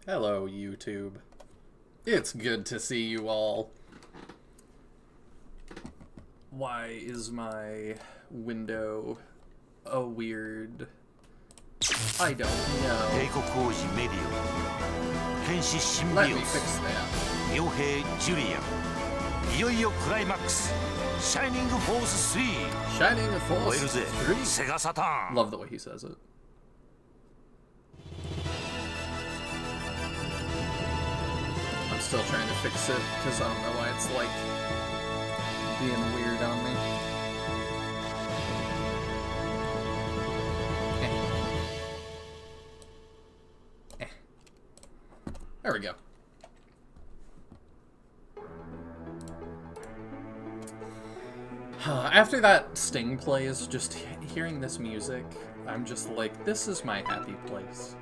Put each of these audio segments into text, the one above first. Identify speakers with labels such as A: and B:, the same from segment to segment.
A: Hello, YouTube. It's good to see you all. Why is my window a weird... I don't know. Let me fix that.
B: Shining Force 3.
A: Shining Force 3. Love the way he says it. I'm still trying to fix it because I don't know why it's like being weird on me. There we go. After that Sting plays, just hearing this music, I'm just like, this is my happy place.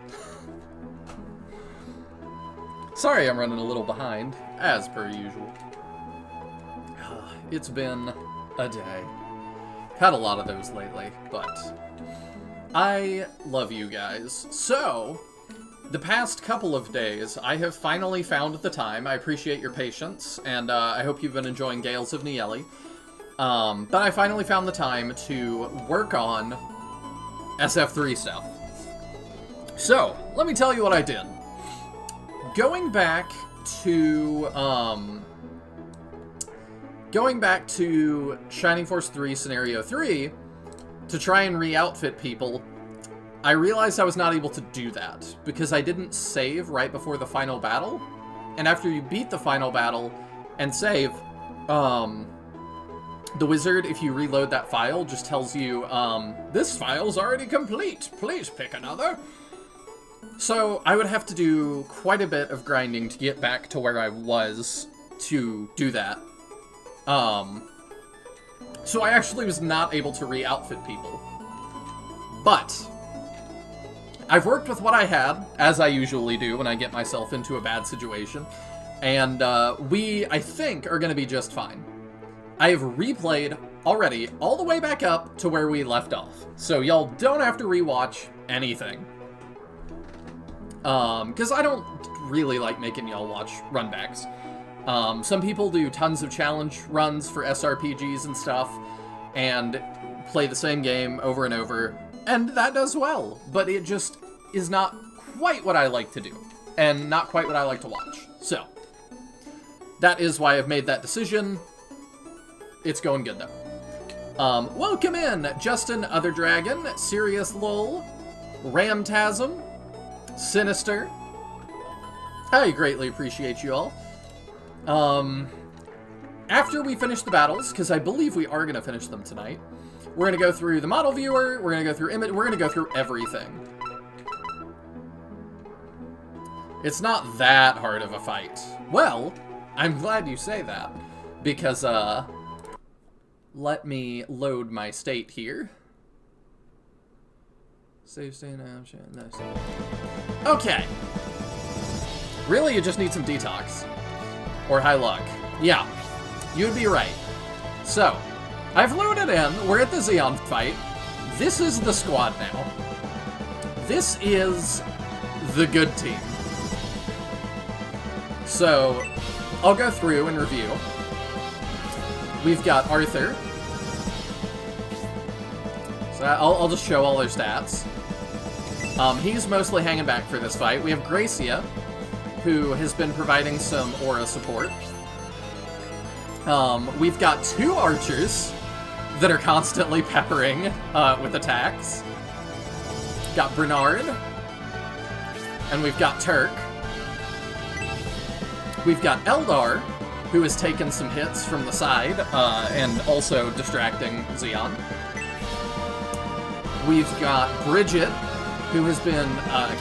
A: Sorry I'm running a little behind, as per usual. It's been a day. Had a lot of those lately, but I love you guys. So, the past couple of days, I have finally found the time. I appreciate your patience, and I hope you've been enjoying Gales of Nieli. But I finally found the time to work on SF3 stuff. So, let me tell you what I did. Going back to Shining Force 3 Scenario 3 to try and re-outfit people, I realized I was not able to do that because I didn't save right before the final battle. And after you beat the final battle and save, the wizard, if you reload that file, just tells you, this file's already complete. Please pick another. So I would have to do quite a bit of grinding to get back to where I was to do that. So I actually was not able to re-outfit people. But I've worked with what I had, as I usually do when I get myself into a bad situation. And we, I think, are going to be just fine. I have replayed already all the way back up to where we left off. So y'all don't have to rewatch anything. Because I don't really like making y'all watch runbacks. Some people do tons of challenge runs for SRPGs and stuff, and play the same game over and over, and that does well, but it just is not quite what I like to do, and not quite what I like to watch. So, that is why I've made that decision. It's going good, though. Welcome in, Justin Other Dragon, Sirius Lol, Ramtasm, Sinister. I greatly appreciate you all. After we finish the battles, because I believe we are going to finish them tonight, we're going to go through the model viewer, we're going to go through image, we're going to go through everything. It's not that hard of a fight. Well, I'm glad you say that, because, let me load my state here. Save state now. No, okay. Really, you just need some detox. Or high luck. Yeah, you'd be right. So, I've loaded in. We're at the Xeon fight. This is the squad now. This is the good team. So, I'll go through and review. We've got Arthur. So I'll just show all their stats. He's mostly hanging back for this fight. We have Gracia, who has been providing some aura support. We've got two archers that are constantly peppering with attacks. Got Bernard. And we've got Turk. We've got Eldar, who has taken some hits from the side, and also distracting Xeon. We've got Bridget, who has been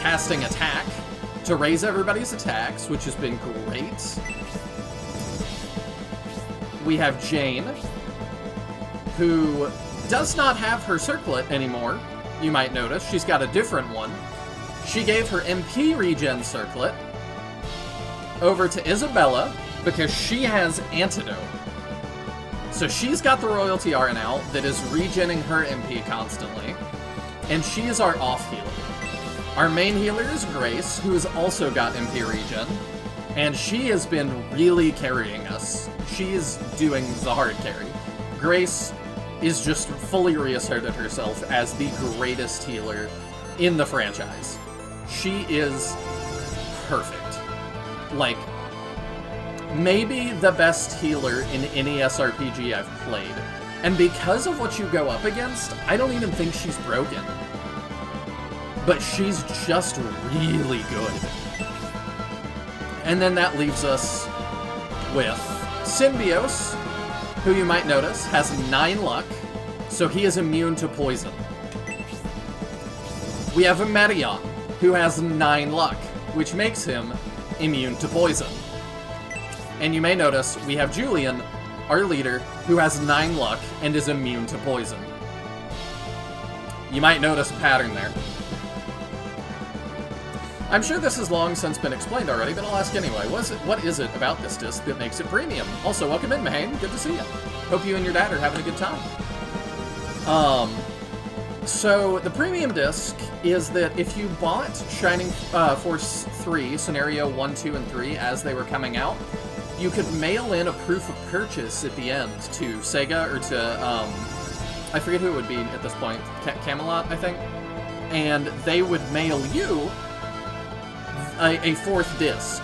A: casting attack to raise everybody's attacks, which has been great. We have Jane, who does not have her circlet anymore, you might notice. She's got a different one. She gave her MP regen circlet over to Isabella, because she has Antidote. So she's got the Royal Tiara now that is regenning her MP constantly, and she is our off healer. Our main healer is Grace, who's also got MP regen, and she has been really carrying us. She is doing the hard carry. Grace is just fully reasserted herself as the greatest healer in the franchise. She is perfect. Like, maybe the best healer in any SRPG I've played. And because of what you go up against, I don't even think she's broken. But she's just really good. And then that leaves us with Symbios, who you might notice has 9 luck, so he is immune to poison. We have a Medion, who has 9 luck, which makes him immune to poison. And you may notice we have Julian, our leader, who has 9 luck and is immune to poison. You might notice a pattern there. I'm sure this has long since been explained already, but I'll ask anyway. What is it about this disc that makes it premium? Also, welcome in, Mahane. Good to see you. Hope you and your dad are having a good time. So the premium disc is that if you bought Shining Force 3, Scenario 1, 2, and 3 as they were coming out, you could mail in a proof of purchase at the end to Sega or to, I forget who it would be at this point, Camelot, I think? And they would mail you a 4th disc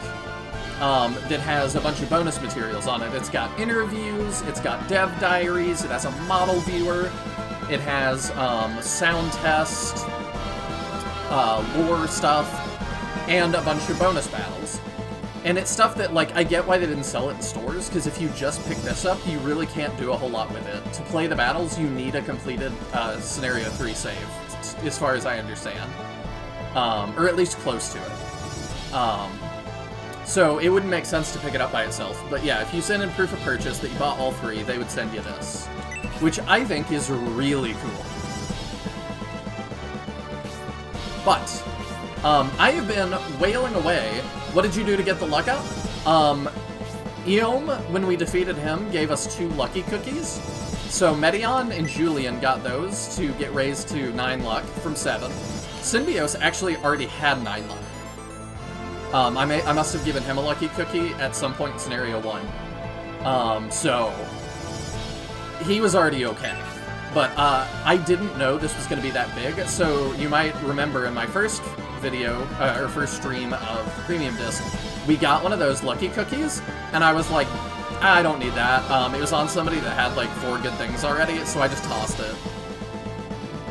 A: that has a bunch of bonus materials on it. It's got interviews, it's got dev diaries, it has a model viewer, it has sound test, lore stuff, and a bunch of bonus battles. And it's stuff that, like, I get why they didn't sell it in stores, because if you just pick this up, you really can't do a whole lot with it. To play the battles, you need a completed Scenario 3 save, as far as I understand. Or at least close to it. So it wouldn't make sense to pick it up by itself. But yeah, if you send in proof of purchase that you bought all 3, they would send you this. Which I think is really cool. But, I have been wailing away. What did you do to get the luck up? Eom, when we defeated him, gave us 2 lucky cookies. So Medion and Julian got those to get raised to 9 luck from 7. Symbios actually already had 9 luck. I must have given him a lucky cookie at some point in Scenario 1. So he was already okay. But I didn't know this was going to be that big, so you might remember in my first video, or first stream of the Premium Disc, we got one of those lucky cookies, and I was like, I don't need that. It was on somebody that had like 4 good things already, so I just tossed it.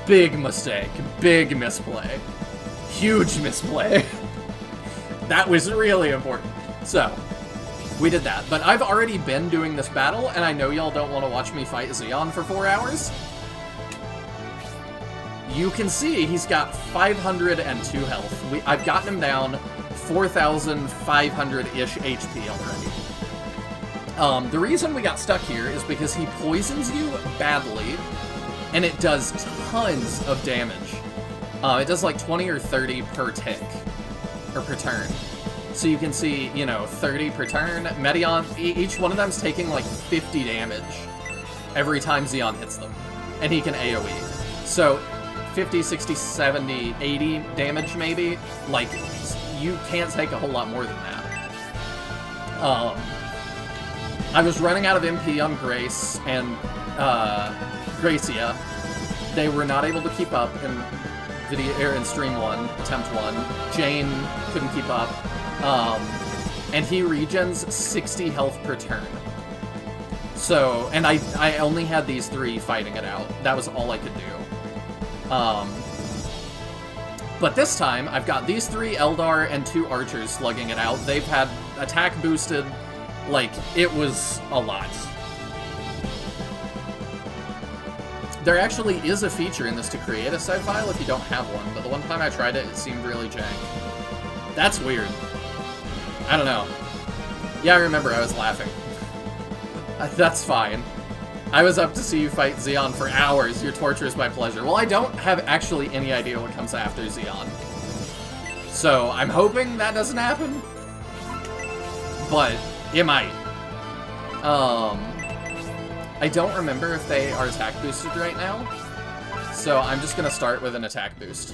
A: Big mistake. Big misplay. Huge misplay. That was really important. So, we did that. But I've already been doing this battle, and I know y'all don't want to watch me fight Xeon for 4 hours. You can see he's got 502 health. I've gotten him down 4,500-ish HP already. The reason we got stuck here is because he poisons you badly, and it does tons of damage. It does like 20 or 30 per tick. Or per turn. So you can see, you know, 30 per turn. Medion, each one of them's taking like 50 damage every time Xeon hits them. And he can AoE. So 50, 60, 70, 80 damage maybe. Like, you can't take a whole lot more than that. I was running out of MP on Grace and Gracia. They were not able to keep up in in stream 1, attempt 1. Jane couldn't keep up. And he regens 60 health per turn. So, and I only had these 3 fighting it out. That was all I could do. But this time, I've got these 3 Eldar and 2 archers slugging it out. They've had attack boosted. Like, it was a lot. There actually is a feature in this to create a save file if you don't have one, but the one time I tried it, it seemed really jank. That's weird. I don't know. Yeah, I remember I was laughing. That's fine. I was up to see you fight Xeon for hours. Your torture is my pleasure. Well, I don't have actually any idea what comes after Xeon. So, I'm hoping that doesn't happen. But, it might. I don't remember if they are attack boosted right now. So, I'm just gonna start with an attack boost.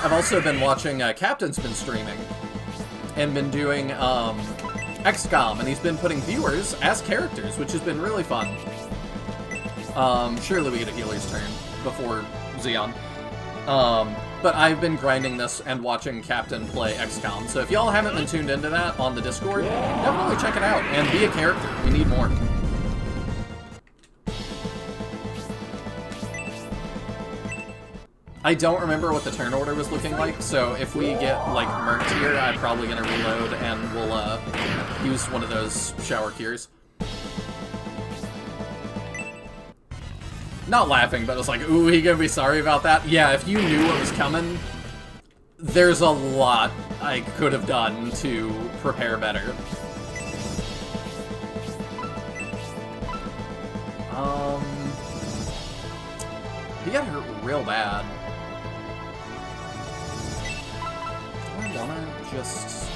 A: I've also been watching, Captain's been streaming, and been doing, XCOM, and he's been putting viewers as characters, which has been really fun. Surely we get a healer's turn before Xeon. But I've been grinding this and watching Captain play XCOM, so if y'all haven't been tuned into that on the Discord, definitely check it out, and be a character. We need more. I don't remember what the turn order was looking like, so if we get, like, murked here, I'm probably gonna reload and we'll, use one of those shower cures. Not laughing, but it's like, ooh, he gonna be sorry about that? Yeah, if you knew what was coming, there's a lot I could have done to prepare better. He got hurt real bad. Do I wanna just...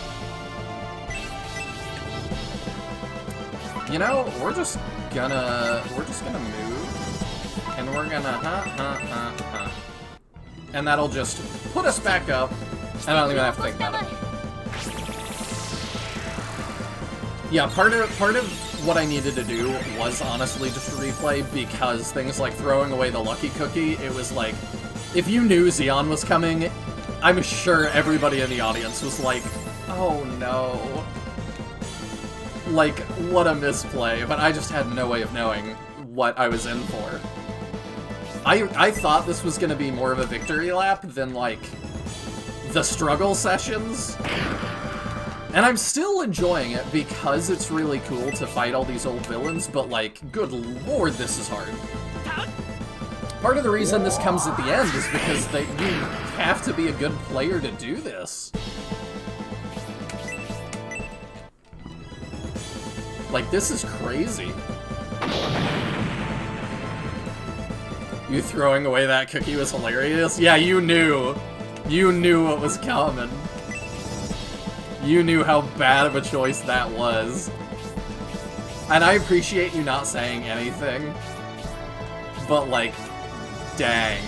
A: You know, we're just gonna move, and we're gonna and that'll just put us back up, and I don't even have to think about it. Yeah, part of what I needed to do was honestly just replay, because things like throwing away the lucky cookie, it was like, if you knew Xeon was coming, I'm sure everybody in the audience was like, oh no. Like, what a misplay, but I just had no way of knowing what I was in for. I thought this was gonna be more of a victory lap than, like, the struggle sessions. And I'm still enjoying it because it's really cool to fight all these old villains, but, like, good lord, this is hard. Part of the reason this comes at the end is because you have to be a good player to do this. Like, this is crazy. You throwing away that cookie was hilarious? Yeah, you knew. You knew what was coming. You knew how bad of a choice that was. And I appreciate you not saying anything. But, like, dang.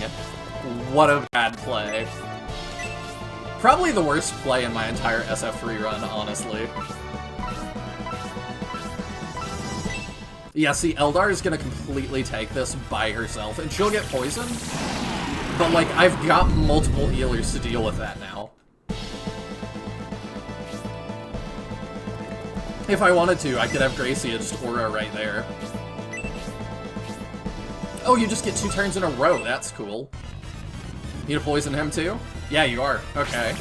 A: What a bad play. Probably the worst play in my entire SF3 run, honestly. Yeah, see, Eldar is gonna completely take this by herself, and she'll get poisoned, but, like, I've got multiple healers to deal with that now. If I wanted to, I could have Gracia just aura right there. Oh, you just get 2 turns in a row, that's cool. You to poison him too? Yeah, you are. Okay.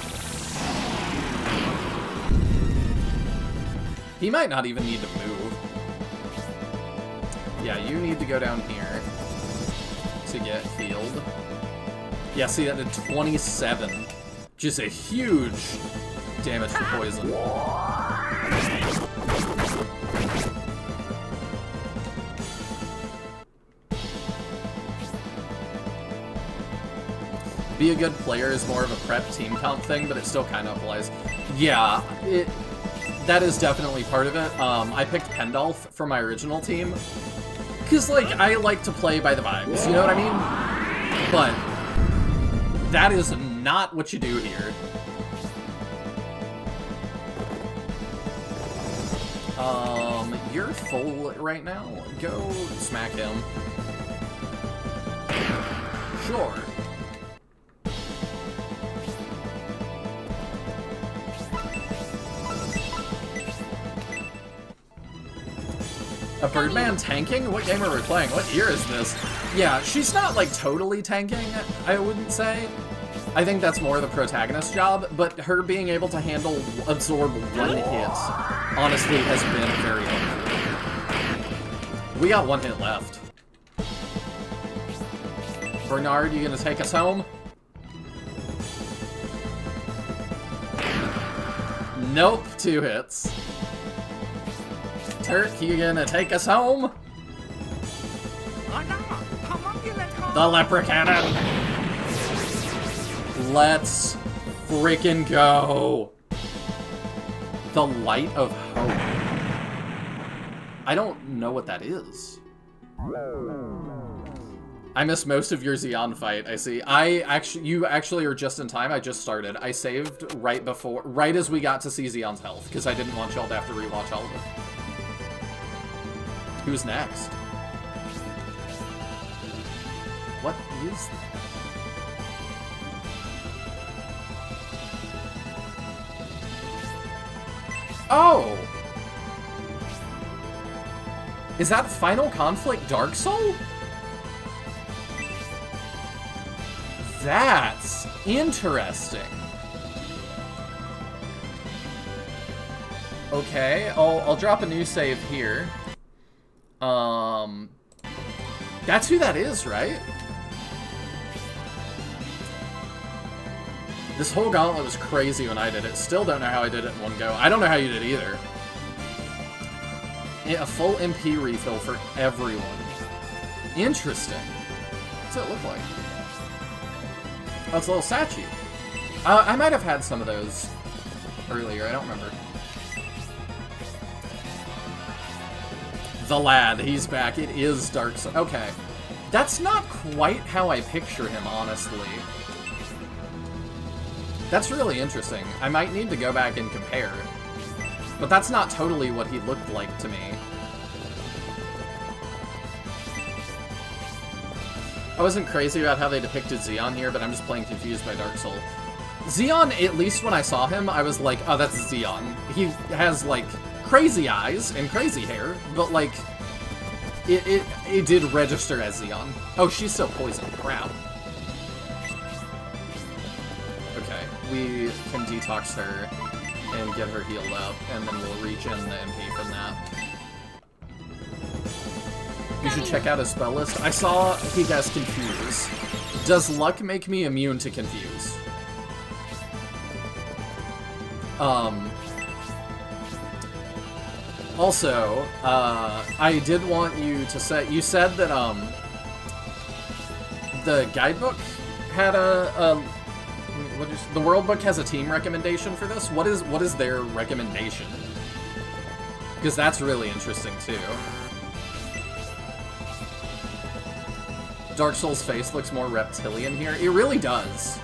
A: He might not even need to move. Yeah, you need to go down here to get healed. Yeah, see, that did 27. Just a huge damage for poison. Be a good player is more of a prep team comp thing, but it still kind of applies. Yeah, that is definitely part of it. I picked Pendolph for my original team, because, like, I like to play by the vibes, you know what I mean? But that is not what you do here. You're full right now. Go smack him. Sure. A Birdman tanking? What game are we playing? What year is this? Yeah, she's not, like, totally tanking, I wouldn't say. I think that's more the protagonist's job, but her being able to absorb 1 hit, honestly, has been very helpful. We got 1 hit left. Bernard, you gonna take us home? Nope, 2 hits. Turk, you gonna take us home? The leper cannon! Let's freaking go! The light of hope. I don't know what that is. I missed most of your Xeon fight, I see. You actually are just in time. I just started. I saved right as we got to see Xeon's health, because I didn't want y'all to have to rewatch all of it. Who's next? What is that? Oh! Is that Final Conflict Dark Soul? That's interesting. Okay, I'll drop a new save here. That's who that is, right? This whole gauntlet was crazy when I did it. Still don't know how I did it in one go. I don't know how you did either. A full MP refill for everyone. Interesting. What's it look like? Oh, it's a little statue. I might have had some of those earlier. I don't remember. The lad, he's back. It is Dark Soul. Okay. That's not quite how I picture him, honestly. That's really interesting. I might need to go back and compare. But that's not totally what he looked like to me. I wasn't crazy about how they depicted Xeon here, but I'm just plain confused by Dark Soul. Xeon, at least when I saw him, I was like, oh, that's Xeon. He has, like, crazy eyes and crazy hair, but, like, it did register as Xeon. Oh, she's still poisoned. Crap. Okay, we can detox her and get her healed up, and then we'll regen the MP from that. You should check out his spell list. I saw he has Confuse. Does luck make me immune to Confuse? Also, I did want you to say, you said that, the guidebook had the World Book has a team recommendation for this. What is their recommendation? Because that's really interesting, too. Dark Soul's face looks more reptilian here. It really does.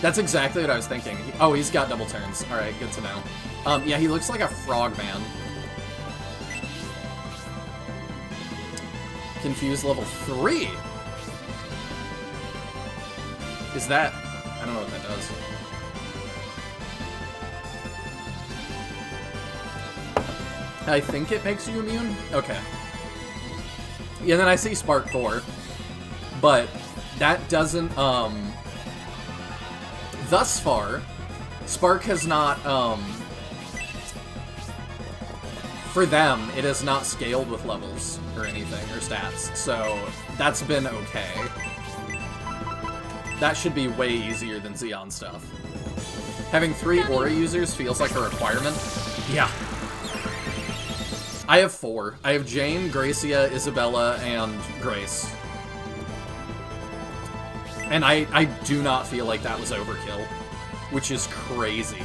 A: That's exactly what I was thinking. Oh, he's got double turns. Alright, good to know. Yeah, he looks like a frog man. Confuse level 3. Is that... I don't know what that does. I think it makes you immune? Okay. Yeah, then I see Spark 4. But that doesn't, thus far, Spark has not, for them, it has not scaled with levels or anything, or stats, so that's been okay. That should be way easier than Xeon stuff. Having 3 Aura users feels like a requirement. Yeah. I have 4. I have Jane, Gracia, Isabella, and Grace. And I do not feel like that was overkill, which is crazy.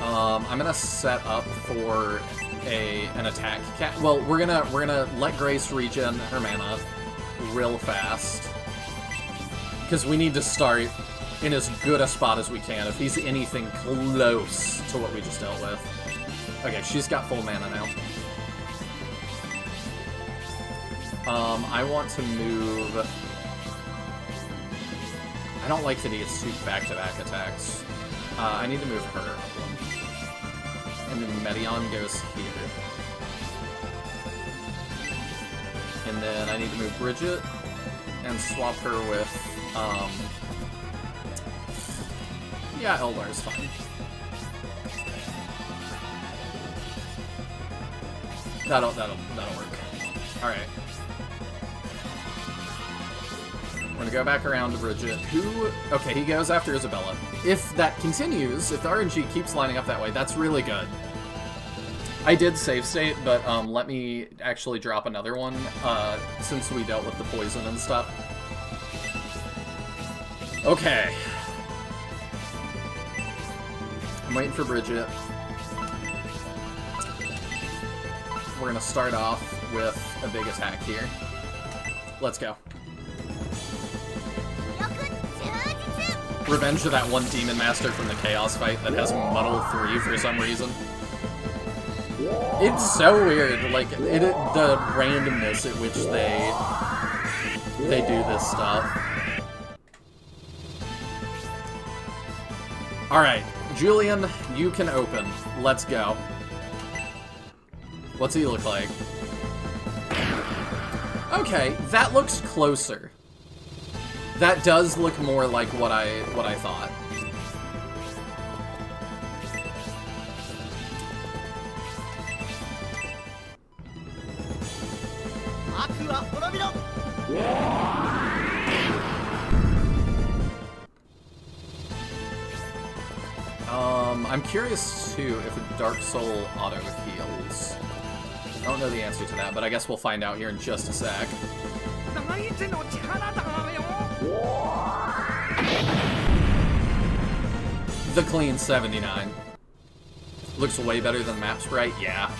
A: I'm gonna set up for an attack cat. Well, we're gonna let Grace regen her mana real fast, because we need to start in as good a spot as we can if he's anything close to what we just dealt with. Okay, she's got full mana now. I want to move... I don't like that he gets 2 back-to-back attacks. I need to move her. And then Medion goes here. And then I need to move Bridget and swap her with, yeah, Eldar's fine. That'll work. Alright. We're gonna go back around to Bridget, who... Okay, he goes after Isabella. If that continues, if the RNG keeps lining up that way, that's really good. I did save state, but let me actually drop another one, since we dealt with the poison and stuff. Okay. I'm waiting for Bridget. we're gonna start off with a big attack here. Let's go. Revenge of that one Demon Master from the Chaos fight that has Muddle 3 for some reason. It's so weird, like, the randomness at which they do this stuff. Alright, Julian, you can open. Let's go. What's he look like? Okay, that looks closer. That does look more like what I thought. I'm curious too if a Dark Soul auto heals. I don't know the answer to that, but I guess we'll find out here in just a sec. The clean 79. Looks way better than map sprite, yeah.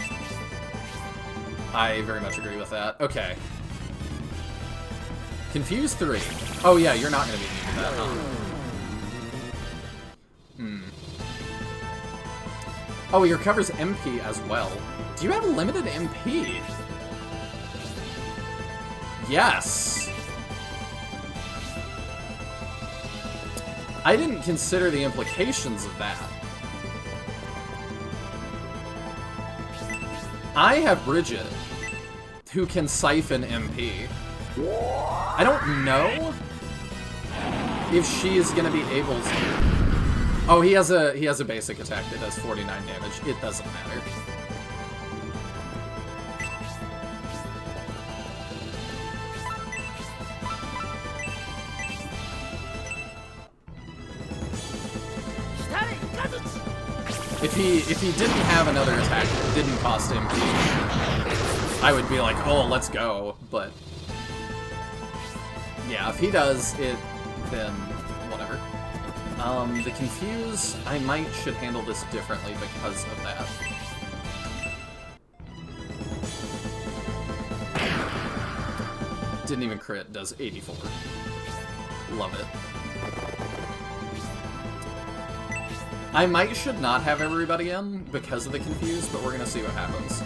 A: I very much agree with that. Okay. Confuse 3. Oh yeah, you're not gonna be needing that, huh? Oh, he recovers MP as well. Do you have limited MP? Yes! I didn't consider the implications of that. I have Bridget, who can siphon MP. I don't know if she is gonna be able to. Oh, he has a basic attack that does 49 damage. It doesn't matter. If he didn't have another attack that didn't cost MP, I would be like, oh, let's go. But yeah, if he does it, then whatever. The Confuse, I should handle this differently because of that. Didn't even crit, does 84. Love it. I should not have everybody in because of the Confuse, but we're gonna see what happens.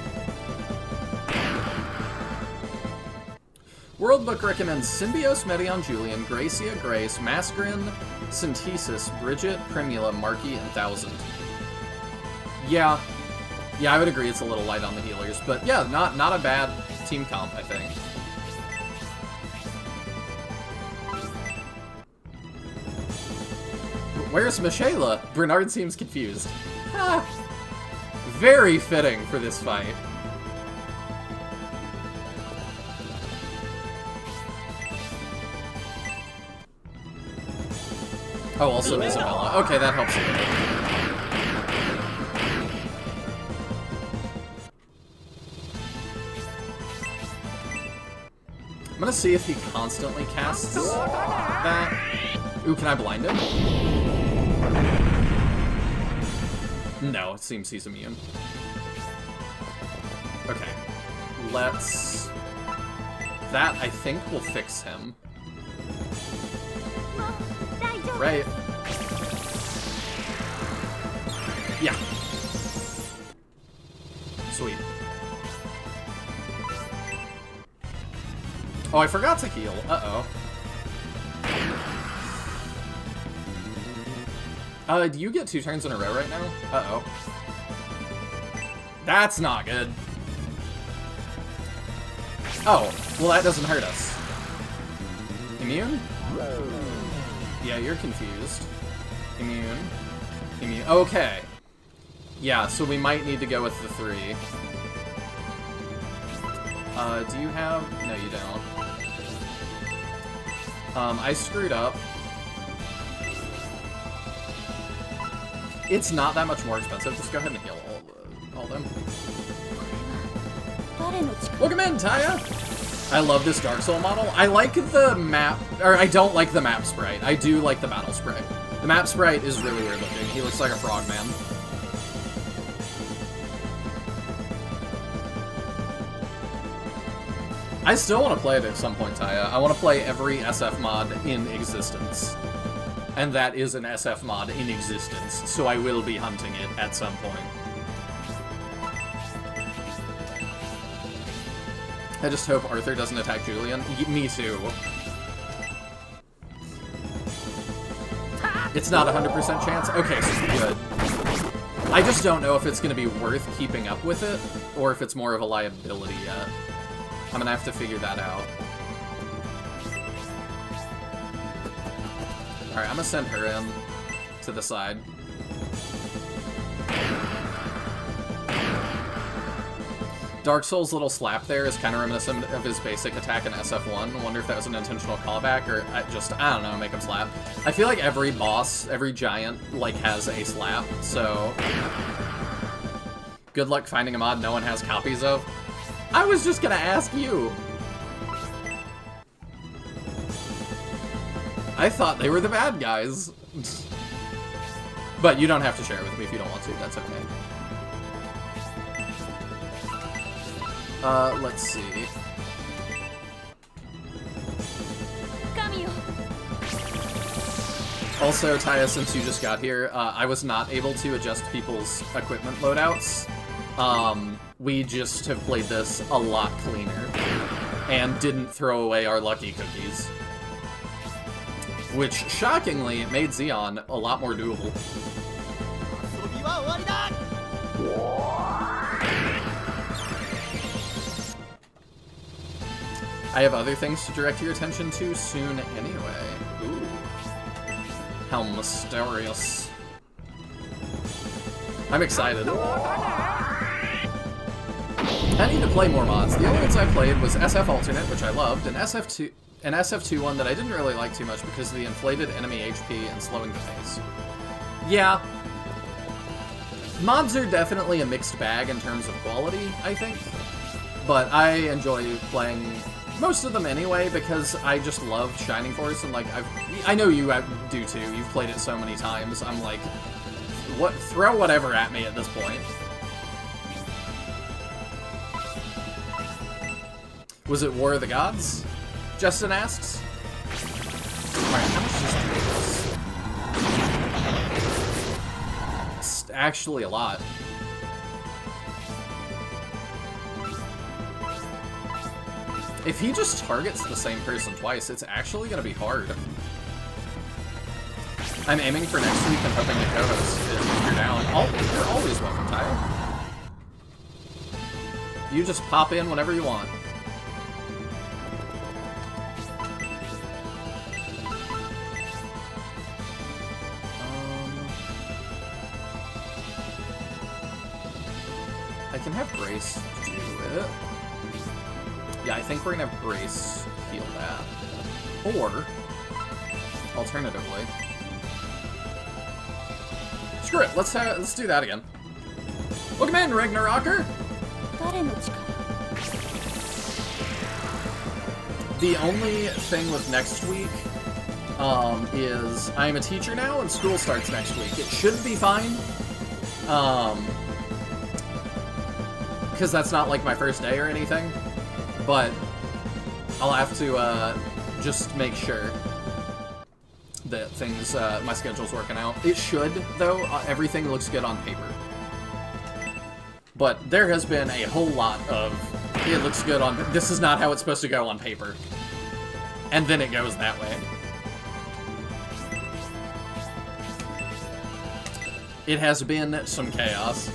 A: Worldbook recommends Symbios, Medion, Julian, Gracia, Grace, Mascarin, Synthesis, Bridget, Primula, Marky, and Thousand. Yeah, I would agree it's a little light on the healers, but yeah, not a bad team comp, I think. Where's Michaela? Bernard seems confused. Ha! Very fitting for this fight. Oh, also Isabella. Okay, that helps a bit. I'm gonna see if he constantly casts that. Ooh, can I blind him? No, it seems he's immune. Okay. Let's... That, I think, will fix him. Right. Yeah. Sweet. Oh, I forgot to heal. Uh-oh. Do you get 2 turns in a row right now? Uh-oh. That's not good. Oh, well that doesn't hurt us. Immune? Yeah, you're confused. Immune. Immune. Okay. Yeah, so we might need to go with the 3. Do you have... No, you don't. I screwed up. It's not that much more expensive. Just go ahead and heal all of them. Welcome in, Taya! I love this Dark Soul model. I like the map... Or, I don't like the map sprite. I do like the battle sprite. The map sprite is really weird looking. He looks like a frogman. I still want to play it at some point, Taya. I want to play every SF mod in existence. And that is an SF mod in existence, so I will be hunting it at some point. I just hope Arthur doesn't attack Julian. Me too. It's not a 100% chance? Okay, so good. I just don't know if it's going to be worth keeping up with it, or if it's more of a liability yet. I'm going to have to figure that out. Alright, I'm going to send her in to the side. Dark Souls' little slap there is kind of reminiscent of his basic attack in SF1. I wonder if that was an intentional callback, or I don't know, make him slap. I feel like every boss, every giant, like, has a slap, so... Good luck finding a mod no one has copies of. I was just gonna ask you! I thought they were the bad guys. But you don't have to share it with me if you don't want to, that's okay. Let's see. Also, Taya, since you just got here, I was not able to adjust people's equipment loadouts. We just have played this a lot cleaner, and didn't throw away our lucky cookies. Which, shockingly, made Xeon a lot more doable. I have other things to direct your attention to soon anyway. Ooh. How mysterious. I'm excited. I need to play more mods. The only ones I played was SF Alternate, which I loved, and an SF2 one that I didn't really like too much because of the inflated enemy HP and slowing the pace. Yeah. Mods are definitely a mixed bag in terms of quality, I think. But I enjoy playing most of them anyway, because I just love Shining Force, and like, I know you do too, you've played it so many times, I'm like, throw whatever at me at this point. Was it War of the Gods? Justin asks. Alright, how much does this? It's actually a lot. If he just targets the same person twice, it's actually going to be hard. I'm aiming for next week and hoping to co-host if you're down. You're always welcome, Tyler. You just pop in whenever you want. I can have Grace do it. Yeah, I think we're gonna have Grace heal that. Or, alternatively... Screw it, let's do that again. Welcome in, Ragnarocker! The only thing with next week is I'm a teacher now and school starts next week. It should be fine. Because that's not like my first day or anything. But I'll have to just make sure that things, my schedule's working out. It should, though. Everything looks good on paper. But there has been a whole lot of, it looks good on, this is not how it's supposed to go on paper. And then it goes that way. It has been some chaos.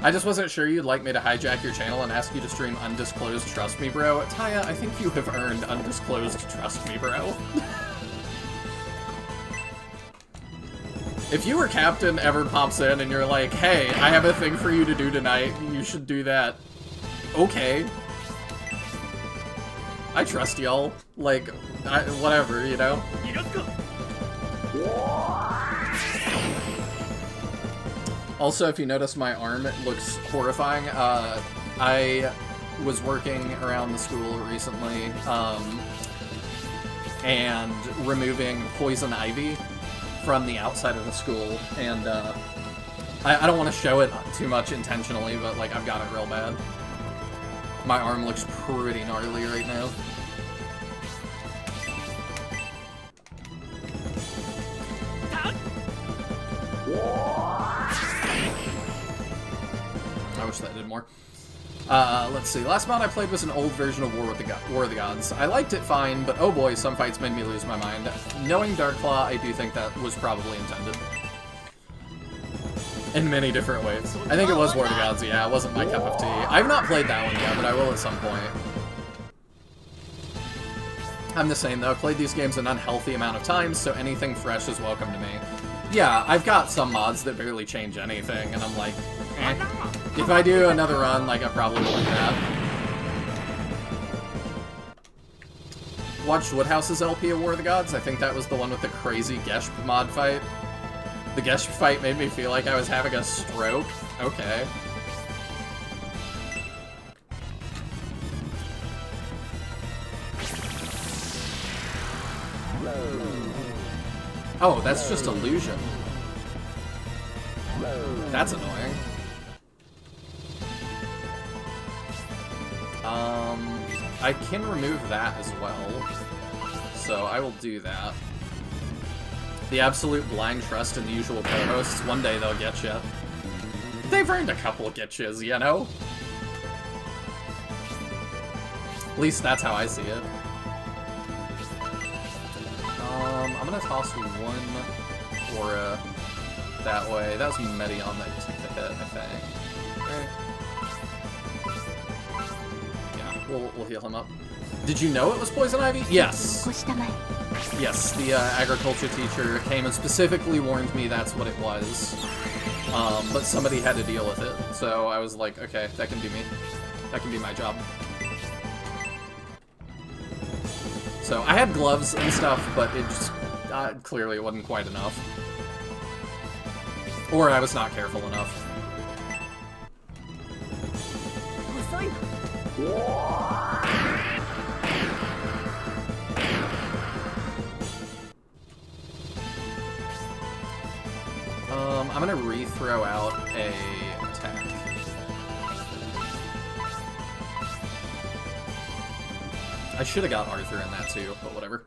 A: I just wasn't sure you'd like me to hijack your channel and ask you to stream Undisclosed Trust Me Bro. Taya, I think you have earned Undisclosed Trust Me Bro. If your captain ever pops in and you're like, hey, I have a thing for you to do tonight, you should do that. Okay. I trust y'all. Like, whatever, you know? Also, if you notice my arm, it looks horrifying. I was working around the school recently, and removing poison ivy from the outside of the school, and I don't want to show it too much intentionally, but like I've got it real bad. My arm looks pretty gnarly right now. I wish that did more. Let's see. Last mod I played was an old version of War of the Gods. I liked it fine, but oh boy, some fights made me lose my mind. Knowing Darklaw, I do think that was probably intended. In many different ways. I think it was War of the Gods, yeah. It wasn't my cup of tea. I've not played that one yet, but I will at some point. I'm the same, though. I've played these games an unhealthy amount of times, so anything fresh is welcome to me. Yeah, I've got some mods that barely change anything, and I'm like, eh. If I do another run, like, I probably will do that. Watched Woodhouse's LP of War of the Gods. I think that was the one with the crazy Gesh mod fight. The Gesh fight made me feel like I was having a stroke. Okay. Oh, that's just illusion. That's annoying. I can remove that as well. So I will do that. The absolute blind trust in the usual co-hosts. One day they'll get you. They've earned a couple of get-yous, you know? At least that's how I see it. I'm gonna toss one aura that way. That was Medion that took the hit, I think. Right. Yeah, we'll heal him up. Did you know it was Poison Ivy? Yes. Yes, the agriculture teacher came and specifically warned me that's what it was. But somebody had to deal with it, so I was like, okay, that can be me. That can be my job. So I had gloves and stuff, but it just clearly it wasn't quite enough. Or I was not careful enough. I'm gonna re-throw out a attack. I should have got Arthur in that too, but whatever.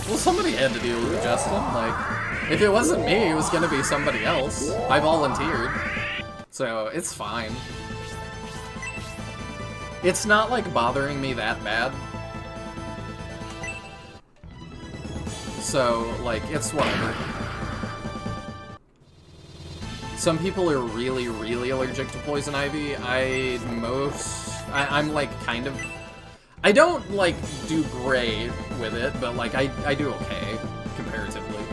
A: Well, somebody had to deal with it, Justin. Like, if it wasn't me, it was gonna be somebody else. I volunteered. So, it's fine. It's not, like, bothering me that bad. So, like, it's whatever. Some people are really, really allergic to Poison Ivy. I'm like, kind of... I don't, like, do great with it, but, like, I do okay, comparatively.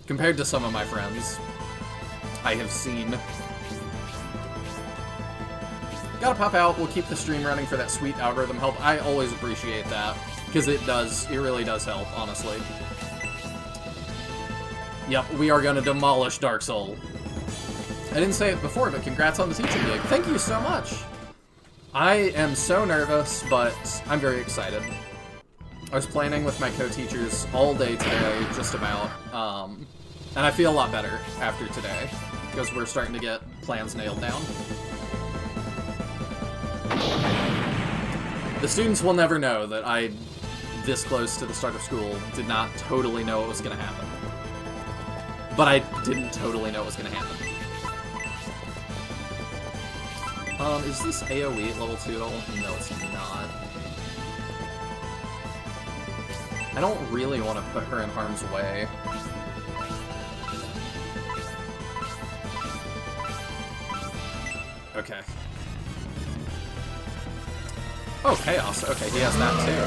A: Compared to some of my friends I have seen. Gotta pop out. We'll keep the stream running for that sweet algorithm help. I always appreciate that, because it really does help, honestly. Yep, we are gonna demolish Dark Soul. I didn't say it before, but congrats on the teaching gig. Thank you so much. I am so nervous, but I'm very excited. I was planning with my co-teachers all day today, just about, and I feel a lot better after today, because we're starting to get plans nailed down. The students will never know that I, this close to the start of school, did not totally know what was going to happen. But I didn't totally know what was going to happen. Is this AoE at level 2 at all? No, it's not. I don't really want to put her in harm's way. Okay. Oh, Chaos. Okay, he has that too.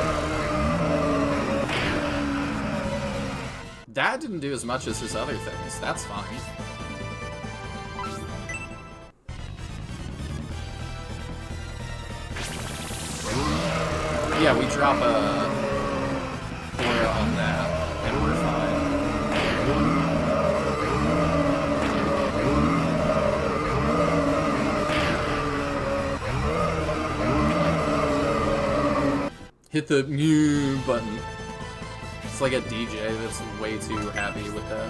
A: That didn't do as much as his other things. That's fine. Yeah, we drop a aura on that, and we're fine. Hit the new button. It's like a DJ that's way too happy with that.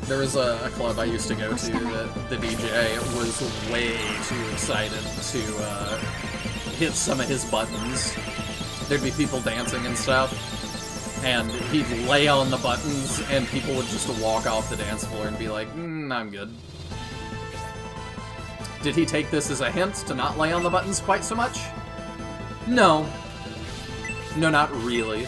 A: There was a club I used to go to that the DJ was way too excited to hit some of his buttons. There'd be people dancing and stuff, and he'd lay on the buttons, and people would just walk off the dance floor and be like, I'm good. Did he take this as a hint to not lay on the buttons quite so much? No. No, not really.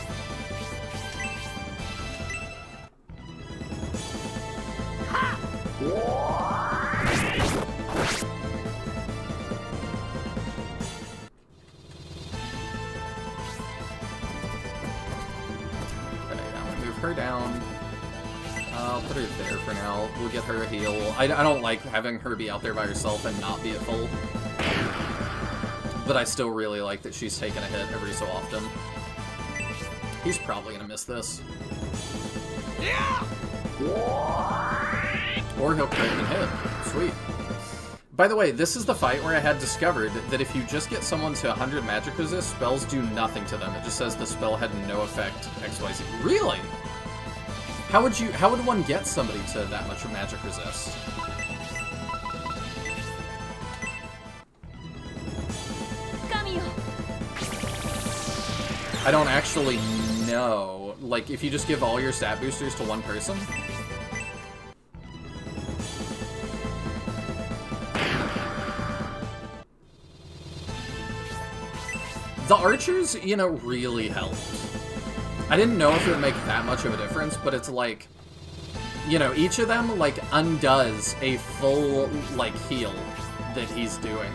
A: Her down. I'll put her there for now. We'll get her a heal. I don't like having her be out there by herself and not be at full. But I still really like that she's taking a hit every so often. He's probably gonna miss this. Yeah! Or he'll crit and hit. Sweet. By the way, this is the fight where I had discovered that if you just get someone to 100 magic resist, spells do nothing to them. It just says the spell had no effect, XYZ. Really? How would one get somebody to that much magic resist? I don't actually know. Like, if you just give all your stat boosters to one person? The archers, you know, really helped. I didn't know if it would make that much of a difference, but it's like, you know, each of them, like, undoes a full, like, heal that he's doing.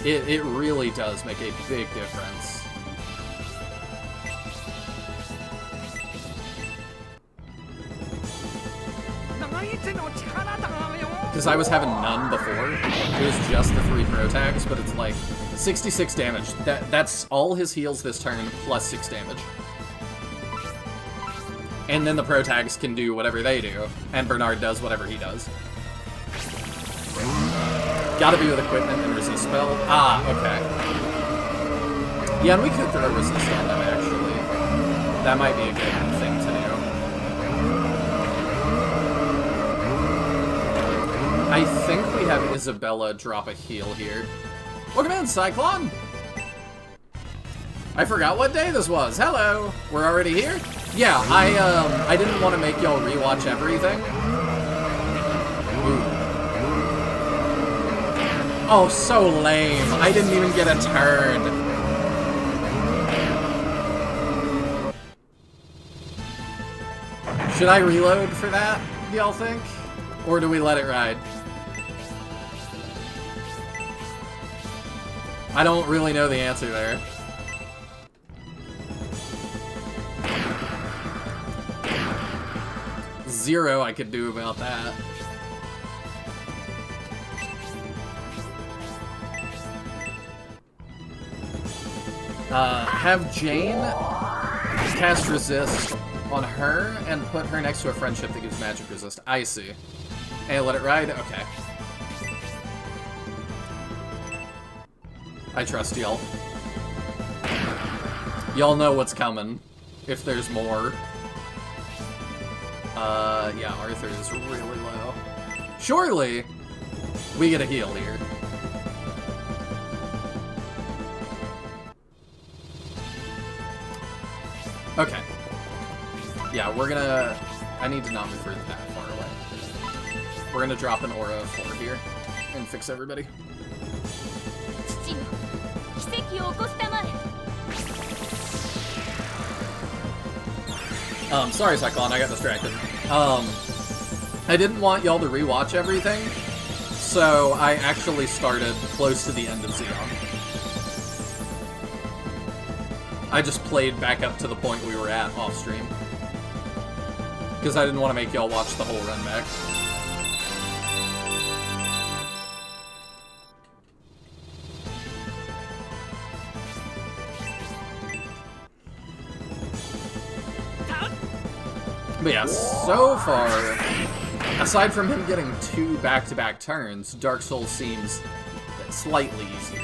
A: It really does make a big difference. Because I was having none before. It was just the 3 pro tags, but it's like 66 damage. That's all his heals this turn, plus 6 damage. And then the pro tags can do whatever they do, and Bernard does whatever he does. Gotta be with equipment and resist spell. Ah, okay. Yeah, and we could throw resist on them, actually. That might be a good thing to do. I think we have Isabella drop a heal here. Welcome in, Cyclone! I forgot what day this was. Hello! We're already here? Yeah, I didn't want to make y'all rewatch everything. Ooh. Oh, so lame. I didn't even get a turn. Should I reload for that, y'all think? Or do we let it ride? I don't really know the answer there. Zero I could do about that. Have Jane cast resist on her and put her next to a friendship that gives magic resist. I see. And let it ride? Okay. I trust y'all. Y'all know what's coming. If there's more. Yeah, Arthur is really low. Surely, we get a heal here. Okay. Yeah, we're gonna... I need to not move her that far away. We're gonna drop an aura of 4 here and fix everybody. Sorry, Cyclone, I got distracted. I didn't want y'all to rewatch everything, so I actually started close to the end of Xeon. I just played back up to the point we were at off-stream. Because I didn't want to make y'all watch the whole run back. But yeah, so far, aside from him getting 2 back-to-back turns, Dark Souls seems slightly easier.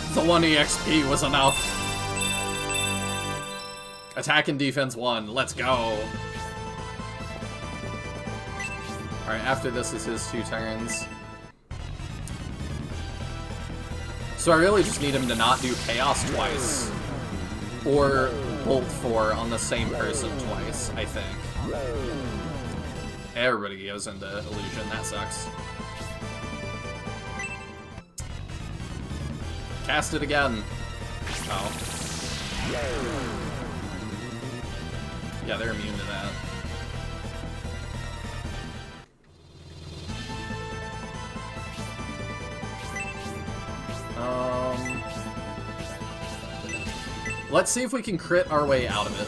A: It's a 1 EXP was enough. Attack and defense 1. Let's go. Alright, after this is his 2 turns. So I really just need him to not do Chaos twice. Or Bolt 4 on the same person twice, I think. Everybody goes into Illusion, that sucks. Cast it again. Oh. Yeah, they're immune to that. Let's see if we can crit our way out of it.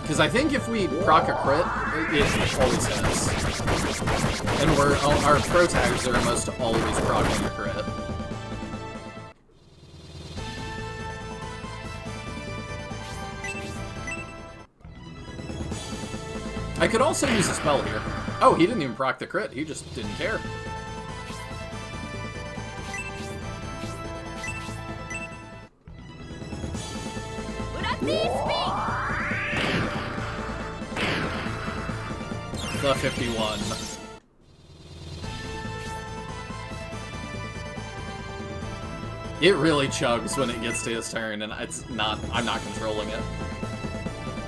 A: Because I think if we proc a crit, it always hits. And our pro tags are almost always proccing a crit. I could also use a spell here. Oh, he didn't even proc the crit, he just didn't care. The 51. It really chugs when it gets to his turn, and I'm not controlling it.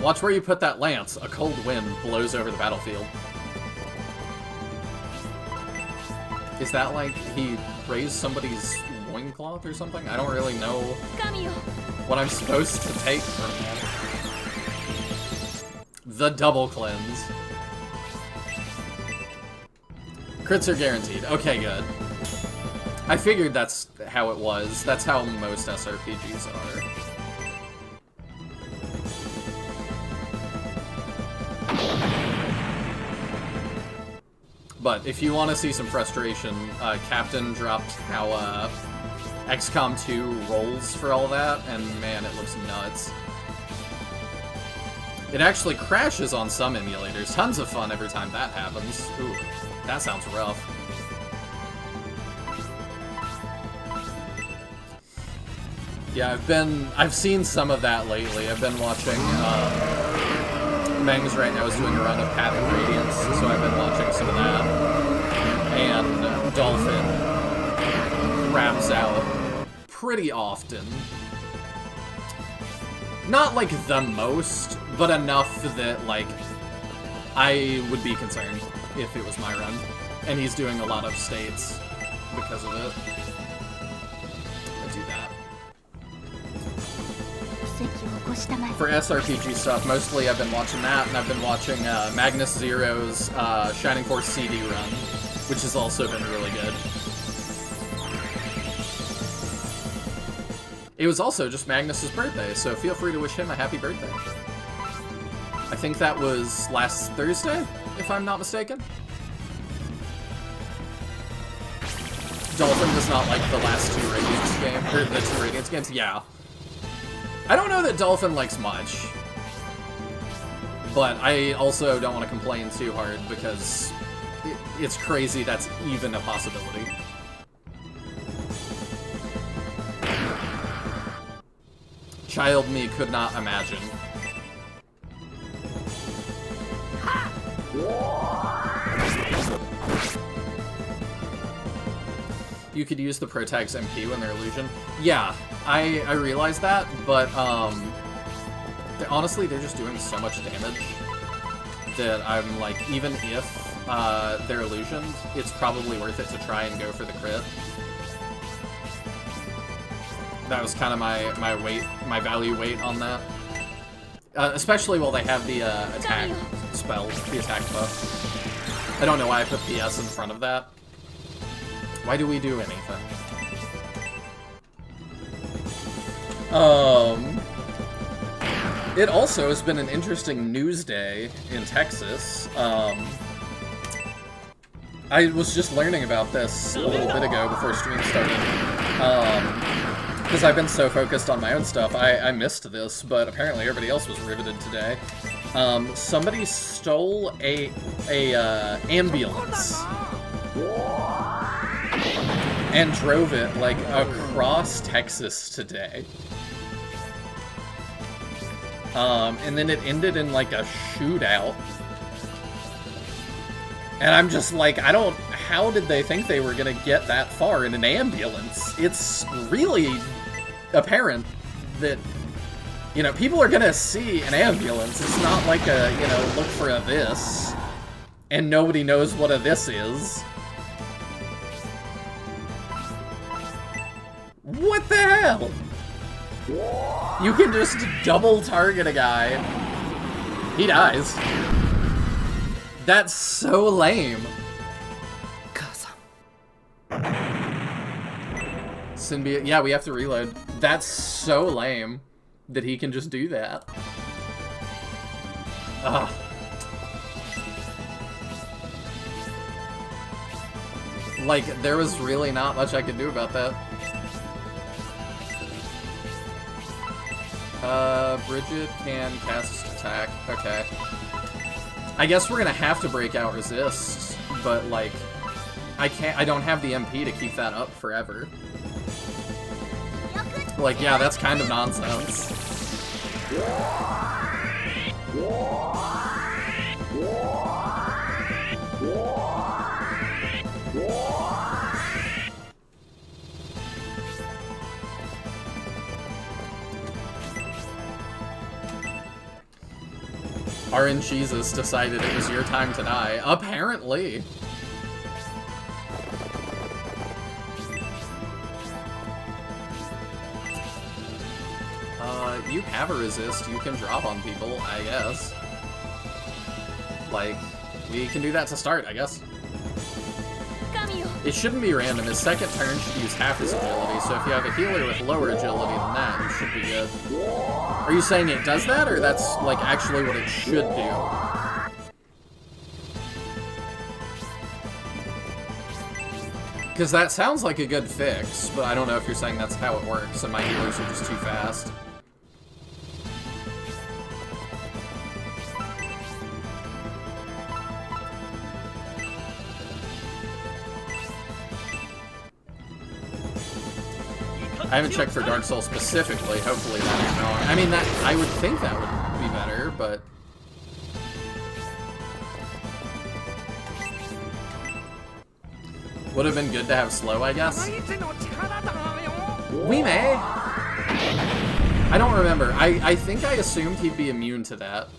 A: Watch where you put that lance. A cold wind blows over the battlefield. Is that like he raised somebody's loincloth or something? I don't really know what I'm supposed to take from that. The double cleanse. Crits are guaranteed. Okay, good. I figured that's how it was. That's how most SRPGs are. But if you want to see some frustration, Captain dropped how XCOM 2 rolls for all that, and man, it looks nuts. It actually crashes on some emulators. Tons of fun every time that happens. Ooh, that sounds rough. Yeah, I've seen some of that lately. I've been watching, Mengs right now is doing a run of Path of Radiance, so I've been watching some of that. And Dolphin craps out pretty often. Not like the most, but enough that, like, I would be concerned if it was my run. And he's doing a lot of states because of it. I'll do that. For SRPG stuff, mostly I've been watching that, and I've been watching Magnus Zero's Shining Force CD run, which has also been really good. It was also just Magnus's birthday, so feel free to wish him a happy birthday. I think that was last Thursday, if I'm not mistaken. Dolphin does not like the last 2 Radiance games, or the 2 Radiance games, yeah. I don't know that Dolphin likes much, but I also don't want to complain too hard because it's crazy that's even a possibility. Child me could not imagine. You could use the Protag's MP when they're illusion. Yeah, I realize that, but honestly, they're just doing so much damage that I'm like, even if they're illusioned, it's probably worth it to try and go for the crit. That was kind of my value weight on that. Especially while they have the attack spell, the attack buff. I don't know why I put PS in front of that. Why do we do anything? It also has been an interesting news day in Texas. I was just learning about this a little bit ago before stream started. Because I've been so focused on my own stuff, I missed this, but apparently everybody else was riveted today. Somebody stole a ambulance. and drove it, like, across Texas today. And then it ended in, like, a shootout. And I'm just like, how did they think they were gonna get that far in an ambulance? It's really apparent that, you know, people are gonna see an ambulance. It's not like a, you know, look for a this, and nobody knows what a this is. What the hell? You can just double target a guy. He dies. That's so lame. Symbiote. Yeah, we have to reload. That's so lame that he can just do that. Ugh. Like, there was really not much I could do about that. Bridget can cast attack. Okay. I guess we're gonna have to break out resist, but like, I don't have the MP to keep that up forever. Like, yeah, that's kind of nonsense. RNGesus decided it was your time to die. Apparently. You have a resist. You can drop on people, I guess. Like, we can do that to start, I guess. It shouldn't be random. His second turn should use half his agility, so if you have a healer with lower agility than that, you should be good. Are you saying it does that, or that's, like, actually what it should do? Because that sounds like a good fix, but I don't know if you're saying that's how it works, and my healers are just too fast. I haven't checked for Dark Souls specifically. Hopefully that ain't wrong. I mean, that I would think that would be better, but would have been good to have slow, I guess. We may. I don't remember. I think I assumed he'd be immune to that.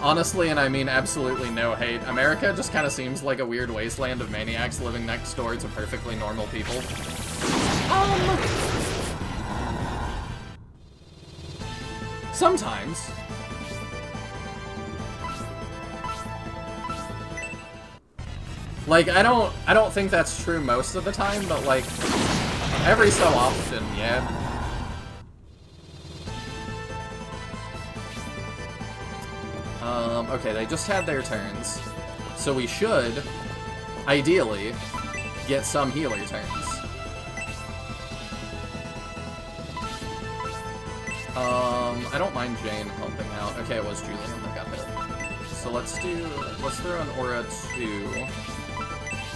A: Honestly, and I mean absolutely no hate, America just kind of seems like a weird wasteland of maniacs living next door to perfectly normal people. Sometimes. Like, I don't think that's true most of the time, but like, every so often, yeah. Okay, they just had their turns. So we should, ideally, get some healer turns. I don't mind Jane helping out. Okay, it was Julian that got hit. So let's throw an Aura 2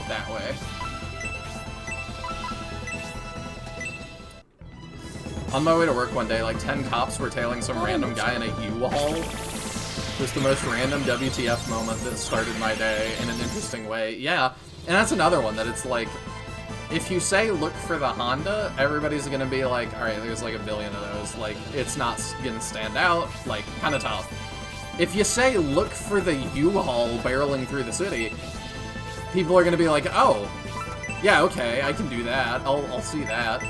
A: that way. On my way to work one day, like 10 cops were tailing some random guy in a U-Haul. Just the most random WTF moment that started my day in an interesting way. Yeah, and that's another one that it's like, if you say look for the Honda, everybody's gonna be like, alright, there's like a billion of those. Like, it's not gonna stand out. Like, kinda tough. If you say look for the U-Haul barreling through the city, people are gonna be like, oh, yeah, okay, I can do that. I'll see that.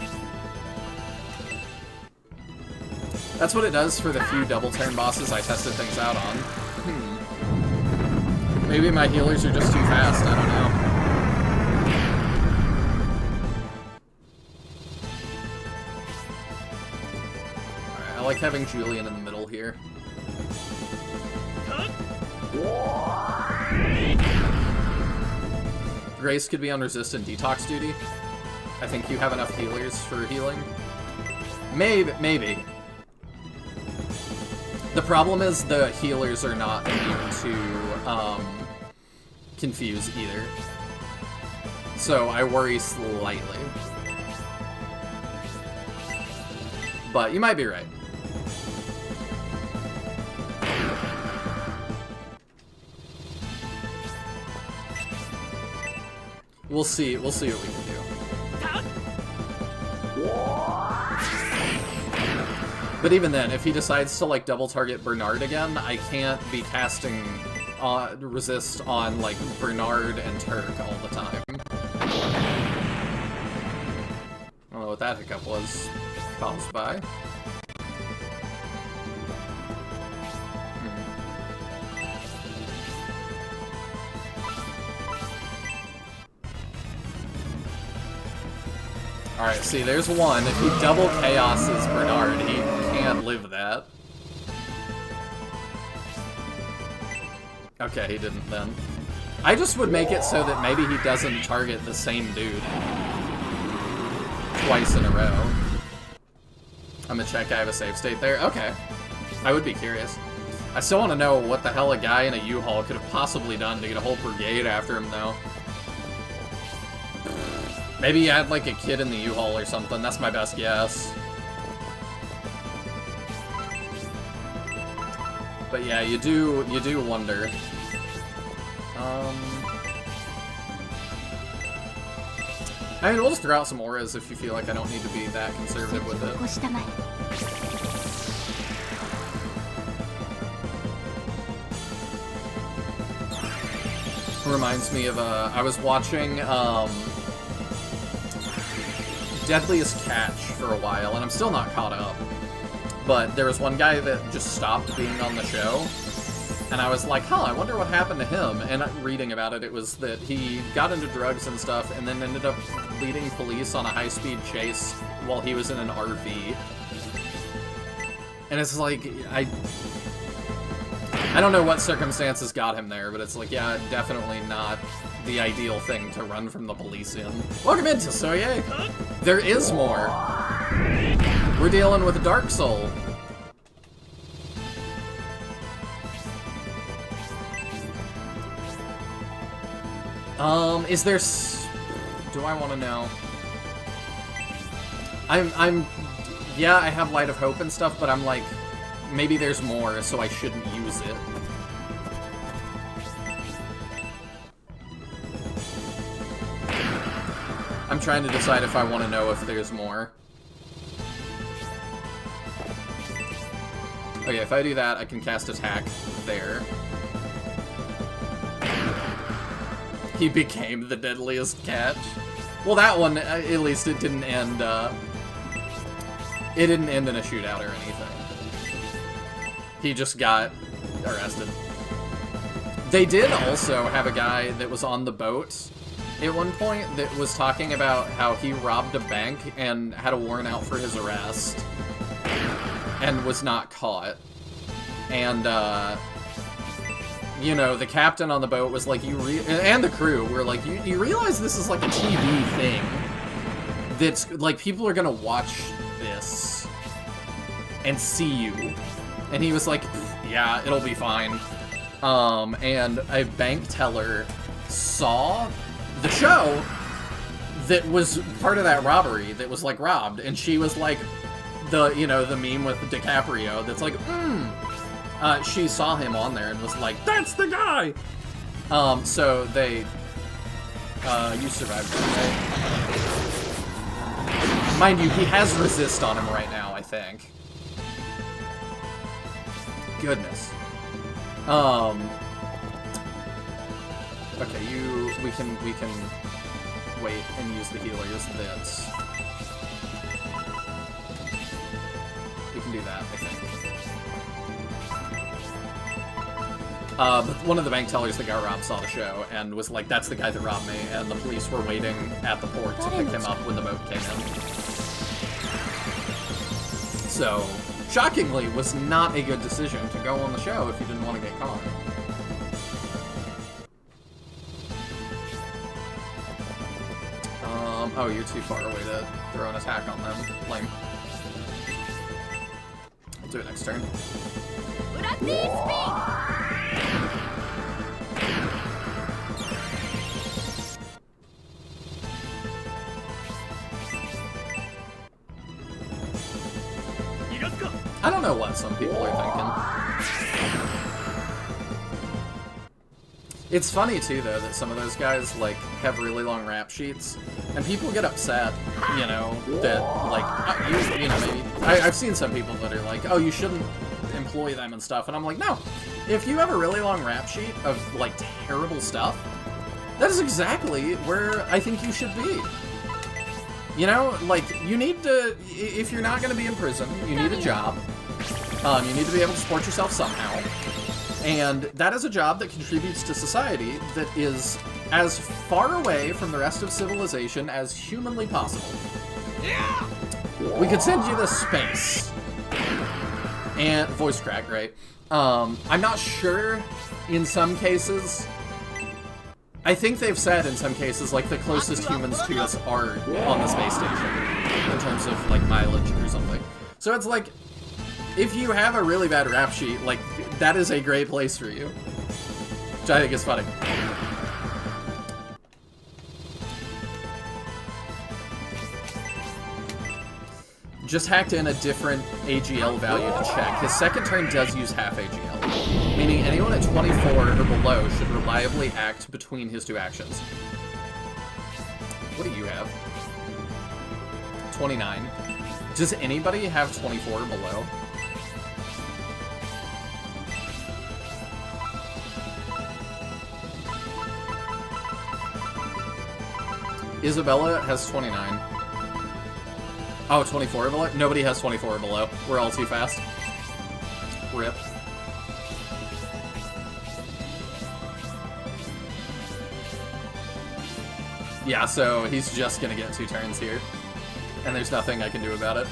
A: That's what it does for the few double turn bosses I tested things out on. Maybe my healers are just too fast, I don't know. Alright, I like having Julian in the middle here. Grace could be on resistant detox duty. I think you have enough healers for healing. Maybe. The problem is the healers are not immune to, confuse either. So I worry slightly. But you might be right. We'll see what we can do. But even then, if he decides to, like, double target Bernard again, I can't be casting resist on, like, Bernard and Turk all the time. I don't know what that hiccup was caused by. Alright, see, there's one. If he double chaoses Bernard, he can't live that. Okay, he didn't then. I just would make it so that maybe he doesn't target the same dude twice in a row. I'm gonna check I have a save state there. Okay. I would be curious. I still want to know what the hell a guy in a U-Haul could have possibly done to get a whole brigade after him, though. Maybe he had, like, a kid in the U-Haul or something. That's my best guess. But yeah, you do wonder. I mean, we'll just throw out some auras if you feel like I don't need to be that conservative with it. Reminds me of, I was watching, Deadliest Catch for a while, and I'm still not caught up. But there was one guy that just stopped being on the show, and I was like, huh, I wonder what happened to him. And reading about it, it was that he got into drugs and stuff, and then ended up leading police on a high-speed chase while he was in an RV. And it's like, I don't know what circumstances got him there, but it's like, yeah, definitely not the ideal thing to run from the police in. Welcome into Soye! There is more! We're dealing with a Dark Soul. Is there... Do I want to know? Yeah, I have Light of Hope and stuff, but I'm like, maybe there's more, so I shouldn't use it. I'm trying to decide if I want to know if there's more. Okay, if I do that, I can cast attack there. He became the Deadliest Catch. Well, that one, at least it didn't end, it didn't end in a shootout or anything. He just got arrested. They did also have a guy that was on the boat at one point that was talking about how he robbed a bank and had a warrant out for his arrest and was not caught. And, you know, the captain on the boat was like, and the crew were like, you realize this is like a TV thing that's, like, people are gonna watch this and see you. And he was like, yeah, it'll be fine. And a bank teller saw the show that was part of that robbery that was, like, robbed. And she was like, you know, the meme with DiCaprio that's like, she saw him on there and was like, that's the guy! So they, you survived that, right? Mind you, he has resist on him right now, I think. Goodness. Okay, we can wait and use the healers that... We can do that, I think. But one of the bank tellers that got robbed saw the show and was like, that's the guy that robbed me, and the police were waiting at the port to pick him up when the boat came in. So, shockingly, was not a good decision to go on the show if you didn't want to get caught. Oh, you're too far away to throw an attack on them. Lame. I'll do it next turn. I don't know what some people are thinking. It's funny, too, though, that some of those guys, like, have really long rap sheets, and people get upset, you know, that, like, you know, maybe... I've seen some people that are like, oh, you shouldn't employ them and stuff, and I'm like, no. If you have a really long rap sheet of, like, terrible stuff, that is exactly where I think you should be. You know, like, you need to... If you're not going to be in prison, you need a job. You need to be able to support yourself somehow. And that is a job that contributes to society that is as far away from the rest of civilization as humanly possible. Yeah! We could send you to space. And voice crack, right? I'm not sure in some cases. I think they've said in some cases, like, the closest humans to us are on the space station in terms of, like, mileage or something. So it's like, if you have a really bad rap sheet, like, that is a great place for you. Which I think is funny. Just hacked in a different AGL value to check. His second turn does use half AGL, meaning anyone at 24 or below should reliably act between his two actions. What do you have? 29. Does anybody have 24 or below? Isabella has 29. Oh, 24 or below? Nobody has 24 or below. We're all too fast. Rip. Yeah, so he's just gonna get 2 turns here. And there's nothing I can do about it.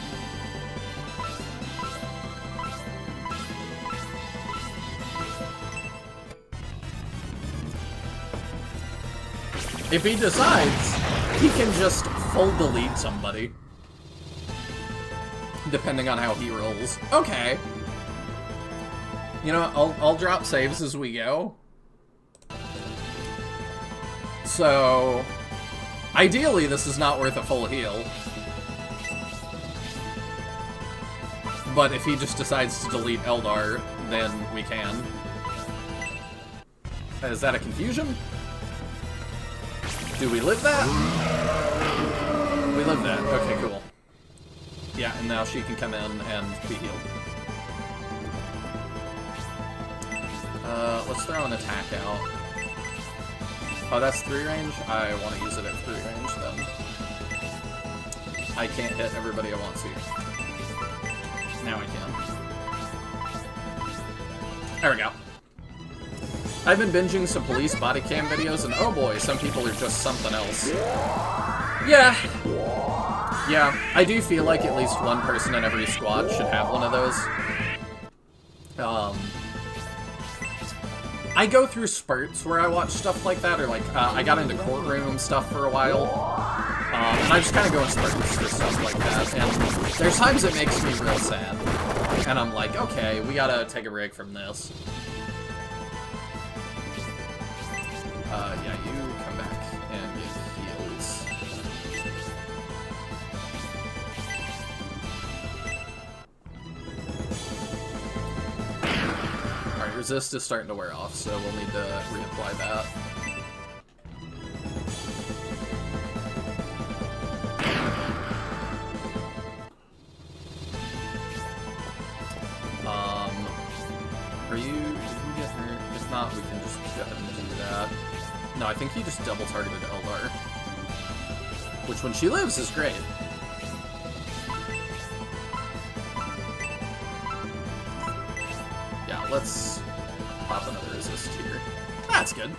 A: If he decides, he can just full delete somebody. Depending on how he rolls. Okay. You know, I'll drop saves as we go. So, ideally this is not worth a full heal. But if he just decides to delete Eldar, then we can. Is that a confusion? Do we live that? We live that. Okay, cool. Yeah, and now she can come in and be healed. Let's throw an attack out. Oh, that's 3 range? I want to use it at 3 range, then. I can't hit everybody I want to. Now I can. There we go. I've been binging some police body cam videos, and oh boy, some people are just something else. Yeah. Yeah, I do feel like at least one person in every squad should have one of those. I go through spurts where I watch stuff like that, or like, I got into courtroom stuff for a while. And I just kind of go in spurts for stuff like that, and there's times it makes me real sad. And I'm like, okay, we gotta take a break from this. Yeah, you come back and get heals. Alright, resist is starting to wear off, so we'll need to reapply that. Did you get hurt? If not, we can just go ahead and do that. No, I think he just double targeted Eldar. Which, when she lives, is great. Yeah, let's pop another resist here. That's good.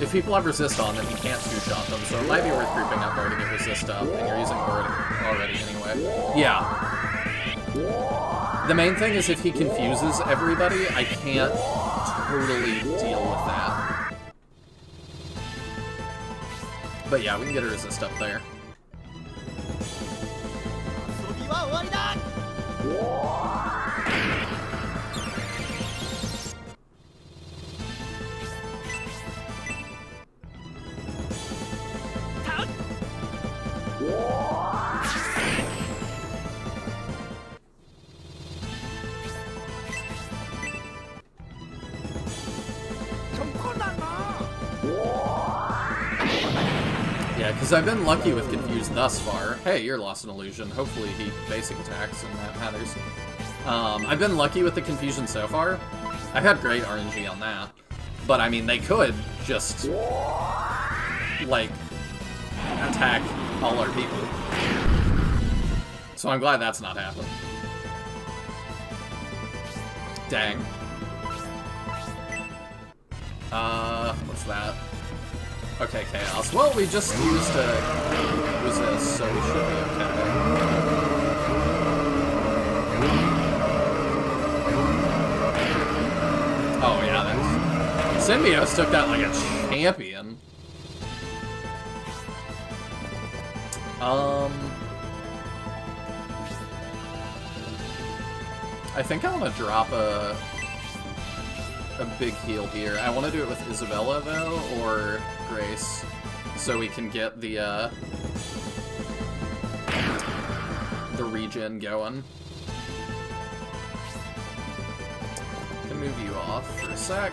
A: If people have resist on, then he can't two-shot them, so it might be worth grouping up more to get resist up, and you're using already anyway. Yeah. The main thing is if he confuses everybody, I can't totally deal with that. But yeah, we can get a resist up there. Because I've been lucky with Confused thus far. Hey, you're Lost in Illusion. Hopefully he basic attacks and that matters. I've been lucky with the Confusion so far. I've had great RNG on that. But, I mean, they could just, like, attack all our people. So I'm glad that's not happening. Dang. What's that? Okay, Chaos. Well, we just used a resist, so we should be okay. Oh, yeah, that's... Symbios took that like a champion. I think I want to drop a big heal here. I want to do it with Isabella, though, or Grace, so we can get the regen going. Can move you off for a sec.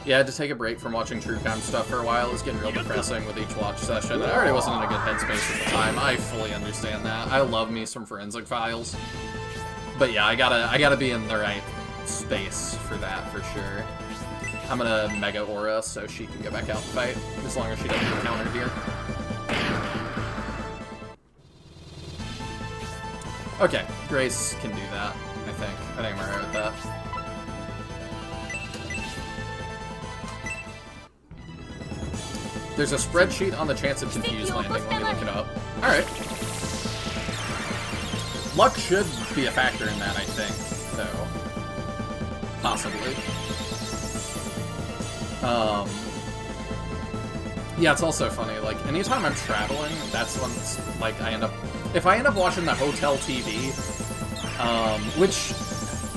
A: Yeah, I had to take a break from watching True Crime stuff for a while. It was getting real depressing with each watch session. I already wasn't in a good headspace at the time. I fully understand that. I love me some Forensic Files. But yeah, I gotta be in the right space for that, for sure. I'm gonna Mega Aura so she can go back out and fight, as long as she doesn't get countered here. Okay, Grace can do that, I think. I think I'm alright with that. There's a spreadsheet on the chance of Confused landing. Let me look it up. Alright. Luck should be a factor in that, I think, though. Possibly. Yeah, it's also funny, like, anytime I'm traveling, that's when, like, if I end up watching the hotel TV, which,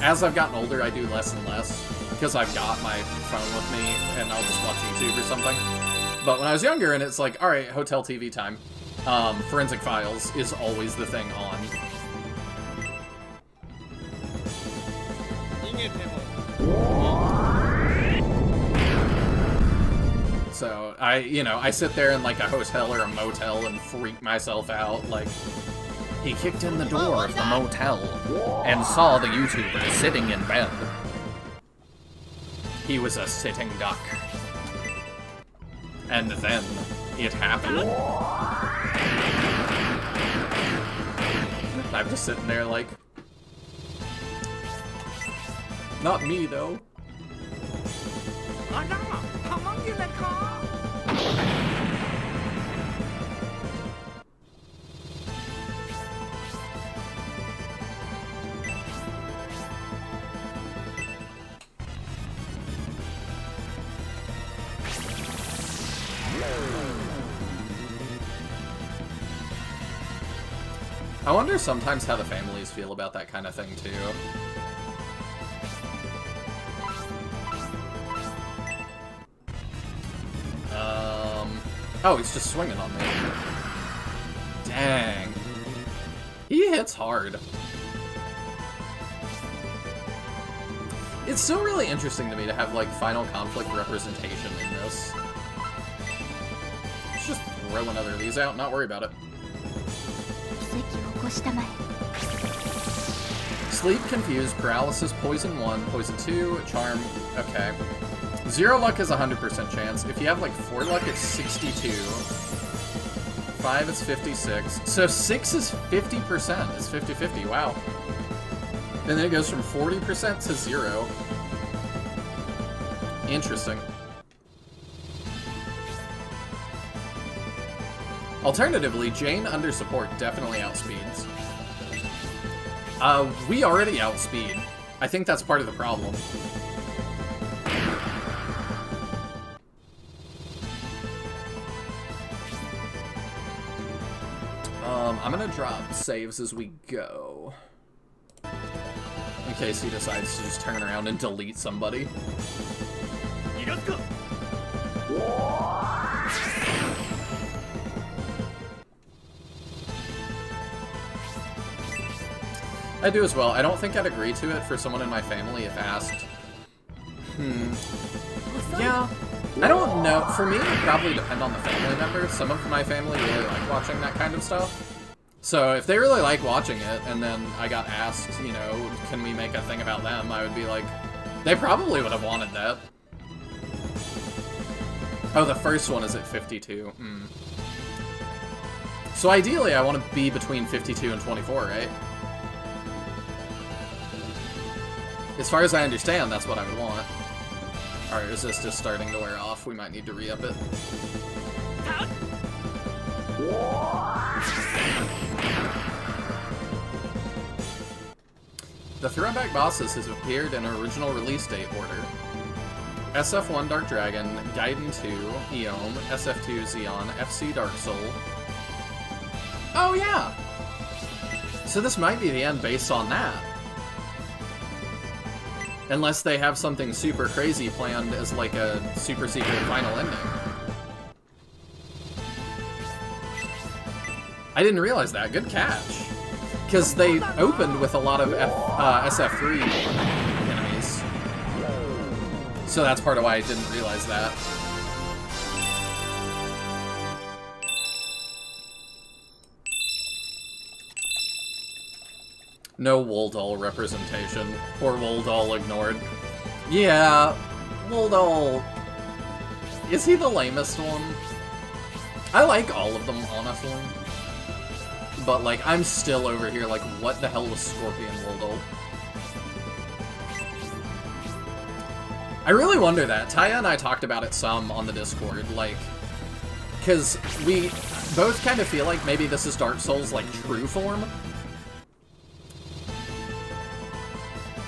A: as I've gotten older, I do less and less, because I've got my phone with me, and I'll just watch YouTube or something. But when I was younger, and it's like, alright, hotel TV time, Forensic Files is always the thing on. So, I sit there in like a hotel or a motel and freak myself out, like, he kicked in the door of the motel and saw the YouTuber sitting in bed. He was a sitting duck. And then, it happened. I'm just sitting there like, not me, though. I wonder sometimes how the families feel about that kind of thing, too. Oh, he's just swinging on me. Dang. He hits hard. It's still really interesting to me to have, like, final conflict representation in this. Let's just throw another of these out, not worry about it. Sleep, Confused, Paralysis, Poison 1, Poison 2, Charm, okay. 0 luck is 100% chance. If you have like 4 luck, it's 62. 5 is 56. So 6 is 50%. It's 50-50, wow. And then it goes from 40% to 0. Interesting. Alternatively, Jane under support definitely outspeeds. We already outspeed. I think that's part of the problem. I'm gonna drop saves as we go. In case he decides to just turn around and delete somebody. I do as well. I don't think I'd agree to it for someone in my family if asked. Yeah. I don't know. For me, it would probably depend on the family member. Some of my family really like watching that kind of stuff. So if they really like watching it, and then I got asked, you know, can we make a thing about them, I would be like, they probably would have wanted that. Oh, the first one is at 52. So ideally, I want to be between 52 and 24, right? As far as I understand, that's what I would want. Alright, resist is starting to wear off. We might need to re-up it. The throwback bosses has appeared in original release date order. SF1 Dark Dragon, Gaiden 2, Eom, SF2 Xeon, FC Dark Soul. Oh yeah! So this might be the end based on that. Unless they have something super crazy planned as like a super secret final ending. I didn't realize that. Good catch. Because they opened with a lot of SF3 enemies. So that's part of why I didn't realize that. No Woldall representation. Poor Woldall ignored. Yeah, Woldall... Is he the lamest one? I like all of them, honestly. But, like, I'm still over here like, what the hell was Scorpion Woldall? I really wonder that. Taya and I talked about it some on the Discord, like... Because we both kind of feel like maybe this is Dark Souls' like, true form.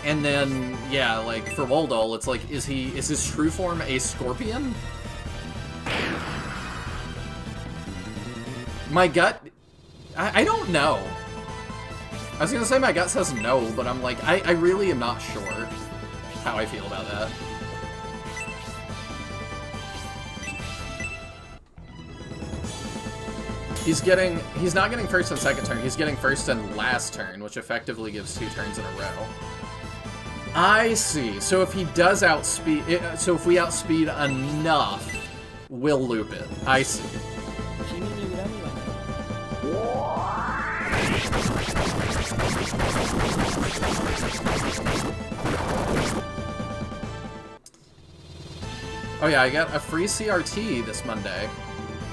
A: And then, yeah, like, for Woldall, it's like, is his true form a scorpion? My gut... I don't know. I was gonna say my gut says no, but I'm like, I really am not sure how I feel about that. He's not getting first and second turn, he's getting first and last turn, which effectively gives 2 turns in a row. I see. So if he does outspeed... So if we outspeed enough, we'll loop it. I see. Oh yeah, I got a free CRT this Monday.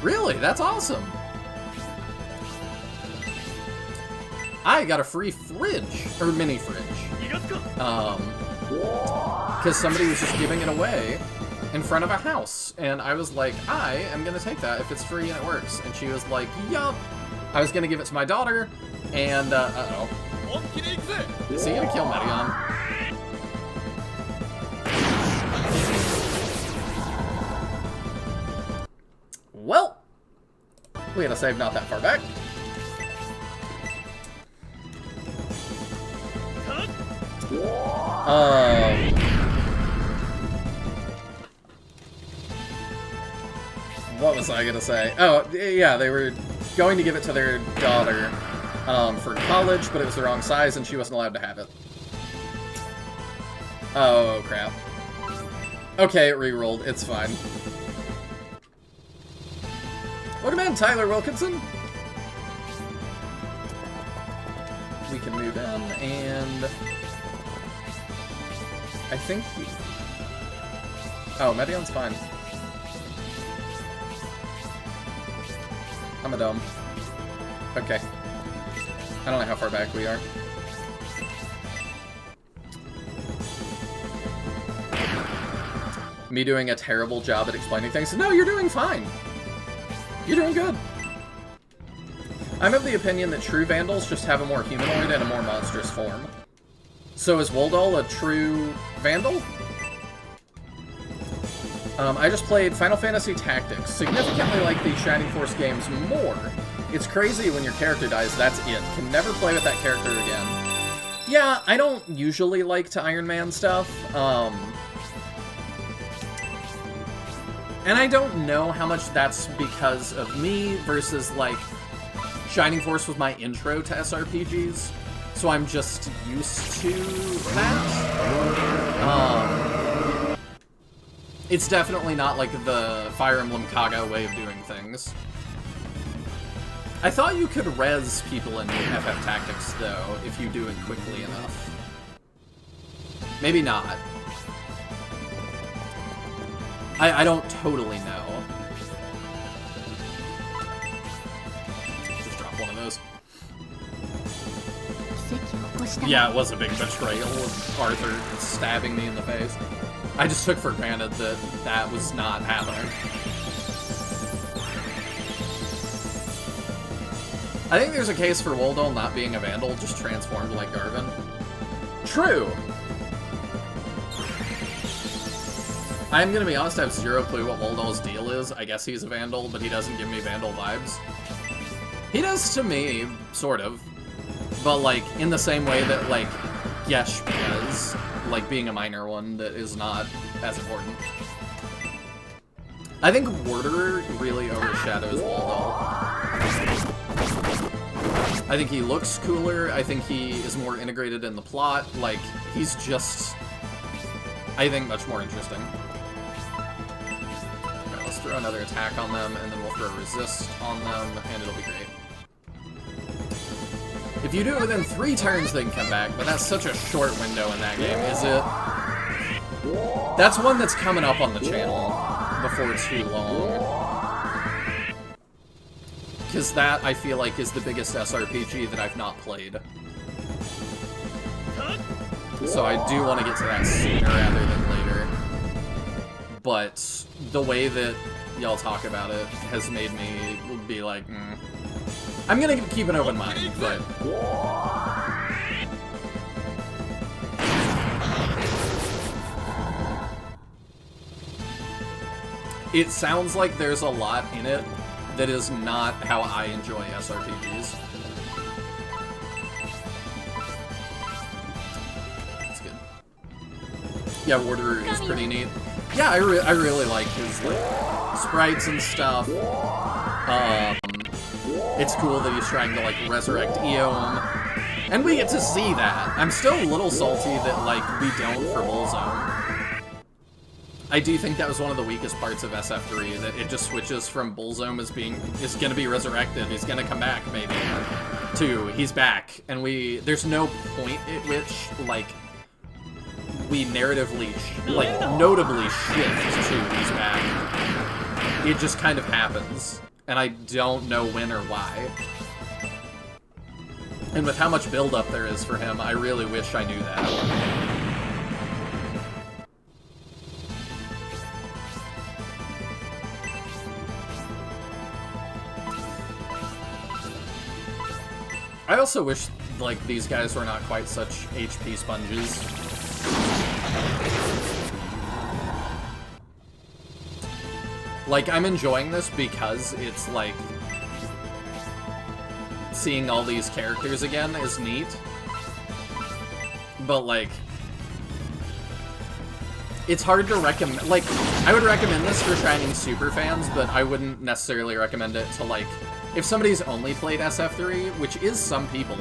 A: Really? That's awesome. I got a free fridge, or mini fridge. Because somebody was just giving it away in front of a house, and I was like, I am gonna take that if it's free and it works. And she was like, yup. I was gonna give it to my daughter, and uh-oh. Is he gonna kill Medion? Well, we had a save not that far back. What was I gonna say? Oh, yeah, they were going to give it to their daughter for college, but it was the wrong size and she wasn't allowed to have it. Oh, crap. Okay, it re-rolled. It's fine. Welcome in, Tyler Wilkinson! We can move in, and... I think he... Oh, Medion's fine. I'm a dumb. Okay. I don't know how far back we are. Me doing a terrible job at explaining things. No, you're doing fine. You're doing good. I'm of the opinion that true Vandals just have a more humanoid and a more monstrous form. So is Woldall a true Vandal? I just played Final Fantasy Tactics, significantly like the Shining Force games more. It's crazy when your character dies, that's it. Can never play with that character again. Yeah, I don't usually like to Iron Man stuff, and I don't know how much that's because of me versus, like, Shining Force was my intro to SRPGs, so I'm just used to that. It's definitely not like the Fire Emblem Kaga way of doing things. I thought you could res people in FF Tactics, though, if you do it quickly enough. Maybe not. I don't totally know. Just drop one of those. Yeah, it was a big betrayal of Arthur stabbing me in the face. I just took for granted that that was not happening. I think there's a case for Woldol not being a Vandal, just transformed like Garvin. True! I'm gonna be honest, I have zero clue what Woldol's deal is. I guess he's a Vandal, but he doesn't give me Vandal vibes. He does to me, sort of. But, like, in the same way that, like, Yesh does. Like, being a minor one that is not as important. I think Warder really overshadows Woldol. I think he looks cooler. I think he is more integrated in the plot. Like, he's just, I think, much more interesting. Alright, let's throw another attack on them, and then we'll throw resist on them, and it'll be great. If you do it within 3 turns, they can come back, but that's such a short window in that game, is it? That's one that's coming up on the channel before too long. Because that, I feel like, is the biggest SRPG that I've not played. So I do want to get to that sooner rather than later. But the way that y'all talk about it has made me be like, I'm gonna keep an open mind, but... It sounds like there's a lot in it that is not how I enjoy SRPGs. That's good. Yeah, Warder is pretty neat. Yeah, I really like his, like, sprites and stuff. It's cool that he's trying to, like, resurrect Eom. And we get to see that. I'm still a little salty that, like, we don't for Bullzone. I do think that was one of the weakest parts of SF3, that it just switches from Bullzone is gonna be resurrected, he's gonna come back, maybe, to he's back. And there's no point at which, like, we narratively, notably shift to he's back. It just kind of happens. And I don't know when or why. And with how much build-up there is for him, I really wish I knew that. I also wish, like, these guys were not quite such HP sponges. Like, I'm enjoying this because it's, like, seeing all these characters again is neat. But, like, it's hard to recommend, like, I would recommend this for Shining Super fans, but I wouldn't necessarily recommend it to, like, if somebody's only played SF3, which is some people,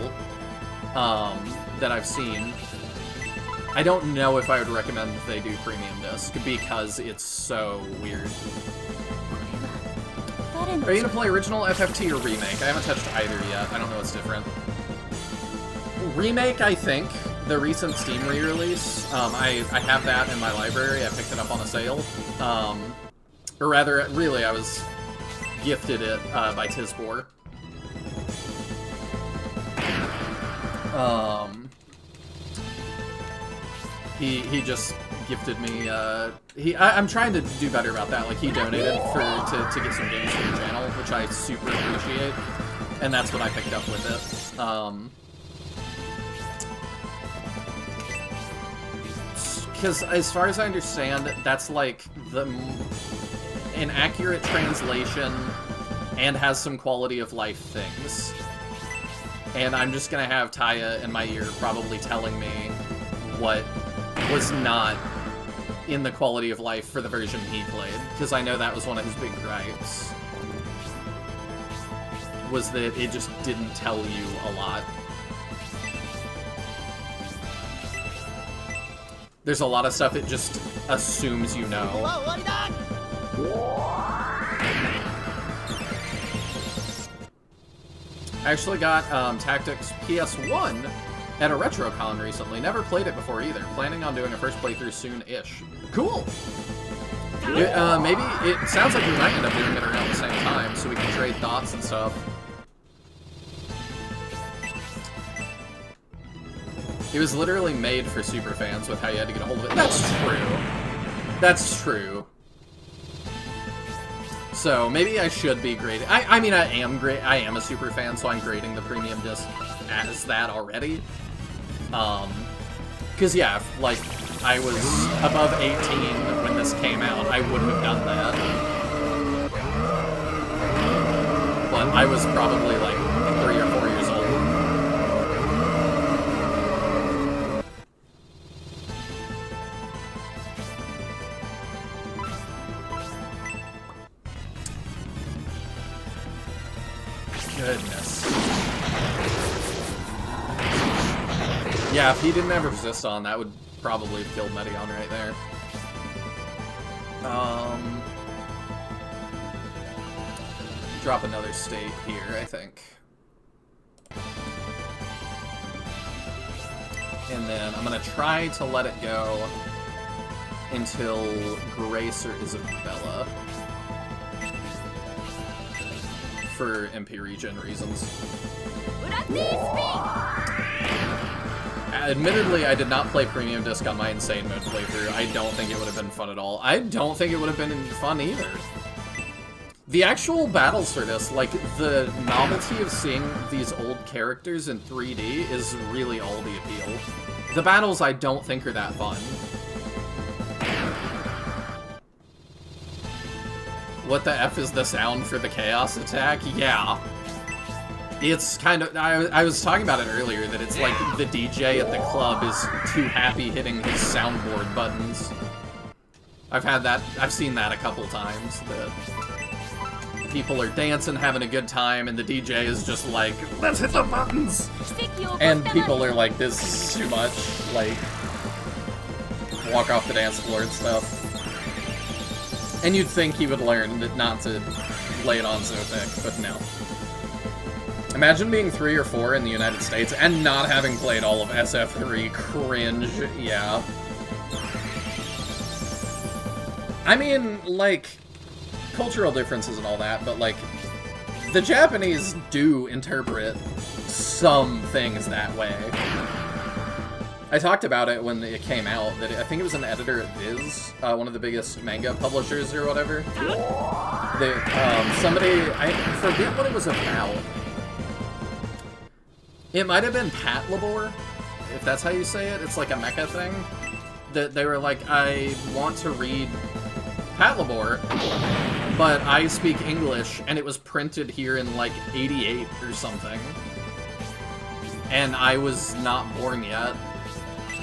A: that I've seen, I don't know if I would recommend that they do Premium Disc, because it's so weird. Are you gonna play original FFT or remake? I haven't touched either yet. I don't know what's different. Remake, I think. The recent Steam re-release. I have that in my library. I picked it up on a sale. Or rather, really, I was gifted it by Tisbor. He just gifted me, I'm trying to do better about that. Like, he donated to get some games for the channel, which I super appreciate, and that's what I picked up with it. Because as far as I understand, that's like an accurate translation and has some quality of life things. And I'm just gonna have Taya in my ear probably telling me what was not in the quality of life for the version he played, because I know that was one of his big gripes, was that it just didn't tell you a lot. There's a lot of stuff it just assumes you know. I actually got Tactics PS1 at a RetroCon recently. Never played it before either. Planning on doing a first playthrough soon-ish. Cool! Maybe it sounds like we might end up doing it around the same time, so we can trade thoughts and stuff. It was literally made for superfans with how you had to get a hold of it. That's true. That's true. So maybe I should be grading. I mean, I am a superfan, so I'm grading the premium disc as that already. Because yeah, if, like, I was above 18 when this came out, I would have done that. But I was probably like 3 or 4 years old. Goodness. Yeah, if he didn't have resist on, that would probably have killed Medion right there. Drop another state here, I think. And then I'm gonna try to let it go until Grace or Isabella. For MP regen reasons. Admittedly, I did not play Premium Disc on my Insane Mode playthrough. I don't think it would have been fun at all. I don't think it would have been fun either. The actual battles for this, like, the novelty of seeing these old characters in 3D is really all the appeal. The battles I don't think are that fun. What the F is the sound for the Chaos attack? Yeah. It's kind of... I was talking about it earlier, that it's like the DJ at the club is too happy hitting his soundboard buttons. I've seen that a couple times, that people are dancing, having a good time, and the DJ is just like, let's hit the buttons! And people are like, this is too much, like, walk off the dance floor and stuff. And you'd think he would learn that not to lay it on so thick, but no. Imagine being 3 or 4 in the United States and not having played all of SF3. Cringe, yeah. I mean, like, cultural differences and all that, but, like, the Japanese do interpret some things that way. I talked about it when it came out, that I think it was an editor at Viz, one of the biggest manga publishers or whatever. Somebody, I forget what it was about. It might have been Patlabor, if that's how you say it. It's like a mecha thing. That they were like, I want to read Patlabor, but I speak English, and it was printed here in like 88 or something. And I was not born yet.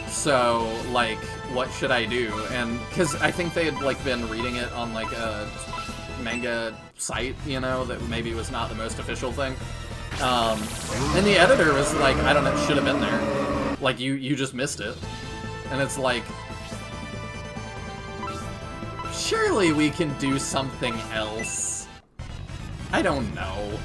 A: So, like, what should I do? And, because I think they had, like, been reading it on, like, a manga site, you know, that maybe was not the most official thing. And the editor was like, I don't know, it should have been there. Like, you just missed it. And it's like, surely we can do something else. I don't know.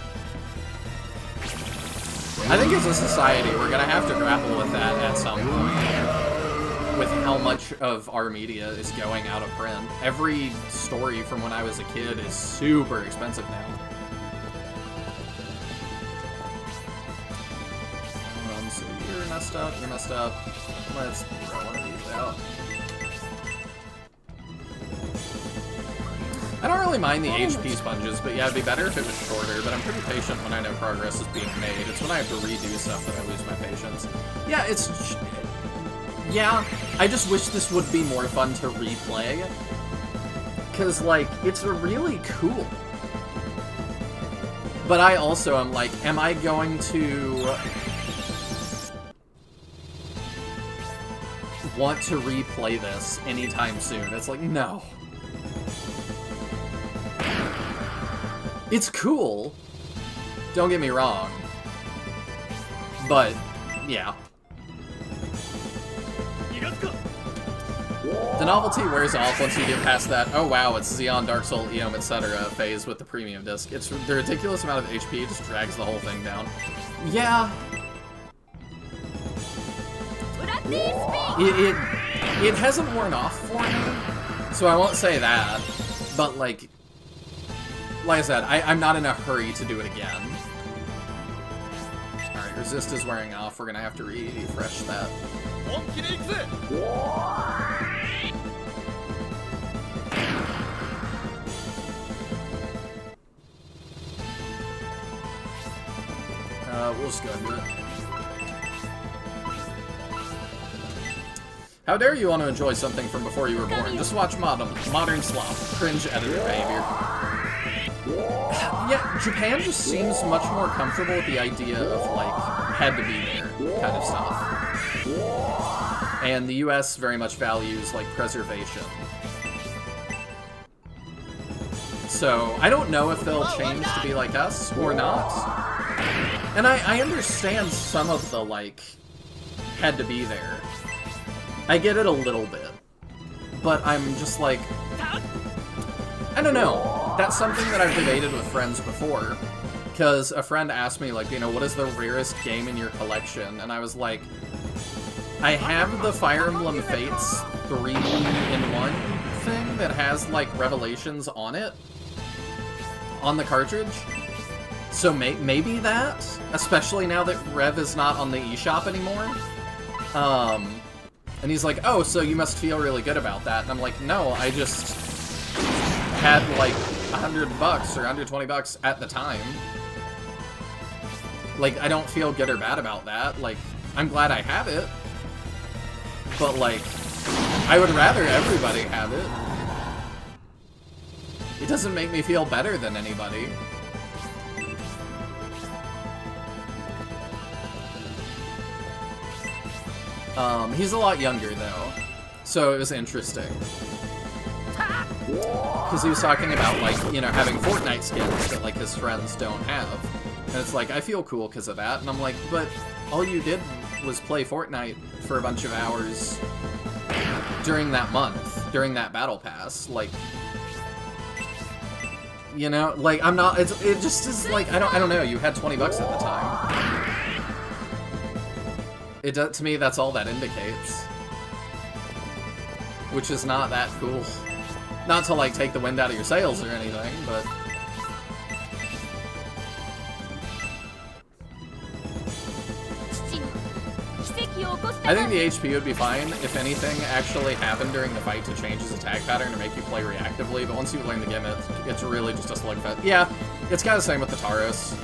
A: I think as a society, we're gonna have to grapple with that at some point. With how much of our media is going out of print. Every story from when I was a kid is super expensive now. So you're messed up, you're messed up. Let's throw one of these out. I don't really mind the HP sponges, but yeah, it'd be better if it was shorter, but I'm pretty patient when I know progress is being made. It's when I have to redo stuff that I lose my patience. Yeah, yeah, I just wish this would be more fun to replay. Because, like, it's really cool. But I also am like, am I going to want to replay this anytime soon? It's like, no. It's cool. Don't get me wrong. But, yeah. The novelty wears off once you get past that, oh wow, it's Xeon, Dark Soul, Eom, etc. phase with the premium disc. It's the ridiculous amount of HP just drags the whole thing down. Yeah. It hasn't worn off for me, so I won't say that. But like I said, I'm not in a hurry to do it again. Alright, resist is wearing off. We're gonna have to refresh that. We'll just go ahead and do it. How dare you want to enjoy something from before you were born? Just watch modern slop. Cringe editor behavior. Yeah, Japan just seems much more comfortable with the idea of, like, had to be there kind of stuff. And the US very much values, like, preservation. So, I don't know if they'll change to be like us or not. And I understand some of the, like, had to be there. I get it a little bit. But I'm just like, I don't know. That's something that I've debated with friends before. Because a friend asked me, like, you know, what is the rarest game in your collection? And I was like, I have the Fire Emblem Fates 3-in-1 thing that has, like, Revelations on it. On the cartridge. So maybe that? Especially now that Rev is not on the eShop anymore. And he's like, oh, so you must feel really good about that. And I'm like, no, I just had like $100 or $120 at the time. Like, I don't feel good or bad about that. Like, I'm glad I have it. But like, I would rather everybody have it. It doesn't make me feel better than anybody. He's a lot younger, though, so it was interesting. Because he was talking about, like, you know, having Fortnite skins that, like, his friends don't have. And it's like, I feel cool because of that. And I'm like, but all you did was play Fortnite for a bunch of hours during that month, during that battle pass. Like, you know, like, I'm not, it just is like, I don't know, you had $20 at the time. It does, to me, that's all that indicates. Which is not that cool. Not to, like, take the wind out of your sails or anything, but... I think the HP would be fine if anything actually happened during the fight to change his attack pattern to make you play reactively, but once you learn the gimmick, it's really just a slugfest. Yeah, it's kind of the same with the Taros.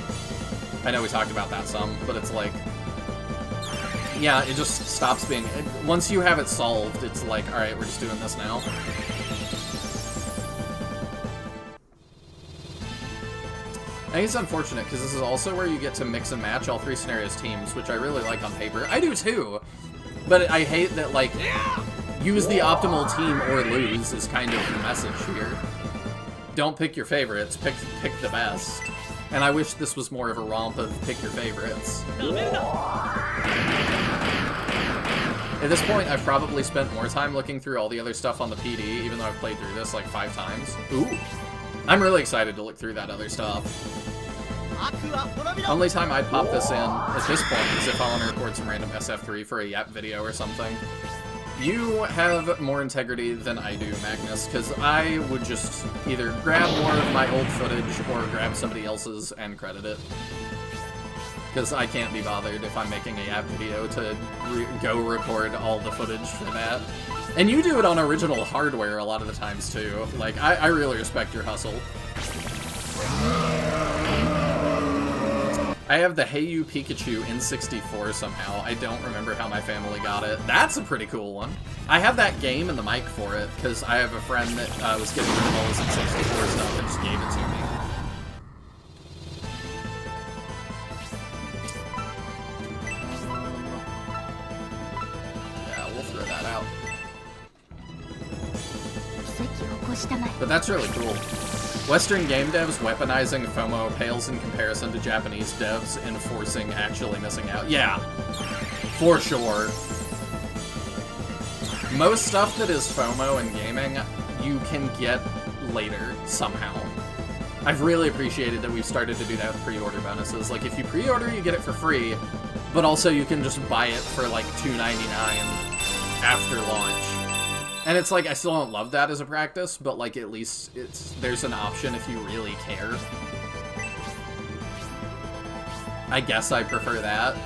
A: I know we talked about that some, but it's like... Yeah, it just stops being... Once you have it solved, it's like, alright, we're just doing this now. I think it's unfortunate, because this is also where you get to mix and match all 3 scenarios teams, which I really like on paper. I do too! But I hate that, like, use the optimal team or lose is kind of the message here. Don't pick your favorites, pick the best. And I wish this was more of a romp of pick your favorites. At this point, I've probably spent more time looking through all the other stuff on the PD, even though I've played through this like 5 times. Ooh! I'm really excited to look through that other stuff. Only time I'd pop this in at this point is if I want to record some random SF3 for a Yap video or something. You have more integrity than I do, Magnus, because I would just either grab more of my old footage or grab somebody else's and credit it. Because I can't be bothered if I'm making a Yap video to go record all the footage for that. And you do it on original hardware a lot of the times, too. Like, I really respect your hustle. I have the Hey You Pikachu N64 somehow. I don't remember how my family got it. That's a pretty cool one. I have that game and the mic for it, because I have a friend that was getting rid of all his N64 stuff and just gave it to me. Yeah, we'll throw that out. But that's really cool. Western game devs weaponizing FOMO pales in comparison to Japanese devs enforcing actually missing out. Yeah, for sure. Most stuff that is FOMO in gaming, you can get later, somehow. I've really appreciated that we've started to do that with pre-order bonuses. Like, if you pre-order, you get it for free, but also you can just buy it for, like, $2.99 after launch. And it's like, I still don't love that as a practice, but, like, at least there's an option if you really care. I guess I prefer that.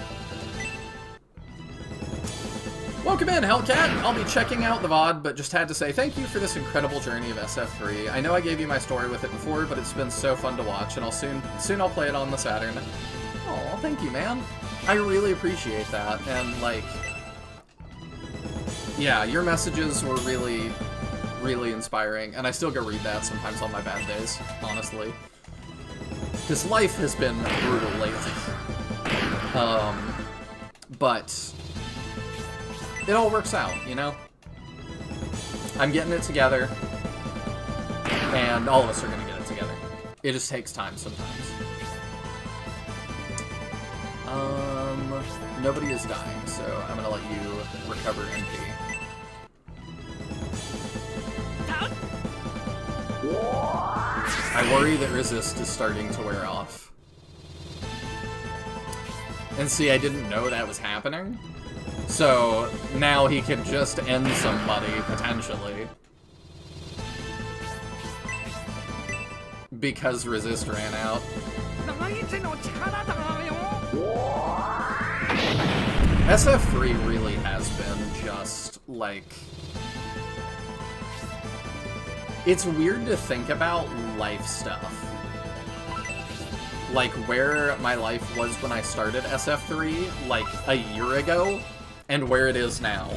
A: Welcome in, Hellcat! I'll be checking out the VOD, but just had to say thank you for this incredible journey of SF3. I know I gave you my story with it before, but it's been so fun to watch, and soon I'll play it on the Saturn. Oh, thank you, man. I really appreciate that, and, like... yeah, your messages were really, really inspiring, and I still go read that sometimes on my bad days, honestly. Because life has been brutal lately. But... it all works out, you know? I'm getting it together, and all of us are gonna get it together. It just takes time sometimes. Nobody is dying, so I'm gonna let you recover MP. I worry that resist is starting to wear off. And see, I didn't know that was happening. So, now he could just end somebody, potentially. Because resist ran out. SF3 really has been just, like... it's weird to think about life stuff. Like, where my life was when I started SF3, like, a year ago, and where it is now.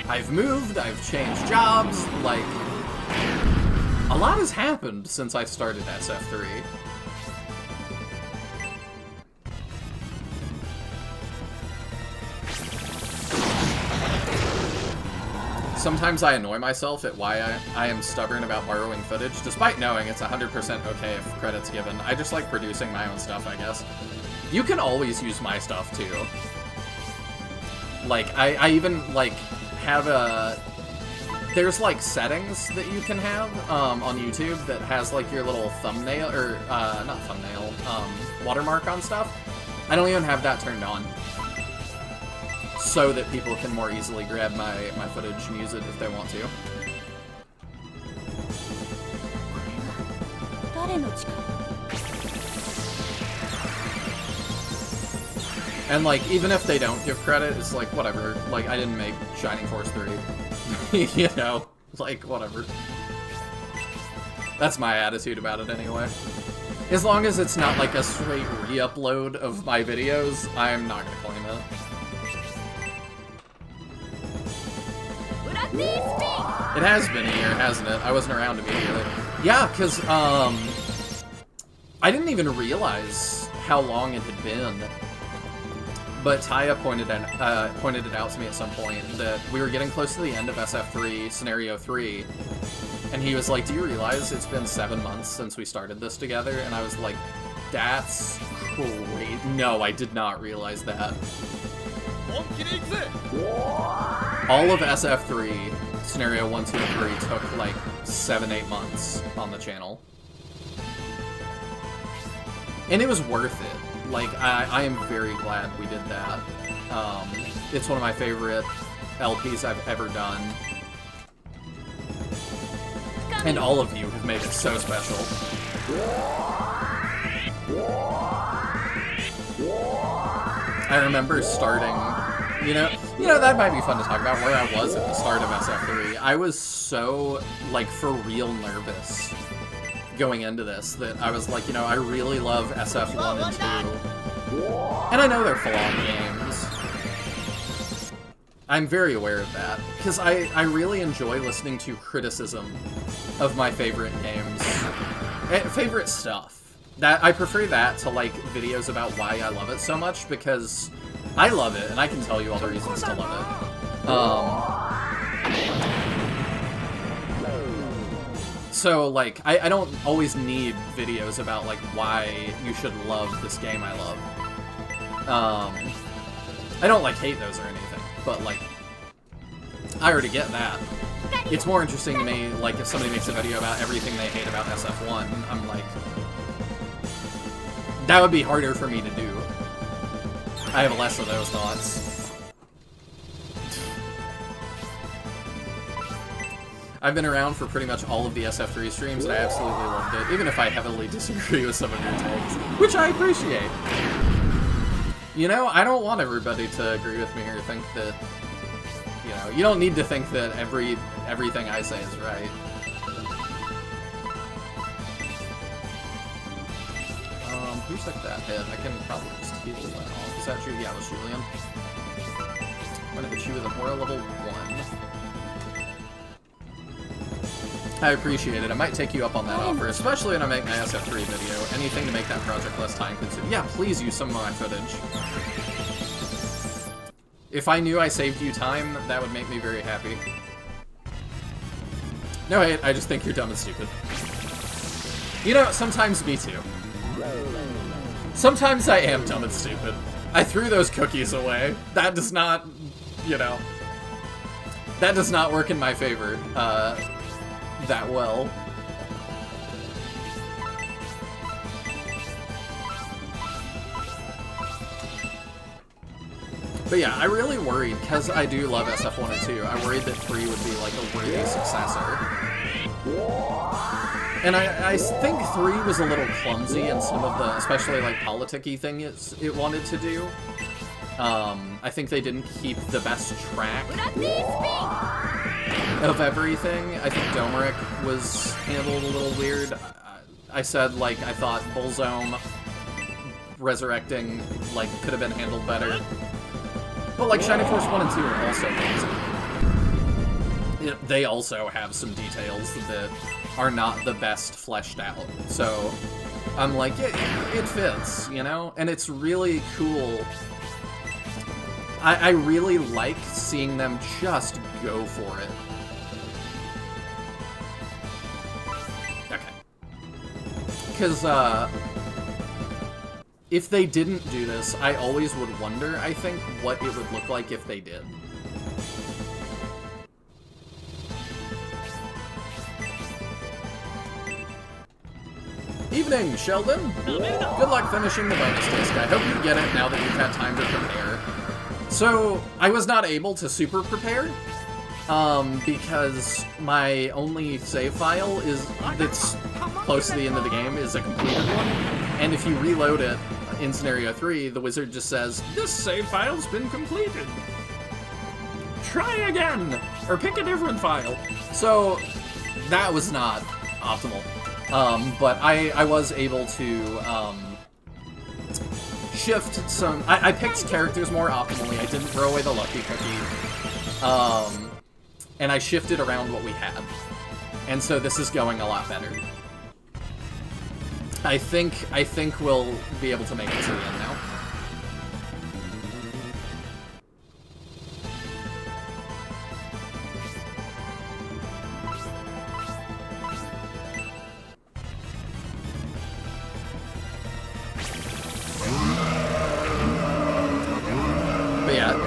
A: I've moved, I've changed jobs, like... a lot has happened since I started SF3. Sometimes I annoy myself at why I am stubborn about borrowing footage, despite knowing it's 100% okay if credit's given. I just like producing my own stuff, I guess. You can always use my stuff, too. Like, I even, like, have a... there's, like, settings that you can have on YouTube that has, like, your little thumbnail, or, not thumbnail, watermark on stuff. I don't even have that turned on. So that people can more easily grab my footage and use it if they want to. And, like, even if they don't give credit, it's like, whatever. Like, I didn't make Shining Force 3. You know? Like, whatever. That's my attitude about it anyway. As long as it's not, like, a straight re-upload of my videos, I'm not gonna claim it. It has been a year, hasn't it? I wasn't around immediately. Yeah, because, I didn't even realize how long it had been. But Taya pointed it out to me at some point that we were getting close to the end of SF3, Scenario 3, and he was like, do you realize it's been 7 months since we started this together? And I was like, that's great. No, I did not realize that. All of SF3, Scenario 1, 2, and 3 took like 7-8 months on the channel. And it was worth it. Like, I am very glad we did that. It's one of my favorite LPs I've ever done. And all of you have made it so special. I remember starting, you know, that might be fun to talk about, where I was at the start of SF3. I was so, like, for real nervous going into this that I was like, you know, I really love SF1 and 2. And I know they're full-on games. I'm very aware of that, because I really enjoy listening to criticism of my favorite games. Favorite stuff. That I prefer that to, like, videos about why I love it so much, because I love it, and I can tell you all the reasons to love it. So, like, I don't always need videos about, like, why you should love this game I love. I don't, like, hate those or anything, but, like, I already get that. It's more interesting to me, like, if somebody makes a video about everything they hate about SF1, I'm like... That would be harder for me to do. I have less of those thoughts. I've been around for pretty much all of the SF3 streams, and I absolutely loved it, even if I heavily disagree with some of your takes, which I appreciate. You know, I don't want everybody to agree with me or think that, you know, you don't need to think that everything I say is right. Who's like that hit? I can probably just heal that off. Is that true? Yeah, it was Julian. I'm gonna hit you with an aura level 1. I appreciate it. I might take you up on that offer, especially when I make my SF3 video. Anything to make that project less time consuming. Yeah, please use some of my footage. If I knew I saved you time, that would make me very happy. No, I just think you're dumb and stupid. You know, sometimes me too. Sometimes I am dumb and stupid. I threw those cookies away. That does not, you know, that does not work in my favor, that well. But yeah, I really worried, because I do love SF1 and 2, I worried that 3 would be like a worthy successor. And I think 3 was a little clumsy in some of the, especially like politic-y thing it wanted to do. I think they didn't keep the best track of everything. I think Domeric was handled a little weird. I said, like, I thought Bullzome resurrecting, like, could have been handled better. But, like, Shining Force 1 and 2 are also amazing. They also have some details that are not the best fleshed out. So, I'm like, it fits, you know? And it's really cool. I really like seeing them just go for it. Okay. Because, if they didn't do this, I always would wonder, I think, what it would look like if they did. Evening, Sheldon! Good luck finishing the bonus disc. I hope you get it now that you've had time to prepare. So, I was not able to super prepare, because my only save file that's close to the end of the game is a completed one, and if you reload it in Scenario 3, the wizard just says, "This save file's been completed. Try again, or pick a different file." So, that was not optimal. But I was able to, shift some... I picked characters more optimally. I didn't throw away the lucky cookie. And I shifted around what we had. And so this is going a lot better. I think we'll be able to make it to the end now.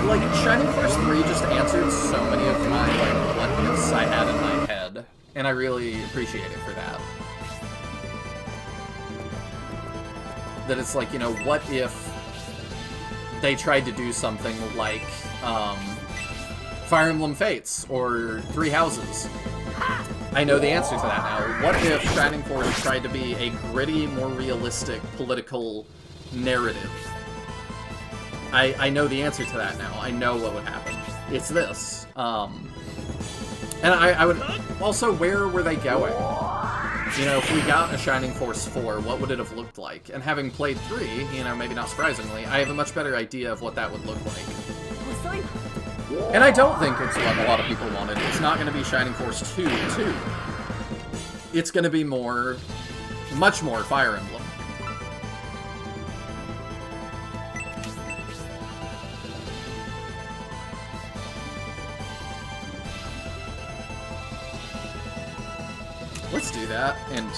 A: Like, Shining Force 3 just answered so many of my, like, what ifs I had in my head, and I really appreciate it for that. That it's like, you know, what if they tried to do something like, Fire Emblem Fates, or Three Houses? I know the answer to that now. What if Shining Force tried to be a gritty, more realistic political narrative? I know the answer to that now. I know what would happen. It's this. And I would... Also, where were they going? You know, if we got a Shining Force 4, what would it have looked like? And having played 3, you know, maybe not surprisingly, I have a much better idea of what that would look like. And I don't think it's what a lot of people wanted. It's not going to be Shining Force 2, 2. It's going to be more... much more Fire Emblem. Let's do that, and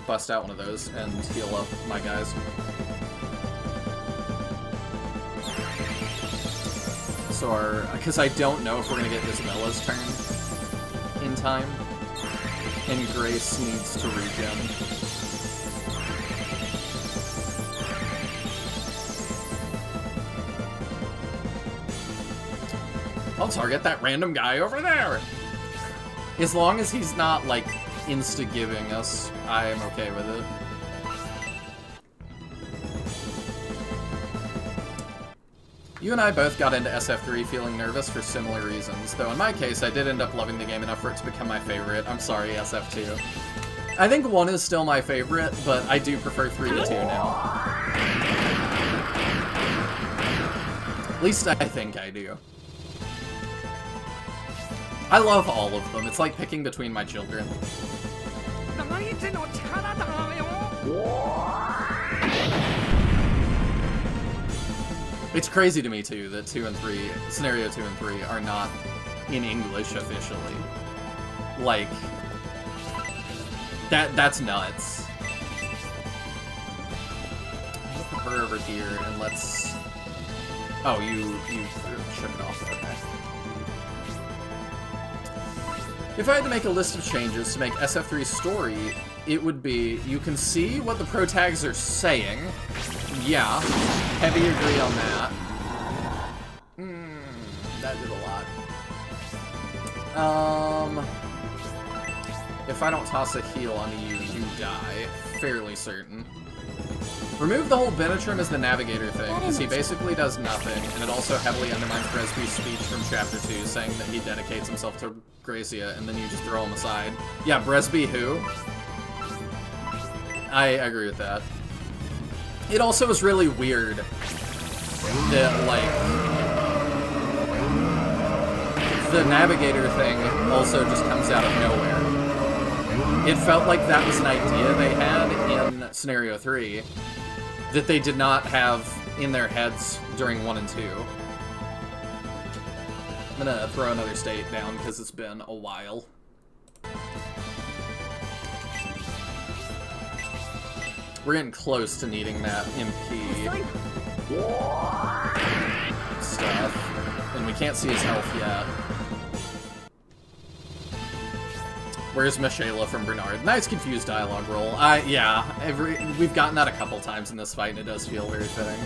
A: bust out one of those, and heal up my guys. also our... Because I don't know if we're going to get Isabella's turn in time. And Grace needs to regen. I'll target that random guy over there! As long as he's not, like, insta-giving us, I am okay with it. You and I both got into SF3 feeling nervous for similar reasons, though in my case, I did end up loving the game enough for it to become my favorite. I'm sorry, SF2. I think 1 is still my favorite, but I do prefer 3 to 2 now. At least I think I do. I love all of them. It's like picking between my children. It's crazy to me, too, that 2 and 3, Scenario 2 and 3, are not in English officially. Like, that's nuts. I'll put her over here, and let's... Oh, you shook it off, okay. If I had to make a list of changes to make SF3's story, it would be, you can see what the pro tags are saying. Yeah, heavy agree on that. That did a lot. If I don't toss a heal onto you, you die. Fairly certain. Remove the whole Benetrim as the navigator thing, because he basically does nothing, and it also heavily undermines Bresby's speech from Chapter 2, saying that he dedicates himself to Gracia, and then you just throw him aside. Yeah, Bresby who? I agree with that. It also is really weird that, like, the navigator thing also just comes out of nowhere. It felt like that was an idea they had in Scenario 3 that they did not have in their heads during 1 and 2. I'm gonna throw another state down because it's been a while. We're getting close to needing that MP stuff, and we can't see his health yet. Where's Michaela from Bernard? Nice confused dialogue roll. Yeah, we've gotten that a couple times in this fight, and it does feel very fitting.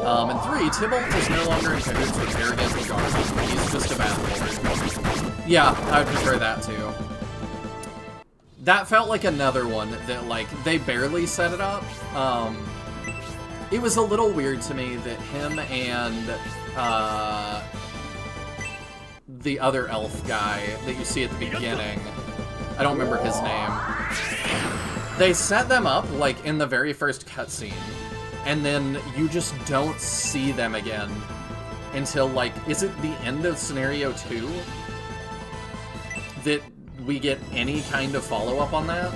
A: And 3, Tybalt is no longer in cahoots with arrogant Lagarde. He's just a bad lord. Yeah, I would prefer that too. That felt like another one that, like, they barely set it up. It was a little weird to me that him and, the other elf guy that you see at the beginning, I don't remember his name, they set them up, like, in the very first cutscene, and then you just don't see them again until, like, is it the end of Scenario 2 that we get any kind of follow-up on that?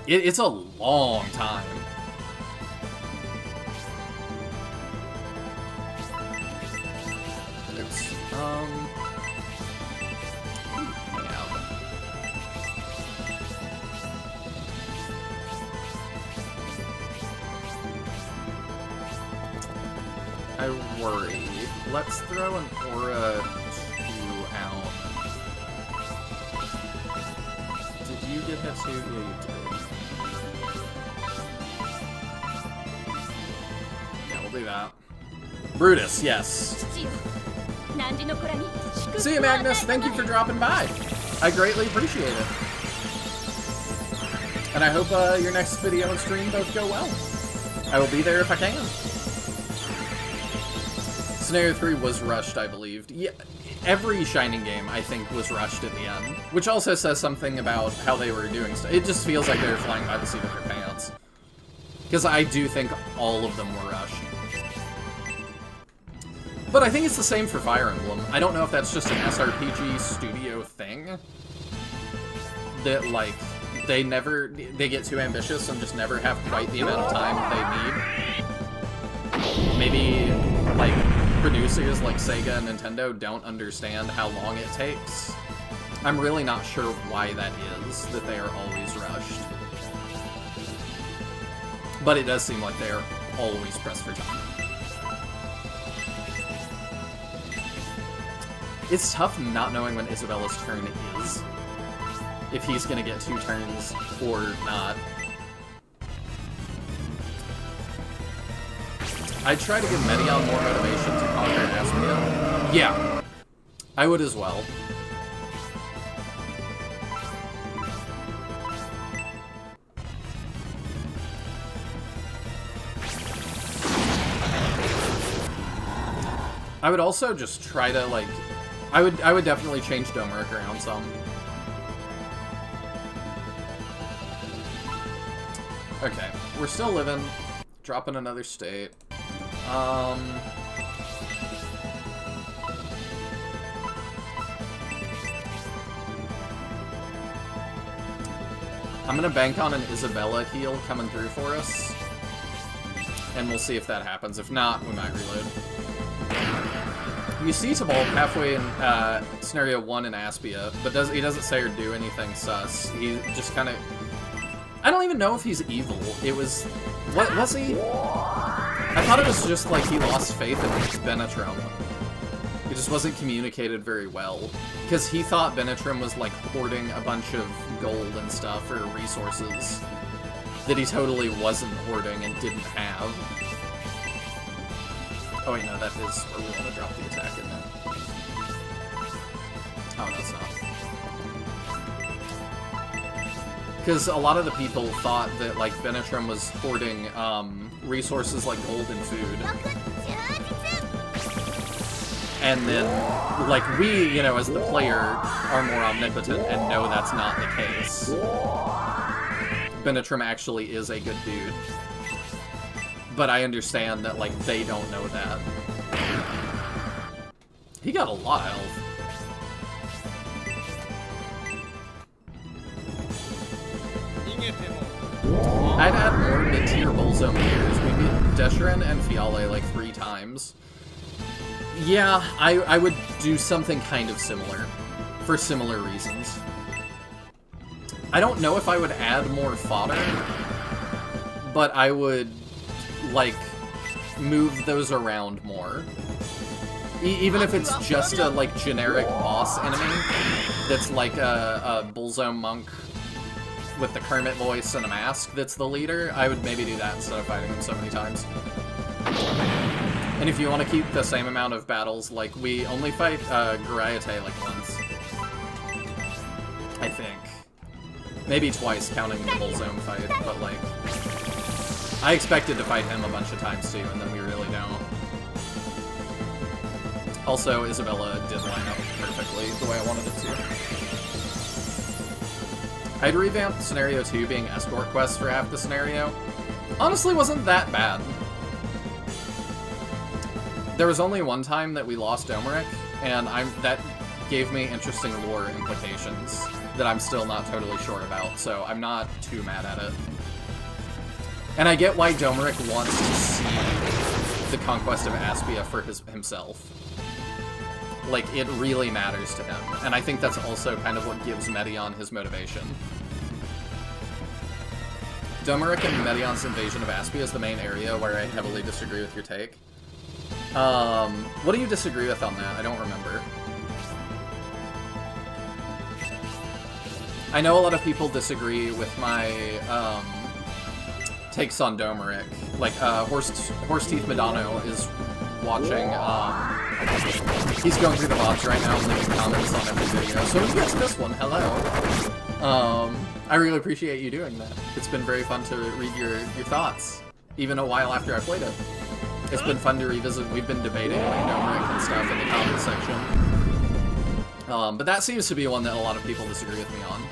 A: It's a long time. Oops. Yeah. I worry. Let's throw an Aura 2 out. Did you get hit too? Yeah, you did. Yeah, we'll do that. Brutus, yes. See you, Magnus. Thank you for dropping by. I greatly appreciate it. And I hope your next video and stream both go well. I will be there if I can. Scenario 3 was rushed, I believed. Yeah, every Shining game, I think, was rushed at the end. Which also says something about how they were doing stuff. It just feels like they were flying by the seat of their pants. Because I do think all of them were rushed. But I think it's the same for Fire Emblem. I don't know if that's just an SRPG studio thing. That, like, they get too ambitious and just never have quite the amount of time they need. Maybe, like, producers like Sega and Nintendo don't understand how long it takes. I'm really not sure why that is, that they are always rushed. But it does seem like they are always press for time. It's tough not knowing when Isabella's turn is. If he's gonna get 2 turns or not. I'd try to give Medion more motivation to conquer Aspia. Yeah, I would as well. I would also just try to, like... I would definitely change Domeric around some. Okay, we're still living. Dropping another state. I'm gonna bank on an Isabella heal coming through for us. And we'll see if that happens. If not, we might reload. You see Tybalt halfway in Scenario 1 in Aspia, but he doesn't say or do anything sus. He just kind of... I don't even know if he's evil. It was... What was he? I thought it was just like he lost faith in Benetrim. It just wasn't communicated very well. Because he thought Benetrim was like hoarding a bunch of gold and stuff, or resources, that he totally wasn't hoarding and didn't have. Oh wait, no, that is where we want to drop the attack, isn't it? Oh, no, it's not. Because a lot of the people thought that, like, Benetrim was hoarding, resources like gold and food. And then, like, we, you know, as the player, are more omnipotent and know that's not the case. Benetrim actually is a good dude. But I understand that, like, they don't know that. He got a lot of health. I'd add more mid-tier Bullzone players. We beat Desherin and Fiale like 3 times. Yeah, I would do something kind of similar. For similar reasons. I don't know if I would add more fodder, but I would, like, move those around more. Even if it's just a, like, generic boss enemy that's like a Bullzone monk with the Kermit voice and a mask that's the leader, I would maybe do that instead of fighting him so many times. And if you want to keep the same amount of battles, like, we only fight Gariete like once. I think. Maybe twice, counting the Bullzone fight, but, like, I expected to fight him a bunch of times too, and then we really don't. Also, Isabella did line up perfectly the way I wanted it to. I'd revamp Scenario 2 being escort quests for half the scenario. Honestly, wasn't that bad. There was only one time that we lost Domeric, and that gave me interesting lore implications that I'm still not totally sure about, so I'm not too mad at it. And I get why Domeric wants to see the conquest of Aspia for himself. Like, it really matters to him, and I think that's also kind of what gives Medion his motivation. Domeric and Medion's invasion of Aspia is the main area where I heavily disagree with your take. What do you disagree with on that? I don't remember. I know a lot of people disagree with my, takes on Domeric. Like, Horse-Teeth Madano is watching, he's going through the VODs right now and leaving comments on every video. So he gets this one, hello. I really appreciate you doing that. It's been very fun to read your thoughts, even a while after I played it. It's been fun to revisit. We've been debating like Domeric and stuff in the comments section. But that seems to be one that a lot of people disagree with me on.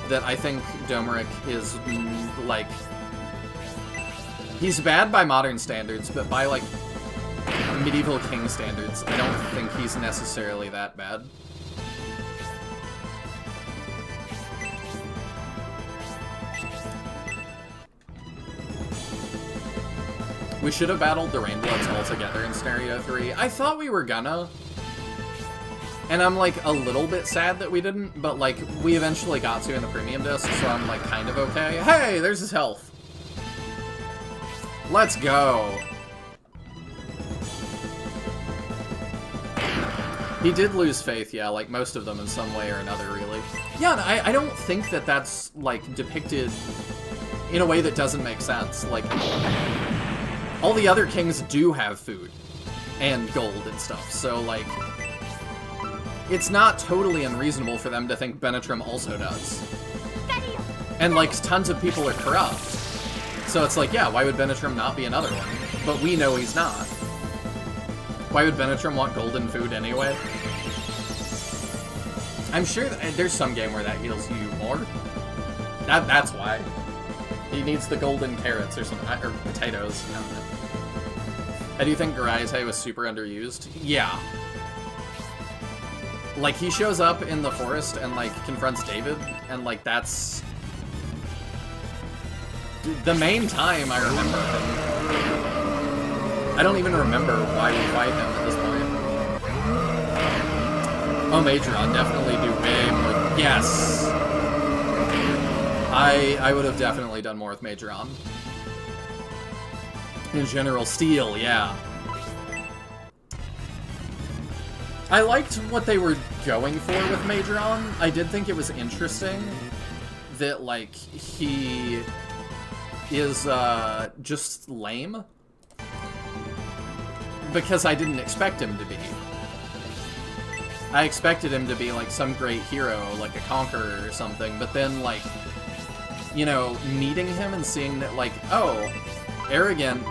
A: That I think Domeric is, like... He's bad by modern standards, but by, like, medieval king standards, I don't think he's necessarily that bad. We should have battled the Rainbloods all together in Scenario 3. I thought we were gonna. And I'm, like, a little bit sad that we didn't, but, like, we eventually got to in the premium disc, so I'm, like, kind of okay. Hey, there's his health! Let's go. He did lose faith, yeah, like most of them in some way or another, really. Yeah, and I don't think that that's, like, depicted in a way that doesn't make sense. Like, all the other kings do have food and gold and stuff, so, like, it's not totally unreasonable for them to think Benetrim also does. And, like, tons of people are corrupt. So it's like, yeah, why would Benetrim not be another one? But we know he's not. Why would Benetrim want golden food anyway? I'm sure there's some game where that heals you more. That's why. He needs the golden carrots or something, or potatoes. I don't know. And do you think Garaite was super underused? Yeah. Like, he shows up in the forest and, like, confronts David, and, like, that's the main time I remember him. I don't even remember why we fight him at this point. Oh, Majoron, definitely do way more. Yes! I would have definitely done more with Majoron. In general, Steel, yeah. I liked what they were going for with Majoron. I did think it was interesting that, like, he is just lame. Because I didn't expect him to be. I expected him to be, like, some great hero, like a conqueror or something, but then, like, you know, meeting him and seeing that, like, oh, Arrogant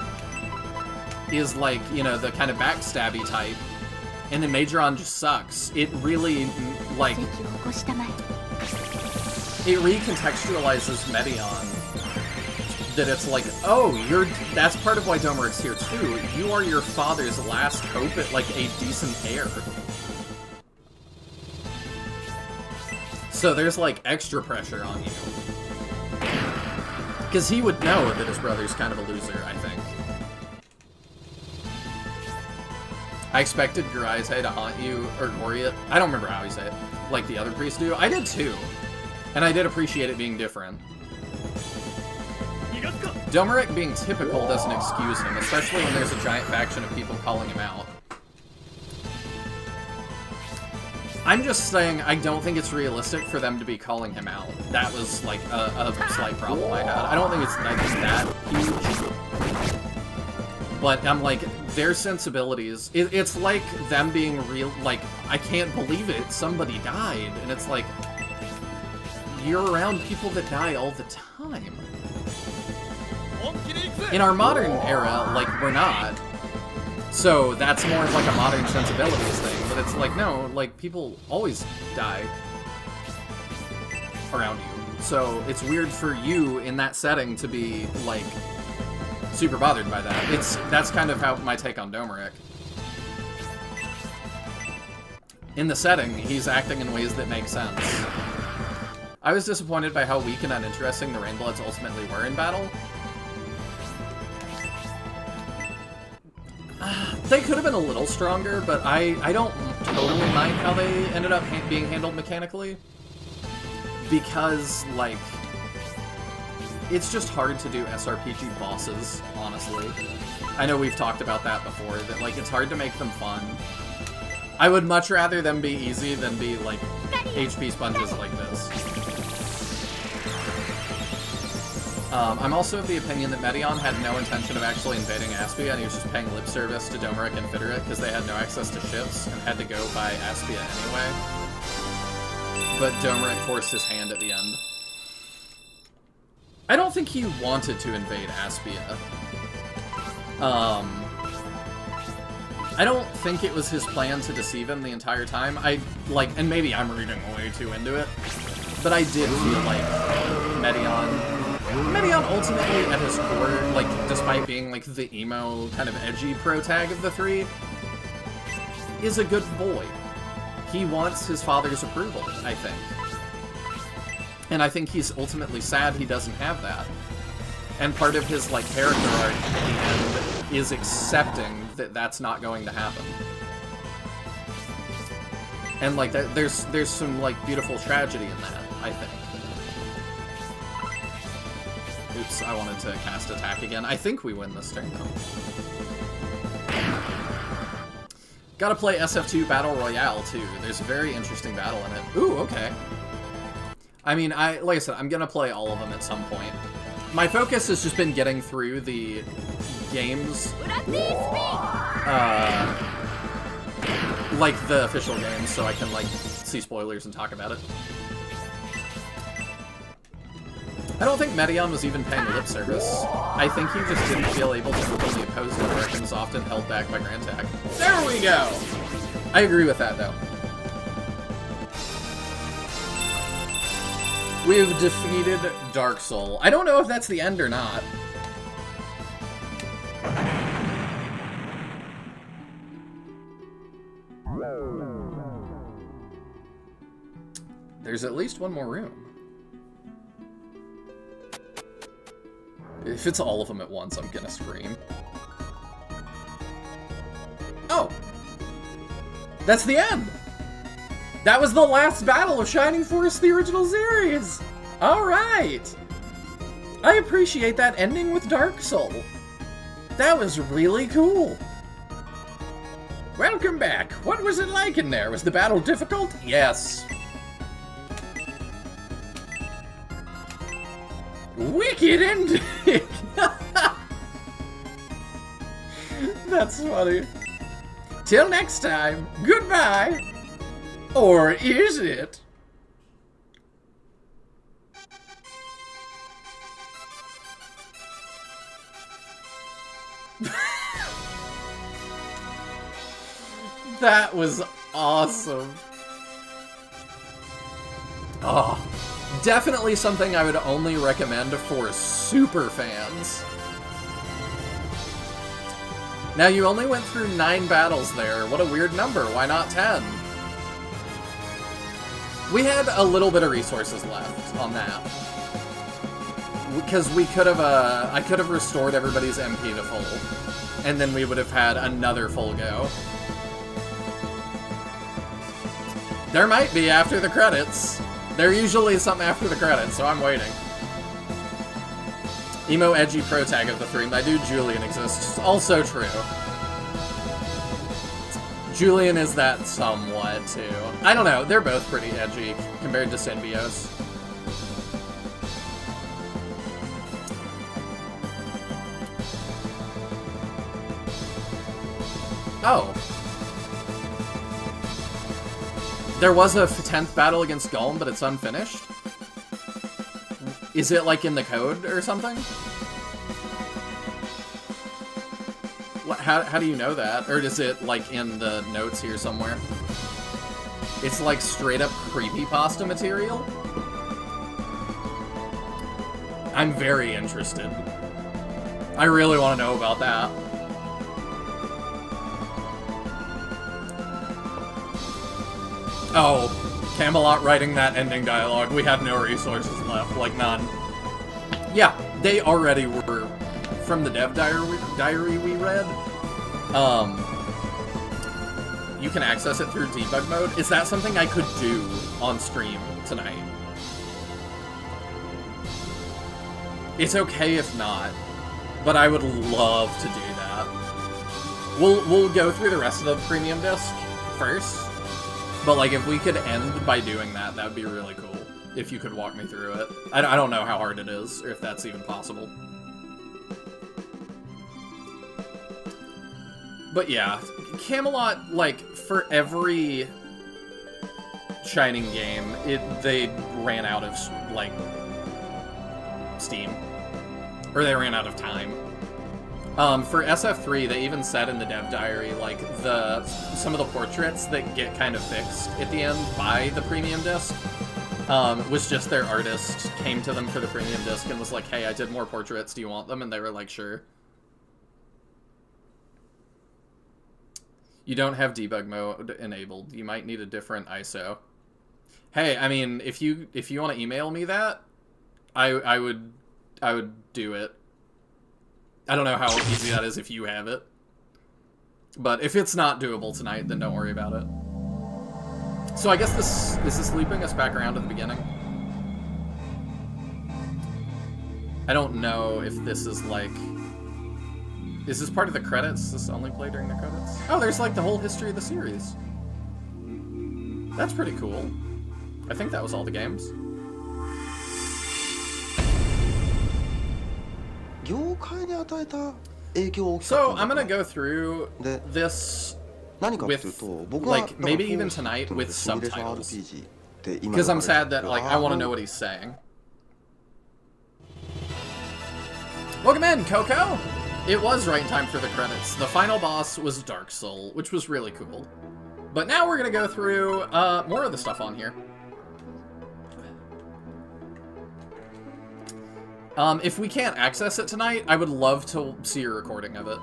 A: is, like, you know, the kind of backstabby type, and then Majoron just sucks. It really, like, it recontextualizes Medion. That it's like, oh, that's part of why Domeric's here too. You are your father's last hope at, like, a decent heir. So there's, like, extra pressure on you. Because he would know that his brother's kind of a loser, I think. I expected Garaite to haunt you, or Goriot. I don't remember how he said it. Like the other priests do. I did too. And I did appreciate it being different. Domeric being typical doesn't excuse him, especially when there's a giant faction of people calling him out. I'm just saying, I don't think it's realistic for them to be calling him out. That was, like, a slight problem I had. I don't think it's that huge. But I'm like, their sensibilities, it's like them being real, like, I can't believe it, somebody died. And it's like, you're around people that die all the time. In our modern era, like, we're not. So that's more of like a modern sensibilities thing, but it's like, no, like, people always die around you. So it's weird for you in that setting to be, like, super bothered by that. That's kind of how my take on Domeric. In the setting, he's acting in ways that make sense. I was disappointed by how weak and uninteresting the Rainbloods ultimately were in battle. They could have been a little stronger, but I don't totally mind how they ended up being handled mechanically. Because, like, it's just hard to do SRPG bosses, honestly. I know we've talked about that before, that, like, it's hard to make them fun. I would much rather them be easy than be, like, HP sponges like this. I'm also of the opinion that Medion had no intention of actually invading Aspia, and he was just paying lip service to Domeric and Fitterit because they had no access to ships and had to go by Aspia anyway. But Domeric forced his hand at the end. I don't think he wanted to invade Aspia. I don't think it was his plan to deceive him the entire time. And maybe I'm reading way too into it, but I did feel like Medion ultimately, at his core, like, despite being, like, the emo, kind of edgy pro-tag of the three, is a good boy. He wants his father's approval, I think. And I think he's ultimately sad he doesn't have that. And part of his, like, character arc at the end is accepting that that's not going to happen. And, like, there's some, like, beautiful tragedy in that, I think. Oops, I wanted to cast attack again. I think we win this turn, though. Gotta play SF2 Battle Royale, too. There's a very interesting battle in it. Ooh, okay. I mean, like I said, I'm gonna play all of them at some point. My focus has just been getting through the games, like the official games, so I can, like, see spoilers and talk about it. I don't think Medion was even paying lip service. I think he just didn't feel able to openly oppose the Americans, often held back by Grand Tag. There we go! I agree with that, though. We've defeated Dark Soul. I don't know if that's the end or not. There's at least one more room. If it's all of them at once, I'm gonna scream. Oh! That's the end! That was the last battle of Shining Force, the original series! Alright! I appreciate that ending with Dark Soul. That was really cool. Welcome back. What was it like in there? Was the battle difficult? Yes. Wicked ending! That's funny. Till next time, goodbye! Or is it? That was awesome. Oh, definitely something I would only recommend for super fans. Now, you only went through 9 battles there. What a weird number. Why not 10? We had a little bit of resources left on that. Because we could have, I could have restored everybody's MP to full. And then we would have had another full go. There might be after the credits. There usually is something after the credits, so I'm waiting. Emo edgy pro tag of the 3. My dude Julian exists. Also true. Julian is that somewhat, too. I don't know, they're both pretty edgy compared to Synbios. Oh. There was a 10th battle against Golem, but it's unfinished? Is it, like, in the code or something? How do you know that? Or is it, like, in the notes here somewhere? It's, like, straight-up creepypasta material? I'm very interested. I really want to know about that. Oh, Camelot writing that ending dialogue. We had no resources left, like none. Yeah, they already were, from the dev diary we read, you can access it through debug mode. Is that something I could do on stream tonight? It's okay if not, but I would love to do that. We'll go through the rest of the premium disc first, but like if we could end by doing that, that would be really cool. If you could walk me through it. I don't know how hard it is, or if that's even possible. But yeah, Camelot, like, for every Shining game, they ran out of, like, Steam. Or they ran out of time. For SF3, they even said in the dev diary, like, some of the portraits that get kind of fixed at the end by the premium disc, was just their artist came to them for the premium disc and was like, hey, I did more portraits, do you want them? And they were like, sure. You don't have debug mode enabled. You might need a different ISO. Hey, I mean, if you want to email me that, I would do it. I don't know how easy that is if you have it. But if it's not doable tonight, then don't worry about it. So I guess this is looping us back around to the beginning. I don't know if this is like... Is this part of the credits? Does this only play during the credits? Oh, there's like the whole history of the series. That's pretty cool. I think that was all the games. So, I'm gonna go through this with, like, maybe even tonight with subtitles. Because I'm sad that, like, I want to know what he's saying. Welcome in, Coco! It was right in time for the credits. The final boss was Dark Soul, which was really cool. But now we're gonna go through more of the stuff on here. If we can't access it tonight, I would love to see a recording of it.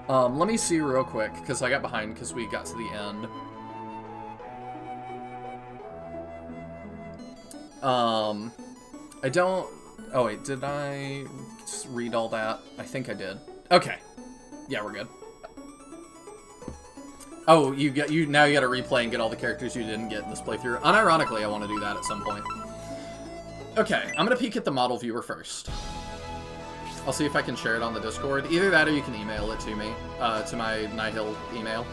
A: Let me see real quick, because I got behind because we got to the end. I don't... Oh, wait, did I just read all that? I think I did. Okay. Yeah, we're good. Oh, now you gotta replay and get all the characters you didn't get in this playthrough. Unironically, I want to do that at some point. Okay, I'm gonna peek at the model viewer first. I'll see if I can share it on the Discord. Either that or you can email it to me, to my Nihil email.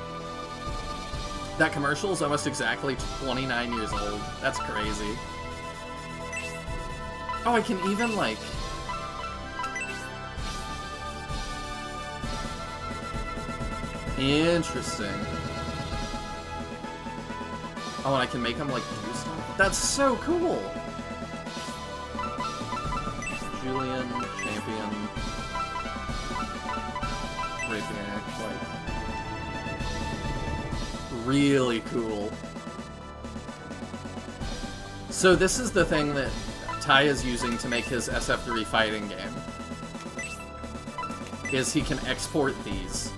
A: That commercial is almost exactly 29 years old. That's crazy. Oh, I can even, like... Interesting. Oh, and I can make them, like, do stuff? That's so cool! Julian, champion... Rapier, like... Really cool. So this is the thing that Ty is using to make his SF3 fighting game. Is he can export these.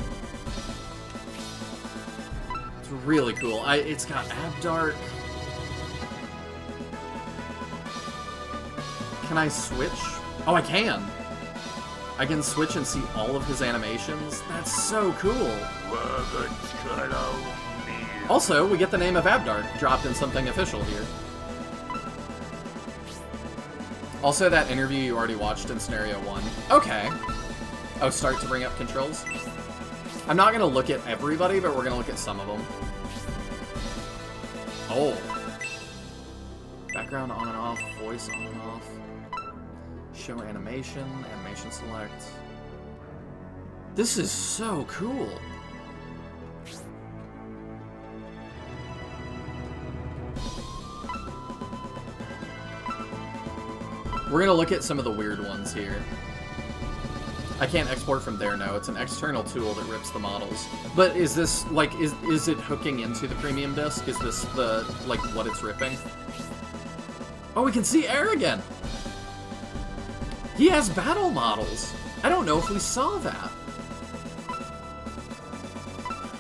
A: It's really cool. It's got Abdark. Can I switch? Oh, I can! I can switch and see all of his animations. That's so cool! Also, we get the name of Abdark dropped in something official here. Also, that interview you already watched in Scenario 1. Okay. Oh, start to bring up controls? I'm not gonna look at everybody, but we're gonna look at some of them. Oh. Background on and off, voice on and off. Show animation, animation select. This is so cool. We're gonna look at some of the weird ones here. I can't export from there, no. It's an external tool that rips the models. But is this, like, is it hooking into the premium disc? Is this the, like, what it's ripping? Oh, we can see Air again! He has battle models! I don't know if we saw that.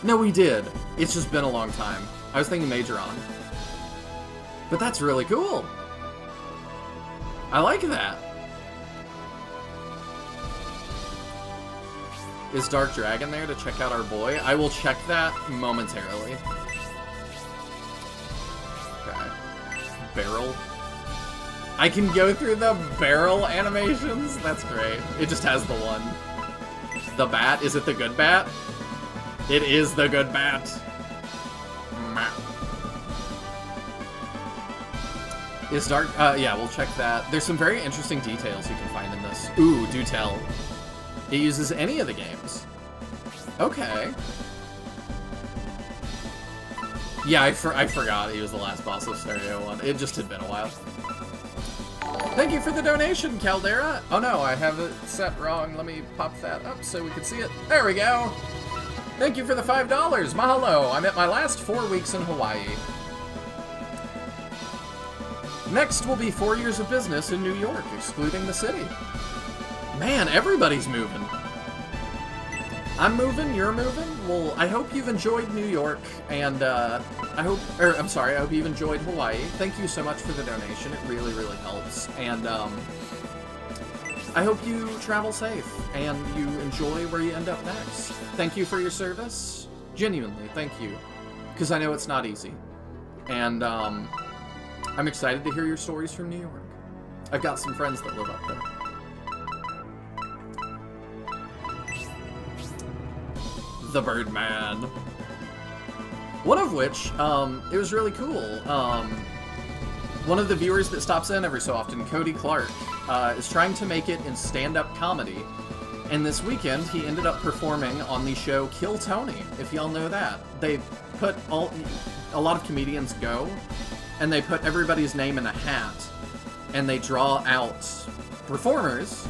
A: No, we did. It's just been a long time. I was thinking Majoron. But that's really cool! I like that. Is Dark Dragon there to check out our boy? I will check that momentarily. Okay. Barrel. I can go through the barrel animations? That's great. It just has the one. The bat? Is it the good bat? It is the good bat. Is Dark... yeah, we'll check that. There's some very interesting details you can find in this. Ooh, do tell. It uses any of the games. Okay. Yeah, I forgot he was the last boss of Stereo 1. It just had been a while. Thank you for the donation, Caldera! Oh no, I have it set wrong. Let me pop that up so we can see it. There we go! Thank you for the $5! Mahalo! I'm at my last 4 weeks in Hawaii. Next will be 4 years of business in New York, excluding the city. Man, everybody's moving. I'm moving, you're moving. Well, I hope you've enjoyed New York, and I hope you've enjoyed Hawaii. Thank you so much for the donation. It really, really helps. And I hope you travel safe, and you enjoy where you end up next. Thank you for your service. Genuinely, thank you. Because I know it's not easy. And I'm excited to hear your stories from New York. I've got some friends that live up there. The Birdman. One of which, it was really cool. One of the viewers that stops in every so often, Cody Clark, is trying to make it in stand-up comedy. And this weekend, he ended up performing on the show Kill Tony, if y'all know that. They put a lot of comedians go, and they put everybody's name in a hat, and they draw out performers,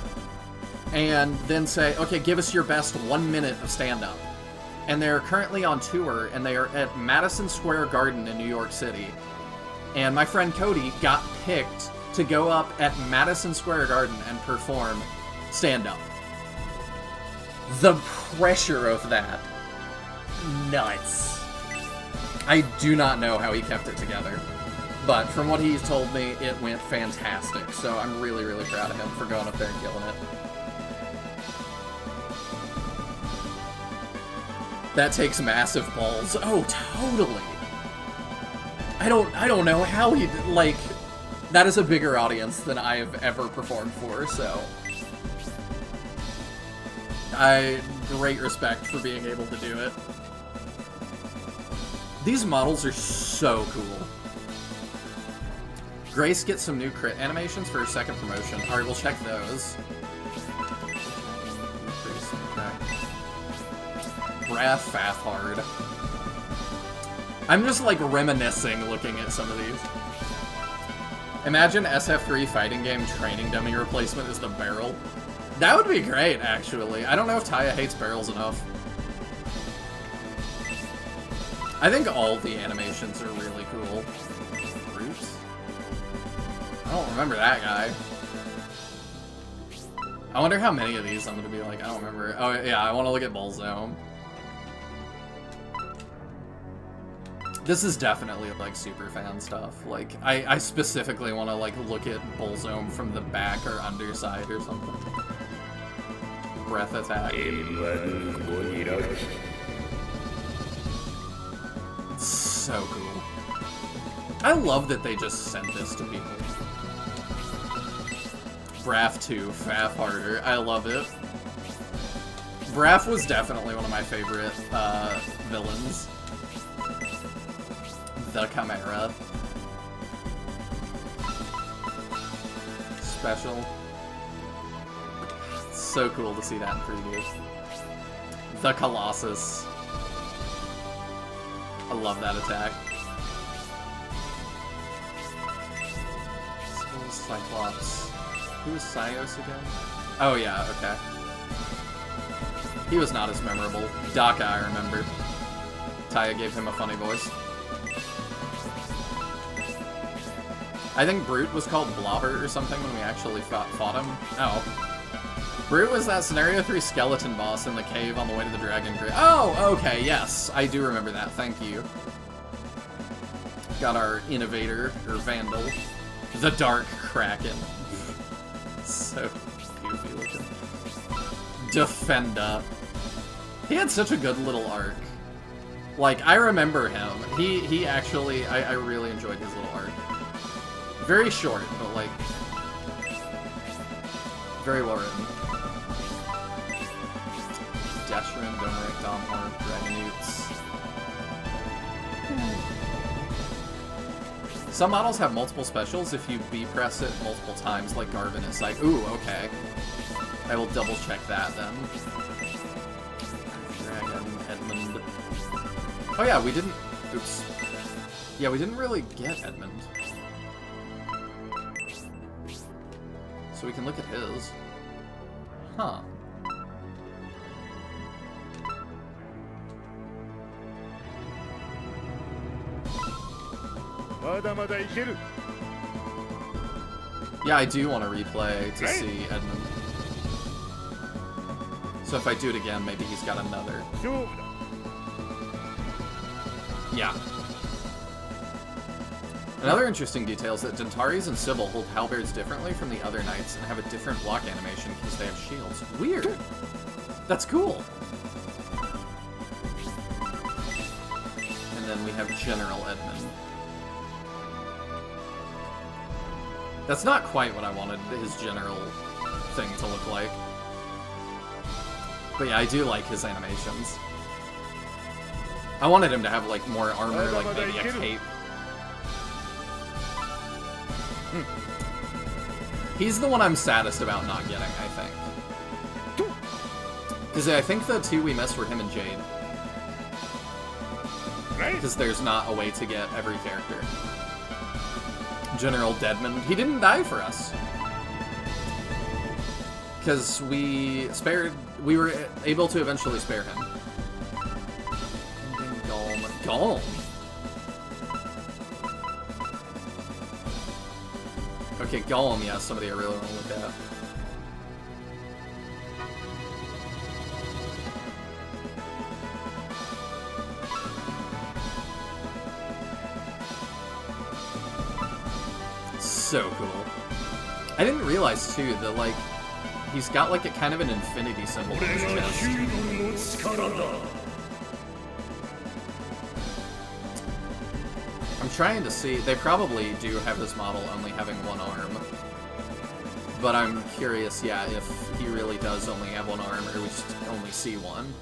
A: and then say, okay, give us your best 1 minute of stand-up. And they're currently on tour, and they are at Madison Square Garden in New York City. And my friend Cody got picked to go up at Madison Square Garden and perform stand-up. The pressure of that. Nuts. I do not know how he kept it together. But from what he's told me, it went fantastic. So I'm really, really proud of him for going up there and killing it. That takes massive balls. Oh, totally. I don't know how he, like, that is a bigger audience than I have ever performed for, so great respect for being able to do it. These models are so cool. Grace gets some new crit animations for her second promotion. Alright, we'll check those. Breath, tryhard. I'm just like reminiscing looking at some of these. Imagine SF3 fighting game training dummy replacement is the barrel. That would be great, actually. I don't know if Taya hates barrels enough. I think all the animations are really cool. Roots? I don't remember that guy. I wonder how many of these I'm gonna be like, I don't remember. Oh yeah, I want to look at Bullzone. This is definitely, like, super fan stuff. Like, I specifically want to, like, look at Bullzone from the back or underside or something. Breath attack. So cool. I love that they just sent this to people. Braff 2, Faff Harder. I love it. Braff was definitely one of my favorite villains. The Chimera. Special. It's so cool to see that in 3D. The Colossus. I love that attack. Cyclops. Who was Cyos again? Oh yeah, okay. He was not as memorable. Daka, I remember. Taya gave him a funny voice. I think Brute was called Blobber or something when we actually fought him. Oh. Brute was that Scenario 3 skeleton boss in the cave on the way to the Dragon Grid. Oh, okay, yes. I do remember that. Thank you. Got our Innovator, or Vandal. The Dark Kraken. So goofy looking. Defenda. He had such a good little arc. Like, I remember him. He actually, I really enjoyed his little arc. Very short, but, like, very well written. Deshrin, Domeric, Domhorn, Dragonutes. Some models have multiple specials if you B-press it multiple times, like Garvin at Psych. Ooh, okay. I will double check that then. Dragon, Edmund. Oh yeah, we didn't... Oops. Yeah, we didn't really get Edmund. So we can look at his. Huh. Yeah, I do want to replay to see Edmund. So if I do it again, maybe he's got another. Yeah. Another interesting detail is that Dentaris and Sybil hold halberds differently from the other knights and have a different block animation because they have shields. Weird! That's cool! And then we have General Edmund. That's not quite what I wanted his general thing to look like. But yeah, I do like his animations. I wanted him to have, like, more armor, like maybe a cape. He's the one I'm saddest about not getting, I think. Because I think the two we missed were him and Jade. Because there's not a way to get every character. General Deadman, he didn't die for us. Because we were able to eventually spare him. Golem. Okay, Golem, yeah, somebody I really want to look at. So cool. I didn't realize, too, that, like, he's got, like, a kind of an infinity symbol on his chest. I'm trying to see. They probably do have his model only having one arm. But I'm curious, yeah, if he really does only have one arm, or we just only see one.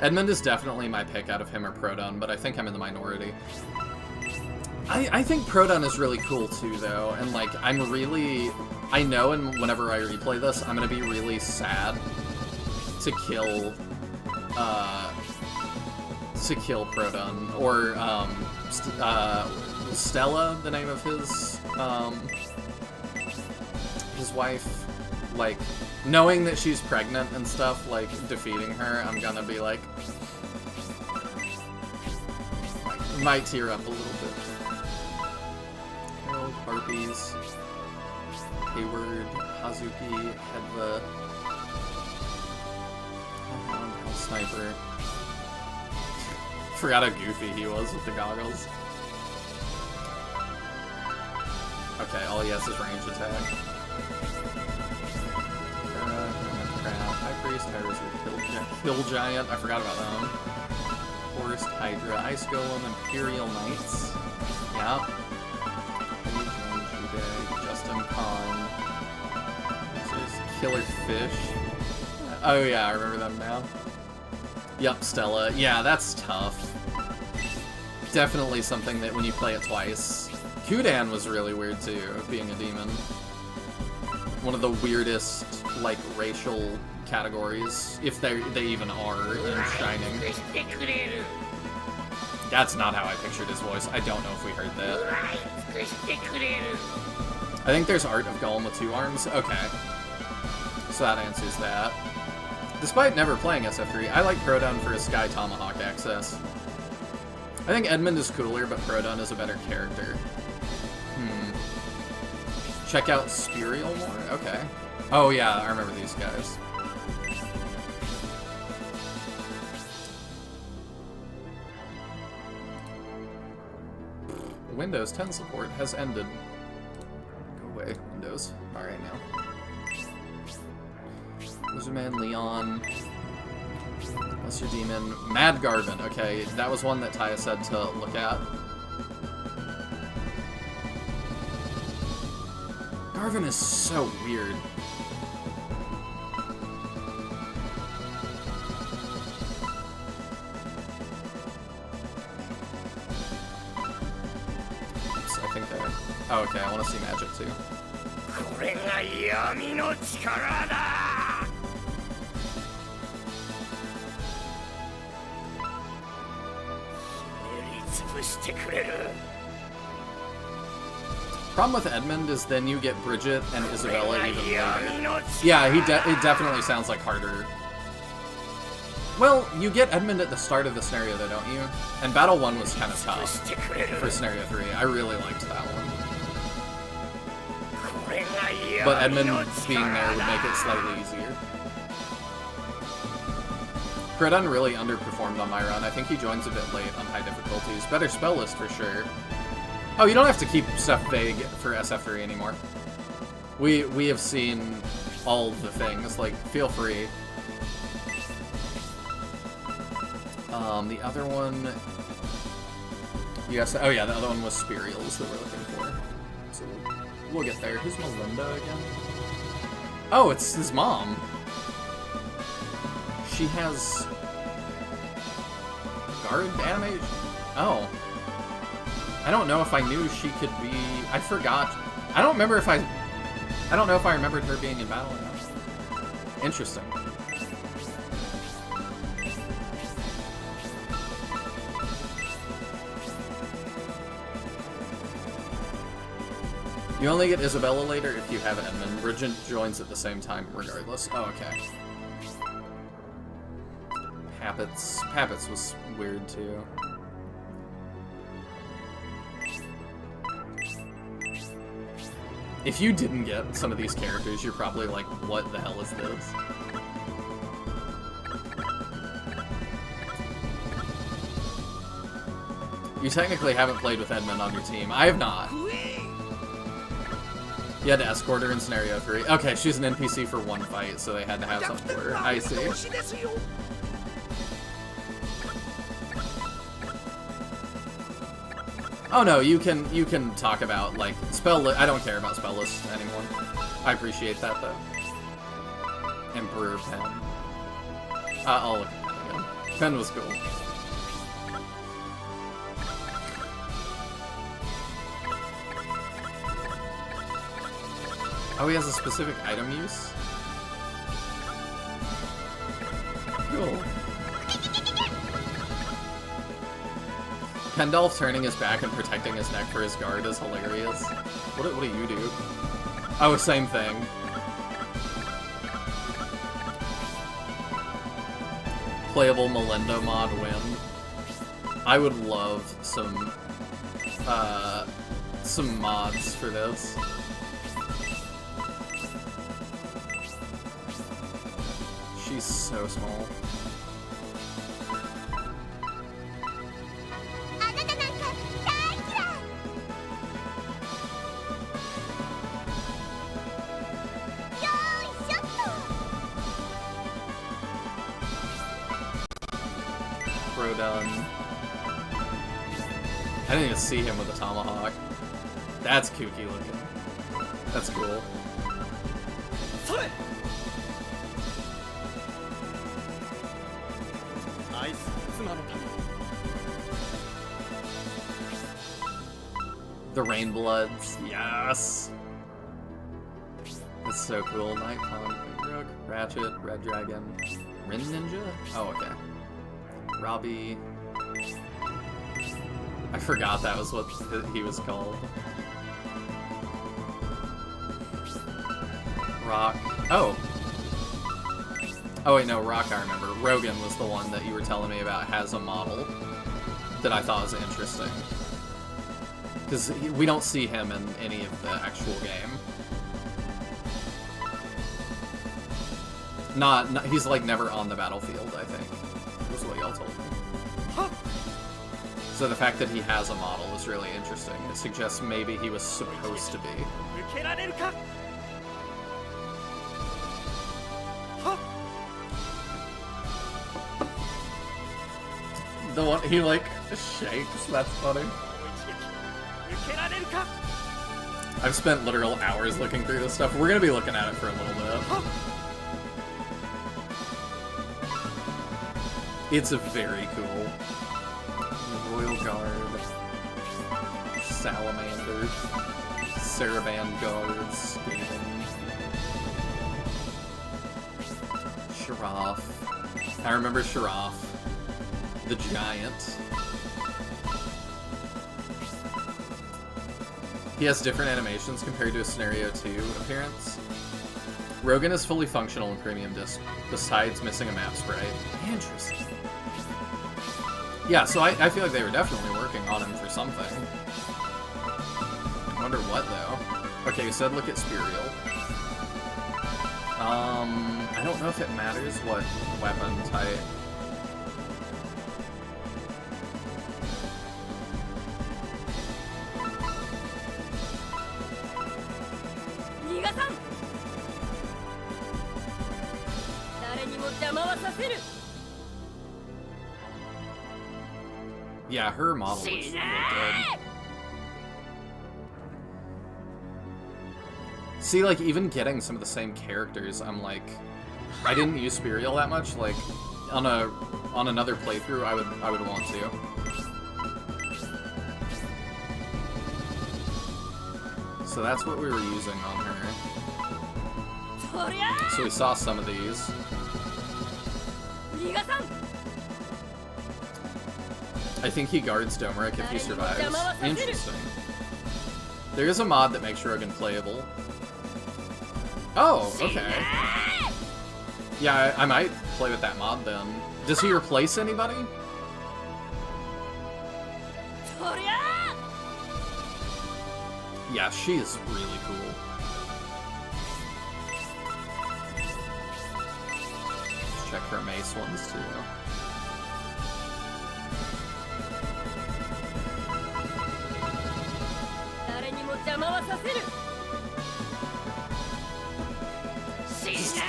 A: Edmund is definitely my pick out of him or Proton, but I think I'm in the minority. I think Proton is really cool too, though, and like I know, and whenever I replay this, I'm gonna be really sad to kill Proton, or Stella, the name of his wife. Like, knowing that she's pregnant and stuff, like, defeating her, I'm gonna be like, might tear up a little bit. Harold, Harpies, Hayward, Hazuki, Hedva, Hell Sniper. Forgot how goofy he was with the goggles. Okay, all he has is range attack. High Priest, Hill Giant, I forgot about that one. Forest Hydra, Ice Golem, Imperial Knights. Yeah. Justin Khan. Killer Fish. Oh yeah, I remember them now. Yup, Stella. Yeah, that's tough. Definitely something that when you play it twice. Kudan was really weird too, being a demon. One of the weirdest, like, racial categories, if they even are, in Shining. That's not how I pictured his voice. I don't know if we heard that. I think there's art of Golem with 2 arms. Okay. So that answers that. Despite never playing SF3, I like Proton for his Sky Tomahawk access. I think Edmund is cooler, but Proton is a better character. Check out Spurial more? Okay. Oh yeah, I remember these guys. Windows 10 support has ended. Go away, Windows. Alright now. Wizardman, Leon. Lesser Demon. Mad Garvin. Okay, that was one that Taya said to look at. Garvin is so weird. Oops, I think that... Oh, okay, I want to see magic too. Problem with Edmund is then you get Bridget and Isabella even later. Yeah, it definitely sounds like harder. Well, you get Edmund at the start of the scenario though, don't you? And Battle 1 was kind of tough for Scenario 3. I really liked that one. But Edmund being there would make it slightly easier. Proton really underperformed on my run. I think he joins a bit late on high difficulties. Better spell list for sure. Oh, you don't have to keep stuff vague for SF3 anymore. We have seen all the things, like, feel free. The other one... Yes, oh yeah, the other one was Spirials that we're looking for. So we'll get there. Who's Melinda again? Oh, it's his mom. She has... guard animation? Oh. I don't know if I knew she could be... I forgot. I don't remember if I don't know if I remembered her being in battle or not. Interesting. You only get Isabella later if you have Edmund. Bridget joins at the same time regardless. Oh, okay. Pappets was weird too. If you didn't get some of these characters, you're probably like, what the hell is this? You technically haven't played with Edmund on your team. I have not. You had to escort her in Scenario 3. Okay, she's an NPC for one fight, so they had to have something for her. I see. Oh no, you can talk about, like, I don't care about spell lists anymore. I appreciate that, though. Emperor Pen. I'll look at that again. Pen was cool. Oh, he has a specific item use? Cool. Pendolph turning his back and protecting his neck for his guard is hilarious. What do you do? Oh, same thing. Playable Melinda mod win. I would love some mods for this. She's so small. Done. I didn't even see him with a tomahawk. That's kooky looking. That's cool. The Rainbloods, yes! That's so cool. Night Pawn, Rook, Ratchet, Red Dragon, Rin Ninja? Oh, okay. Robbie. I forgot that was what he was called. Rock. Oh! Oh wait, no, Rock I remember. Rogan was the one that you were telling me about, has a model that I thought was interesting. Because we don't see him in any of the actual game. He's like never on the battlefield, I think. Was what y'all told me. So the fact that he has a model is really interesting. It suggests maybe he was supposed to be. The one he like shakes, that's funny. I've spent literal hours looking through this stuff. We're gonna be looking at it for a little bit. It's very cool. Royal Guard, Salamanders, Saraban Guards, Sharaf. I remember Sharaf, the giant. He has different animations compared to a Scenario 2 appearance. Rogan is fully functional in Premium Disc, besides missing a map sprite. Interesting. Yeah, so I feel like they were definitely working on him for something. I wonder what, though. Okay, you said look at Spirial. I don't know if it matters what weapon type. Yeah, her model looks really good. See, like, even getting some of the same characters, I'm like, I didn't use Spirial that much. Like, on another playthrough, I would want to. So that's what we were using on her. So we saw some of these. I think he guards Domeric if he survives. Interesting. There is a mod that makes Rogan playable. Oh, okay. Yeah, I might play with that mod then. Does he replace anybody? Yeah, she is really cool. Let's check her mace ones too. Just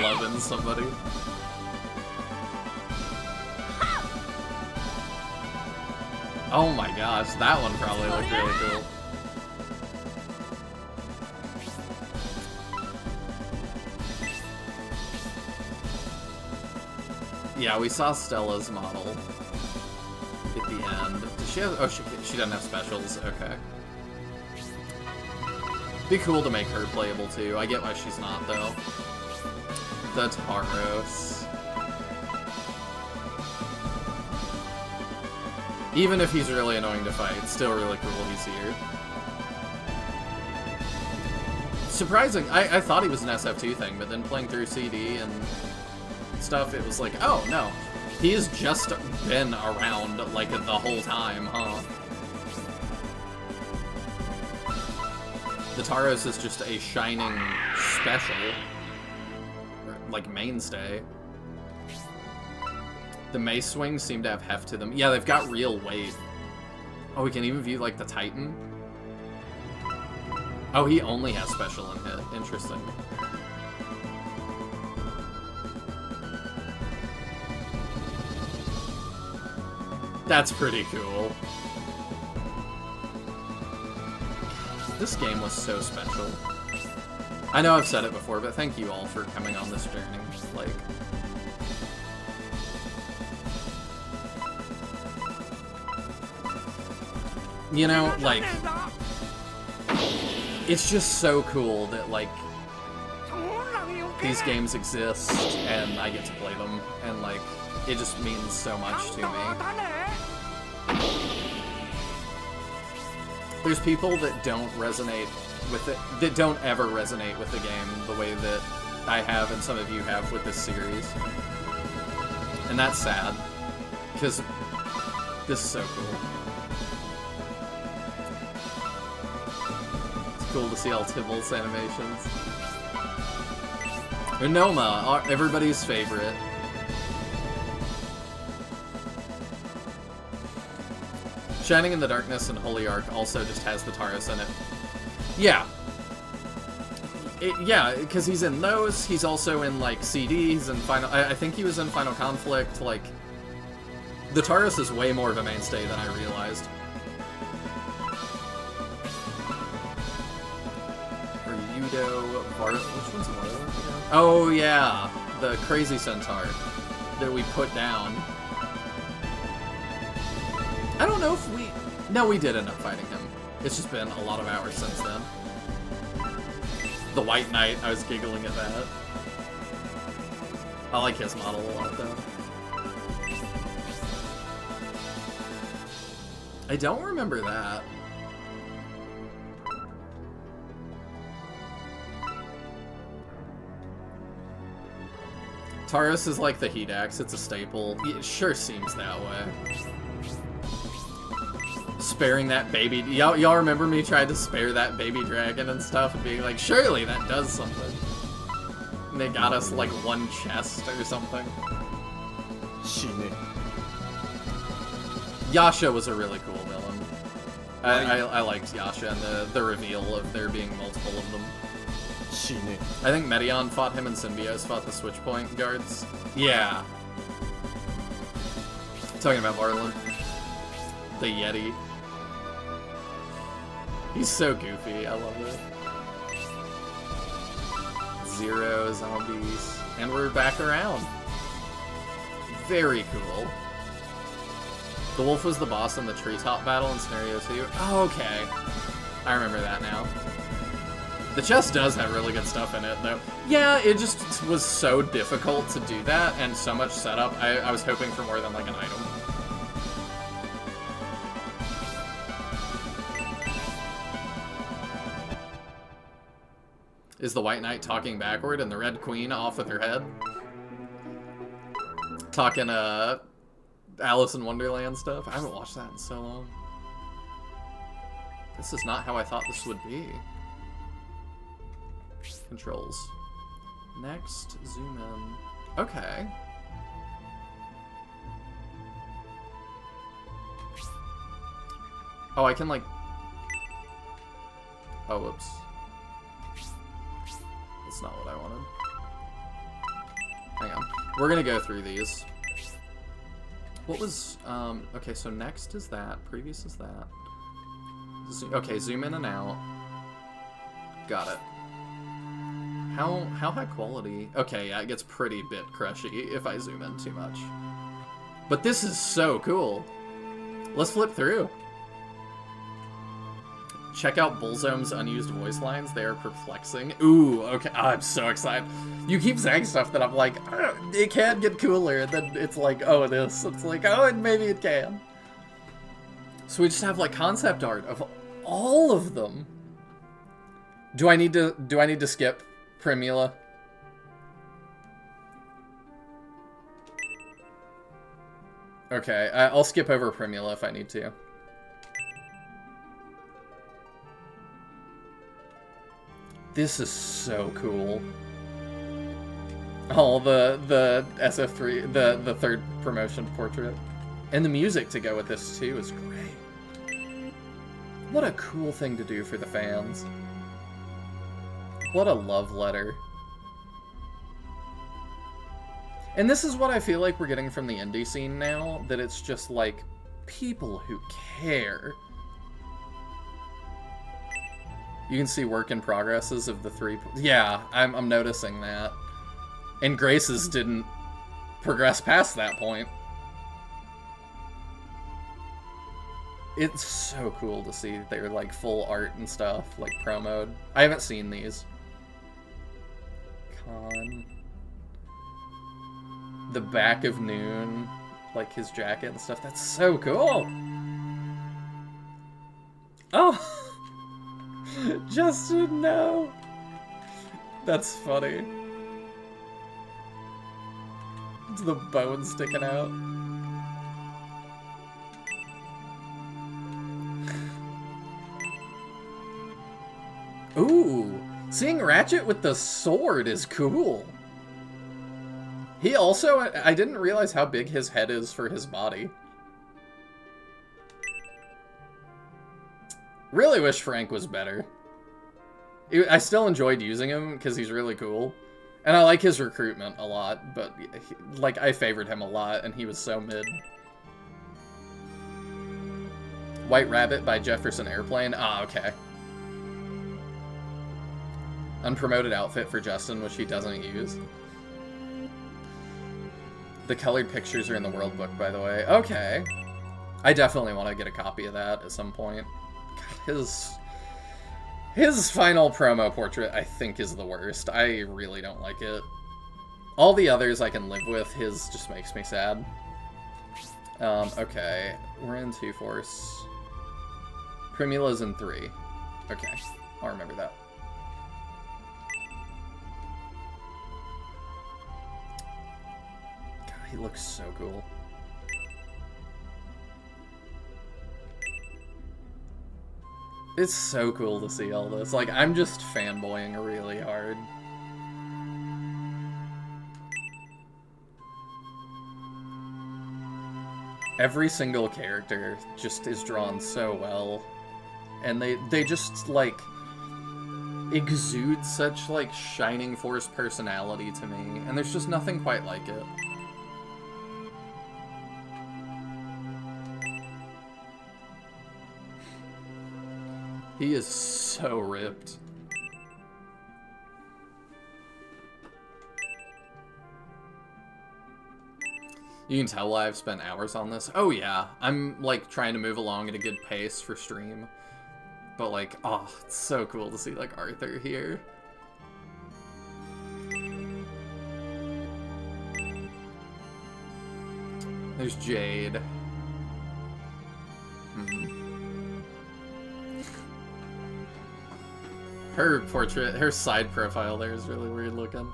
A: loving somebody. Oh my gosh, that one probably looked really cool. Yeah, we saw Stella's model at the end. Does she have? Oh, she doesn't have specials. Okay. Be cool to make her playable too. I get why she's not though. The Taros. Even if he's really annoying to fight, it's still really cool he's here. Surprising. I thought he was an SF2 thing, but then playing through CD and stuff, it was like, oh no, he's just been around like the whole time, huh? The Taros is just a shining special, like mainstay. The mace swings seem to have heft to them. Yeah, they've got real weight. Oh, we can even view like the Titan. Oh, he only has special and hit. Interesting. That's pretty cool. This game was so special. I know I've said it before, but thank you all for coming on this journey. Like, you know, like, it's just so cool that, like, these games exist and I get to play them, and, like, it just means so much to me. There's people that don't resonate with it, that don't ever resonate with the game the way that I have and some of you have with this series. And that's sad, because this is so cool. It's cool to see all Tibble's animations. Unoma, everybody's favorite. Shining in the Darkness and Holy Ark also just has the Taros in it. Yeah. Yeah, because he's in those. He's also in, like, CDs and Final... I think he was in Final Conflict. Like, the Taros is way more of a mainstay than I realized. Or Yudo... Which one's Varlo? Oh, yeah. The Crazy Centaur that we put down. I don't know if we... No, we did end up fighting him. It's just been a lot of hours since then. The White Knight, I was giggling at that. I like his model a lot, though. I don't remember that. Taros is like the heat axe, it's a staple. It sure seems that way. Sparing that baby... Y'all remember me trying to spare that baby dragon and stuff and being like, surely that does something. And they got us like one chest or something. Shine. Yasha was a really cool villain. I liked Yasha and the reveal of there being multiple of them. Shine. I think Medion fought him and Symbios fought the Switchpoint guards. Yeah. Talking about Varlin. The Yeti. He's so goofy. I love it. 0 zombies. And we're back around. Very cool. The wolf was the boss in the treetop battle in Scenario 2. Oh, okay. I remember that now. The chest does have really good stuff in it, though. Yeah, it just was so difficult to do that, and so much setup. I was hoping for more than, like, an item. Is the White Knight talking backward and the Red Queen off with her head? Talking, Alice in Wonderland stuff? I haven't watched that in so long. This is not how I thought this would be. Controls. Next, zoom in. Okay. Oh, I can, like... Oh, whoops. That's not what I wanted. Hang on. We're gonna go through these. What was, okay, so next is that. Previous is that. Okay, zoom in and out. Got it. How high quality? Okay, yeah, it gets pretty bit crushy if I zoom in too much. But this is so cool. Let's flip through. Check out Bullzome's unused voice lines. They are perplexing. Ooh, okay. Oh, I'm so excited. You keep saying stuff that I'm like, it can get cooler. And then it's like, oh, it is. It's like, oh, and maybe it can. So we just have like concept art of all of them. Do I need to skip Primula? Okay, I'll skip over Primula if I need to. This is so cool. Oh, the SF3, the third promotion portrait. And the music to go with this, too, is great. What a cool thing to do for the fans. What a love letter. And this is what I feel like we're getting from the indie scene now, that it's just, like, people who care. You can see work in progresses of the 3... Yeah, I'm noticing that. And Grace's didn't progress past that point. It's so cool to see their, like, full art and stuff, like, promoed. I haven't seen these. Con. The back of Noon, like, his jacket and stuff. That's so cool! Oh! Justin, no! That's funny. It's the bone sticking out. Ooh! Seeing Ratchet with the sword is cool. He also... I didn't realize how big his head is for his body. Really wish Frank was better. I still enjoyed using him because he's really cool. And I like his recruitment a lot, but like I favored him a lot and he was so mid. White Rabbit by Jefferson Airplane. Ah, okay. Unpromoted outfit for Justin, which he doesn't use. The colored pictures are in the World Book, by the way. Okay. I definitely want to get a copy of that at some point. God, his final promo portrait, I think, is the worst. I really don't like it. All the others I can live with. His just makes me sad. Okay. We're in 2-Force. Primula's in 3. Okay. I'll remember that. God, he looks so cool. It's so cool to see all this. Like, I'm just fanboying really hard. Every single character just is drawn so well. And they just, like, exude such, like, Shining Force personality to me. And there's just nothing quite like it. He is so ripped. You can tell why I've spent hours on this. Oh yeah, I'm like trying to move along at a good pace for stream. But like, oh, it's so cool to see like Arthur here. There's Jade. Her portrait, her side profile there is really weird looking.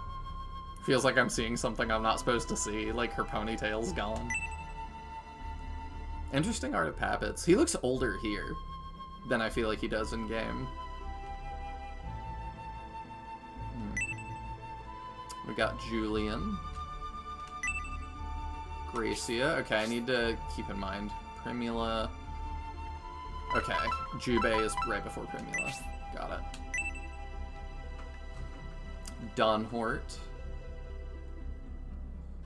A: Feels like I'm seeing something I'm not supposed to see, like her ponytail's gone. Interesting art of Pappets. He looks older here than I feel like he does in game. We got Julian. Gracia. Okay, I need to keep in mind. Primula. Okay, Jubei is right before Primula. Got it. Dunhort.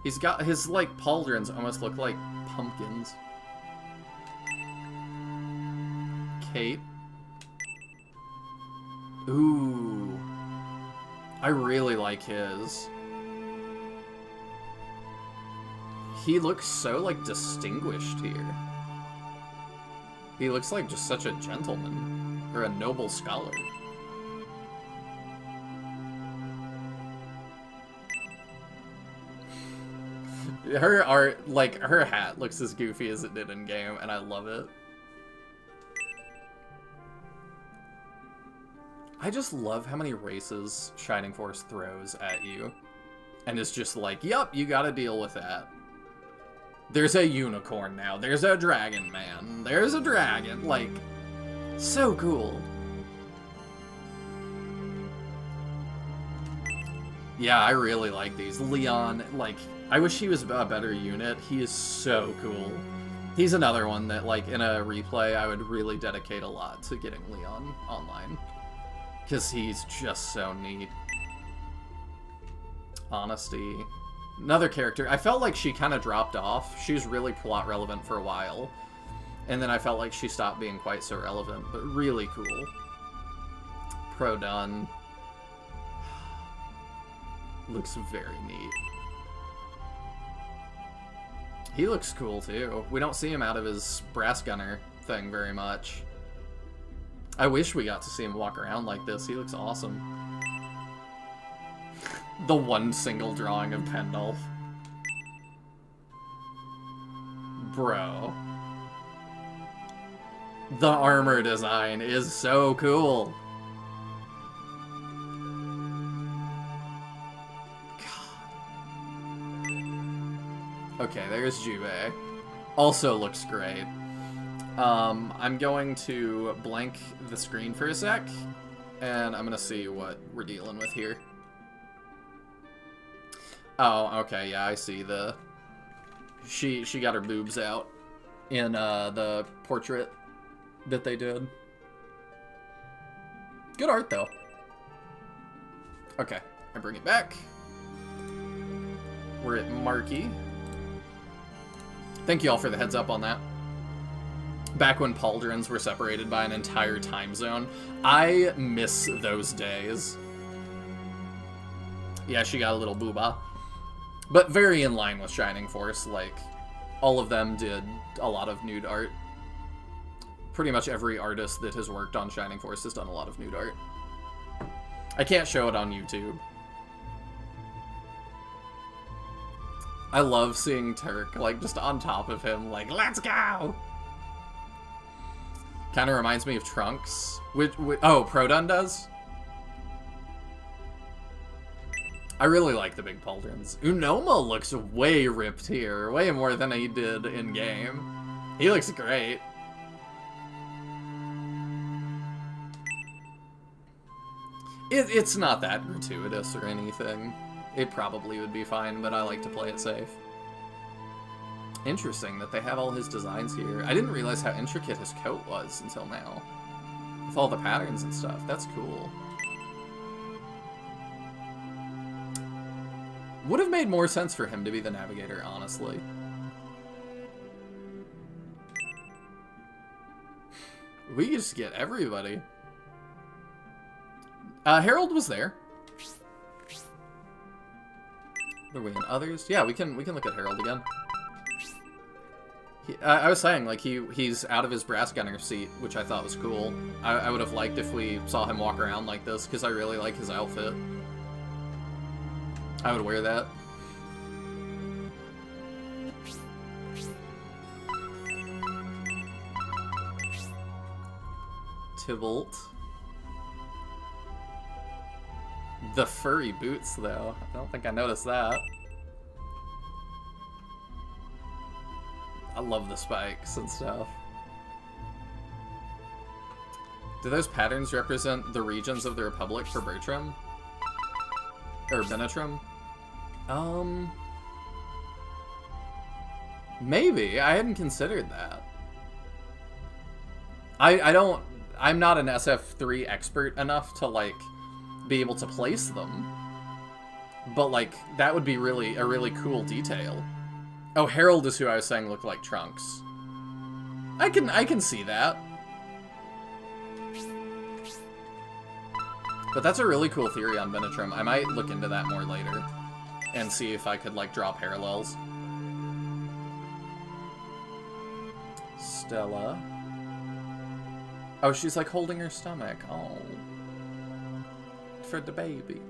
A: He's got his, like, pauldrons almost look like pumpkins. Kate. Ooh. I really like his. He looks so, like, distinguished here. He looks like just such a gentleman. Or a noble scholar. Her art, like, her hat looks as goofy as it did in game, and I love it. I just love how many races Shining Force throws at you. And it's just like, yup, you gotta deal with that. There's a unicorn now. There's a dragon man. There's a dragon. Like, so cool. Yeah, I really like these. Leon, like, I wish he was a better unit. He is so cool. He's another one that, like, in a replay, I would really dedicate a lot to getting Leon online. Because he's just so neat. Honesty. Another character. I felt like she kind of dropped off. She was really plot relevant for a while. And then I felt like she stopped being quite so relevant. But really cool. Pro-Dun. Looks very neat. He looks cool, too. We don't see him out of his brass gunner thing very much. I wish we got to see him walk around like this. He looks awesome. The one single drawing of Pendulph. Bro. The armor design is so cool. Okay, there's Jubei. Also looks great. I'm going to blank the screen for a sec, and I'm gonna see what we're dealing with here. Oh, okay, yeah, I see the... She got her boobs out in the portrait that they did. Good art, though. Okay, I bring it back. We're at Marky. Thank you all for the heads up on that. Back when pauldrons were separated by an entire time zone. I miss those days. Yeah, she got a little booba. But very in line with Shining Force, like, all of them did a lot of nude art. Pretty much every artist that has worked on Shining Force has done a lot of nude art. I can't show it on YouTube. I love seeing Turk, like, just on top of him, like, let's go! Kind of reminds me of Trunks. Oh, Pro-Dun does? I really like the big pauldrons. Unoma looks way ripped here, way more than he did in-game. He looks great. It's not that gratuitous or anything. It probably would be fine, but I like to play it safe. Interesting that they have all his designs here. I didn't realize how intricate his coat was until now. With all the patterns and stuff. That's cool. Would have made more sense for him to be the navigator, honestly. We could just get everybody. Harold was there. Are we in others? Yeah, we can look at Harold again. I was saying, like, he's out of his brass gunner seat, which I thought was cool. I would have liked if we saw him walk around like this, because I really like his outfit. I would wear that. Tybalt. The furry boots, though. I don't think I noticed that. I love the spikes and stuff. Do those patterns represent the regions of the Republic for Bertram? Or Benetrim? Maybe. I hadn't considered that. I'm not an SF3 expert enough to, like, be able to place them. But, like, that would be a really cool detail. Oh, Harold is who I was saying looked like Trunks. I can see that. But that's a really cool theory on Benetrim. I might look into that more later and see if I could, like, draw parallels. Stella. Oh, she's, like, holding her stomach. Oh. For the baby.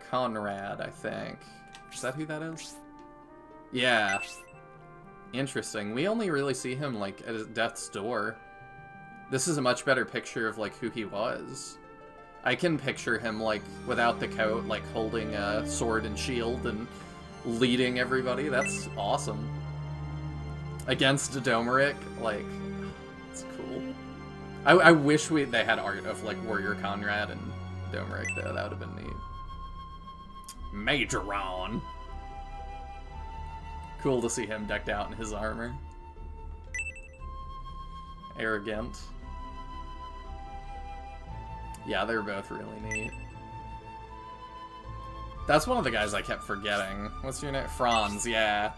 A: Conrad, I think. Is that who that is? Yeah. Interesting. We only really see him, like, at his death's door. This is a much better picture of, like, who he was. I can picture him, like, without the coat, like, holding a sword and shield and leading everybody. That's awesome. Against Domeric, like, it's cool. I wish they had art of, like, Warrior Conrad and Domeric, though. That would have been neat. Majoron. Cool to see him decked out in his armor. Arrogant. Yeah, they're both really neat. That's one of the guys I kept forgetting. What's your name? Franz, yeah.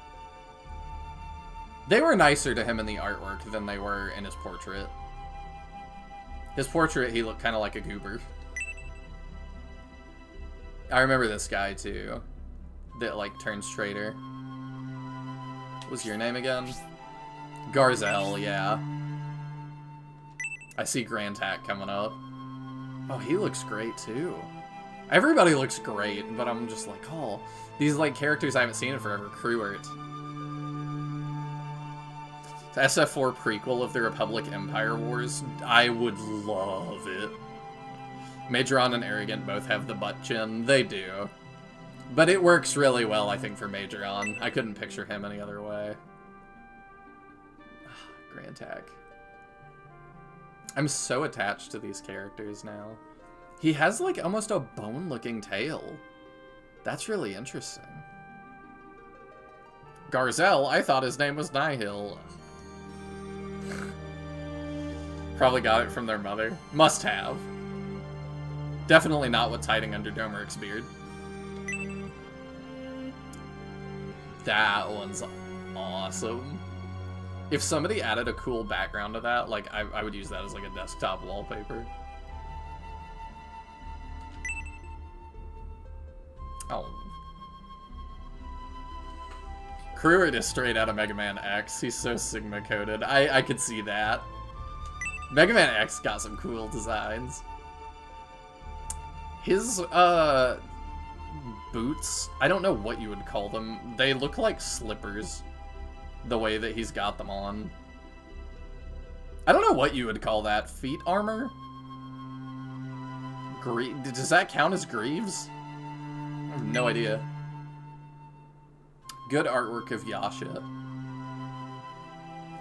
A: They were nicer to him in the artwork than they were in his portrait. His portrait, he looked kind of like a goober. I remember this guy, too. That, like, turns traitor. What was your name again? Garzel, yeah. I see Grantak coming up. Oh, he looks great, too. Everybody looks great, but I'm just like, oh, these, like, characters I haven't seen in forever. Cruert. The SF4 prequel of the Republic Empire Wars, I would love it. Majoron and Arrogant both have the butt chin. They do. But it works really well, I think, for Majoron. I couldn't picture him any other way. Grantak. I'm so attached to these characters now. He has, like, almost a bone-looking tail. That's really interesting. Garzel, I thought his name was Nihil. Probably got it from their mother. Must have. Definitely not what's hiding under Domeric's beard. That one's awesome. If somebody added a cool background to that, like, I would use that as, like, a desktop wallpaper. Oh. Cruert is straight out of Mega Man X. He's so Sigma-coded. I could see that. Mega Man X got some cool designs. His, boots, I don't know what you would call them. They look like slippers, the way that he's got them on. I don't know what you would call that. Feet armor? Does that count as greaves? I have no idea. Good artwork of Yasha.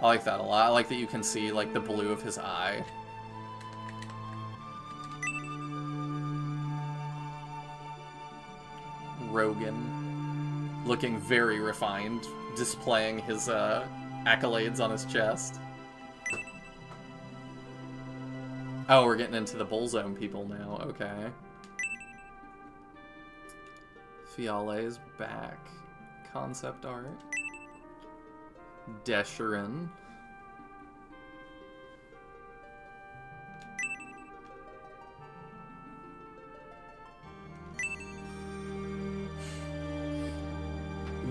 A: I like that a lot. I like that you can see, like, the blue of his eye. Rogan. Looking very refined, displaying his, accolades on his chest. Oh, we're getting into the Bullzone people now. Okay. Fiale's back. Concept art. Desherin.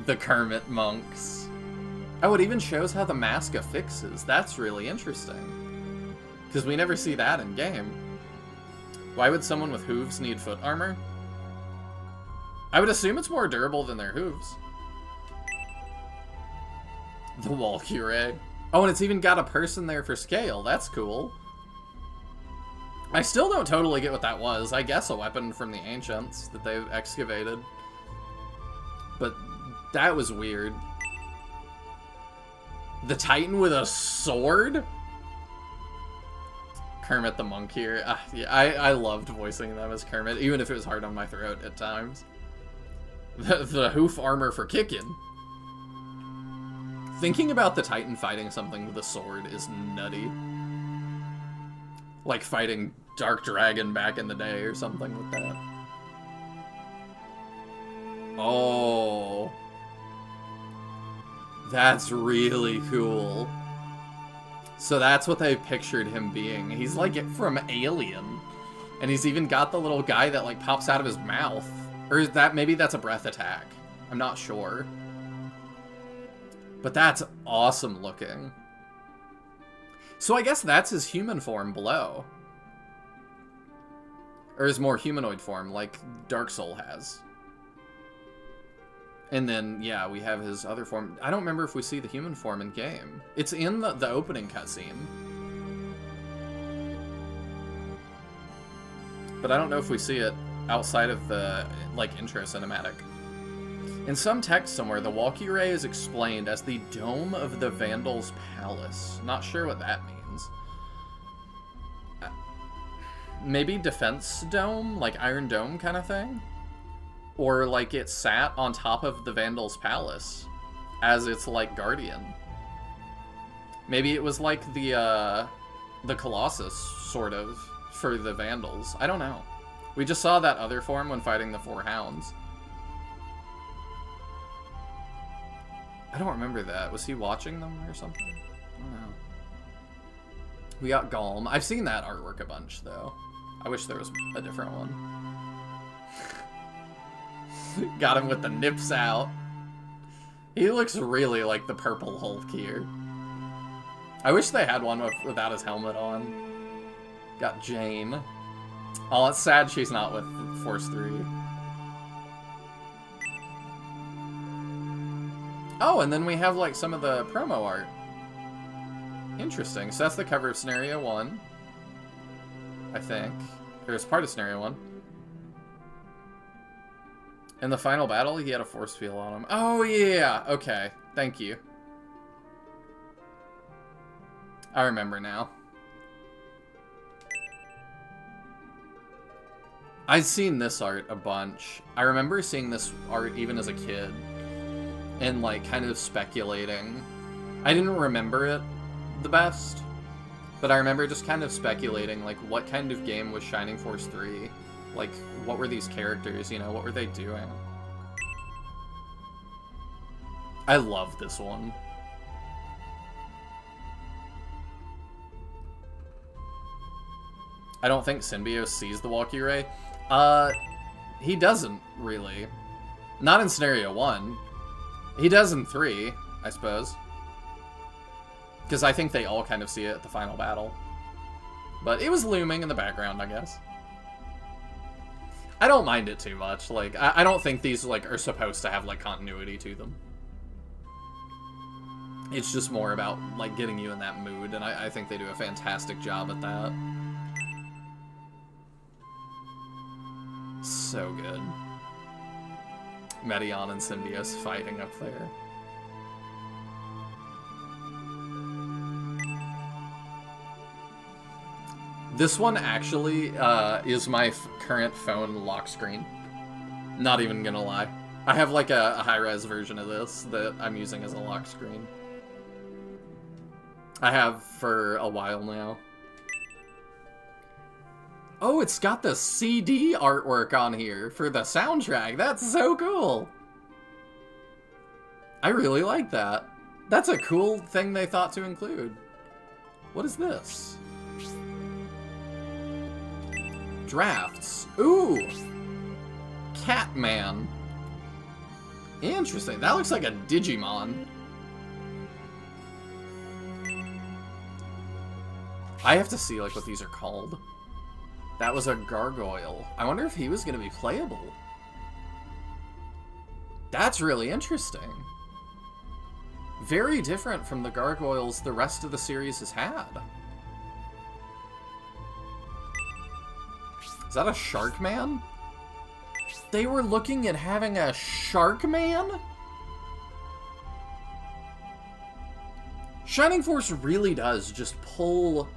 A: The Kermit monks. Oh, it even shows how the mask affixes. That's really interesting. Because we never see that in game. Why would someone with hooves need foot armor? I would assume it's more durable than their hooves. The Walkure. Oh, and it's even got a person there for scale. That's cool. I still don't totally get what that was. I guess a weapon from the ancients that they've excavated. But that was weird. The Titan with a sword? Kermit the Monk here. Yeah, I loved voicing them as Kermit, even if it was hard on my throat at times. The hoof armor for kicking. Thinking about the Titan fighting something with a sword is nutty. Like fighting Dark Dragon back in the day or something with that. Oh. That's really cool. So that's what they pictured him being. He's like from Alien. And he's even got the little guy that like pops out of his mouth. Or is that, maybe that's a breath attack. I'm not sure. But that's awesome looking. So I guess that's his human form below. Or his more humanoid form, like Dark Soul has. And then, yeah, we have his other form. I don't remember if we see the human form in game. It's in the opening cutscene. But I don't know if we see it outside of the, like, intro cinematic. In some text somewhere, the Walkure is explained as the Dome of the Vandals' Palace. Not sure what that means. Maybe Defense Dome? Like Iron Dome kind of thing? Or like it sat on top of the Vandals' Palace as its, like, guardian. Maybe it was like the Colossus, sort of, for the Vandals. I don't know. We just saw that other form when fighting the Four Hounds. I don't remember that. Was he watching them or something? I don't know. We got Golem. I've seen that artwork a bunch, though. I wish there was a different one. Got him with the nips out. He looks really like the Purple Hulk here. I wish they had one without his helmet on. Got Jane. Oh, it's sad she's not with Force 3. Oh, and then we have, like, some of the promo art. Interesting. So that's the cover of Scenario 1. I think. Or it's part of Scenario 1. In the final battle, he had a force field on him. Oh, yeah! Okay. Thank you. I remember now. I'd seen this art a bunch. I remember seeing this art even as a kid. And, like, kind of speculating. I didn't remember it the best. But I remember just kind of speculating, like, what kind of game was Shining Force 3? Like, what were these characters, you know? What were they doing? I love this one. I don't think Synbios sees the Walkure. He doesn't, really. Not in Scenario 1. He does in 3, I suppose. Because I think they all kind of see it at the final battle. But it was looming in the background, I guess. I don't mind it too much. Like, I don't think these, like, are supposed to have, like, continuity to them. It's just more about, like, getting you in that mood, and I think they do a fantastic job at that. So good. Medion and Synbios fighting up there. This one actually is my current phone lock screen. Not even gonna lie. I have like a high-res version of this that I'm using as a lock screen. I have for a while now. Oh, it's got the CD artwork on here for the soundtrack. That's so cool. I really like that. That's a cool thing they thought to include. What is this? Drafts. Ooh! Catman. Interesting. That looks like a Digimon. I have to see, like, what these are called. That was a gargoyle. I wonder if he was going to be playable. That's really interesting. Very different from the gargoyles the rest of the series has had. Is that a Shark Man? They were looking at having a Shark Man? Shining Force really does just pull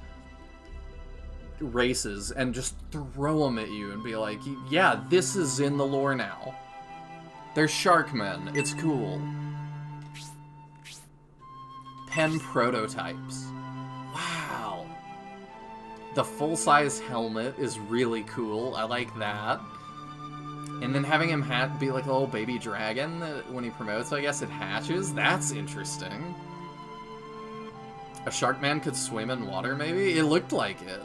A: races and just throw them at you and be like, yeah, this is in the lore now. They're Sharkmen. It's cool. Pen prototypes. Wow. The full-size helmet is really cool. I like that. And then having him be like a little baby dragon when he promotes, I guess it hatches. That's interesting. A Sharkman could swim in water, maybe? It looked like it.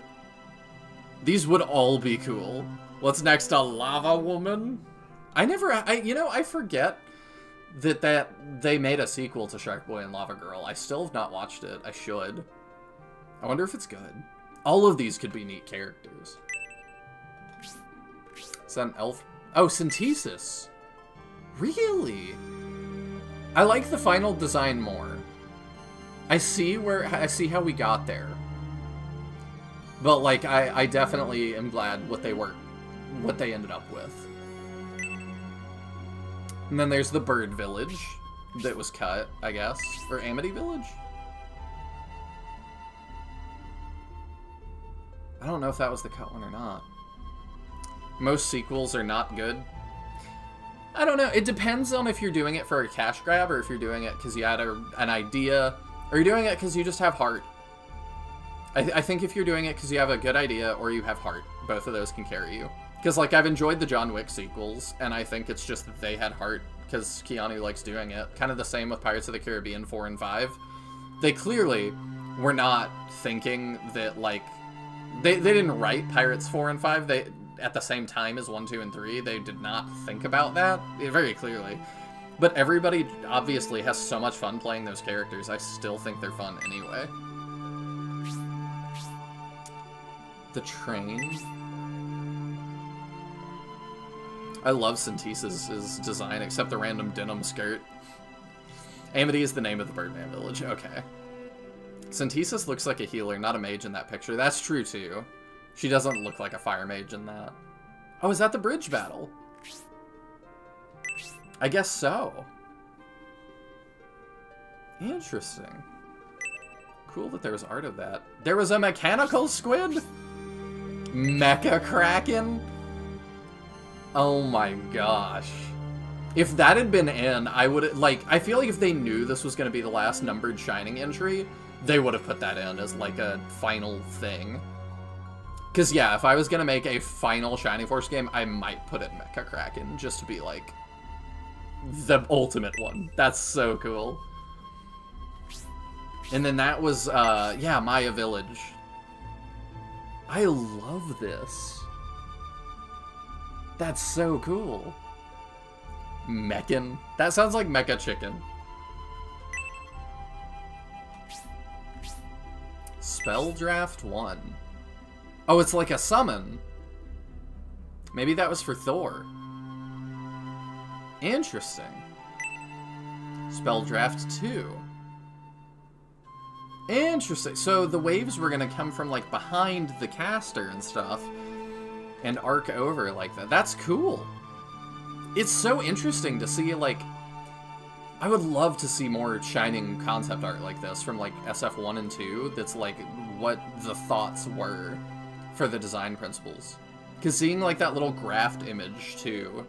A: These would all be cool. What's next, a lava woman? I forget that they made a sequel to Shark Boy and Lava Girl. I still have not watched it. I should. I wonder if it's good. All of these could be neat characters. Is that an elf? Oh, Synthesis. Really? I like the final design more. I see how we got there. But, like, I definitely am glad what they ended up with. And then there's the Bird Village that was cut, I guess. Or Amity Village? I don't know if that was the cut one or not. Most sequels are not good. I don't know. It depends on if you're doing it for a cash grab or if you're doing it because you had an idea, or you're doing it because you just have heart. I think if you're doing it because you have a good idea or you have heart, both of those can carry you. Because, like, I've enjoyed the John Wick sequels, and I think it's just that they had heart because Keanu likes doing it. Kind of the same with Pirates of the Caribbean 4 and 5. They clearly were not thinking that, like, they didn't write Pirates 4 and 5 at the same time as 1, 2, and 3. They did not think about that very clearly. But everybody obviously has so much fun playing those characters. I still think they're fun anyway. The train. I love Synthesis's design, except the random denim skirt. Amity is the name of the Birdman Village. Okay. Synthesis looks like a healer, not a mage in that picture. That's true, too. She doesn't look like a fire mage in that. Oh, is that the bridge battle? I guess so. Interesting. Cool that there was art of that. There was a mechanical squid? Mecha Kraken? Oh my gosh. If that had been in, I would, like, I feel like if they knew this was going to be the last numbered Shining entry, they would have put that in as, like, a final thing. Because, yeah, if I was going to make a final Shining Force game, I might put in Mecha Kraken, just to be, like, the ultimate one. That's so cool. And then that was, yeah, Maya Village. I love this. That's so cool. Mechan? That sounds like Mecha Chicken. Spell Draft 1. Oh, it's like a summon. Maybe that was for Thor. Interesting. Spell Draft 2. Interesting. So the waves were going to come from, like, behind the caster and stuff and arc over like that. That's cool. It's so interesting to see, like, I would love to see more Shining concept art like this from, like, SF1 and 2 that's, like, what the thoughts were for the design principles. Because seeing, like, that little graphed image, too,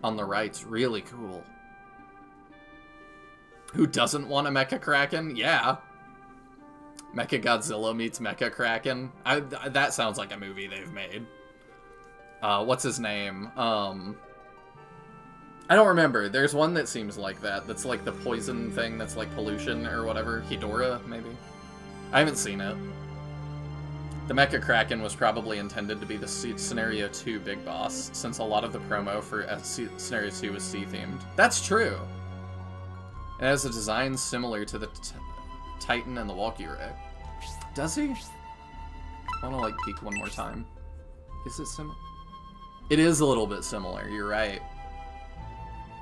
A: on the right's really cool. Who doesn't want a Mecha Kraken? Yeah. Mecha Godzilla meets Mecha Kraken. That sounds like a movie they've made. What's his name? I don't remember. There's one that seems like that. That's like the poison thing that's like pollution or whatever. Hedora, maybe? I haven't seen it. The Mecha Kraken was probably intended to be the Scenario 2 big boss, since a lot of the promo for Scenario 2 was sea-themed. That's true! It has a design similar to the Titan and the Walkie-Ray. Does he? I wanna, like, peek one more time. Is it similar? It is a little bit similar, you're right.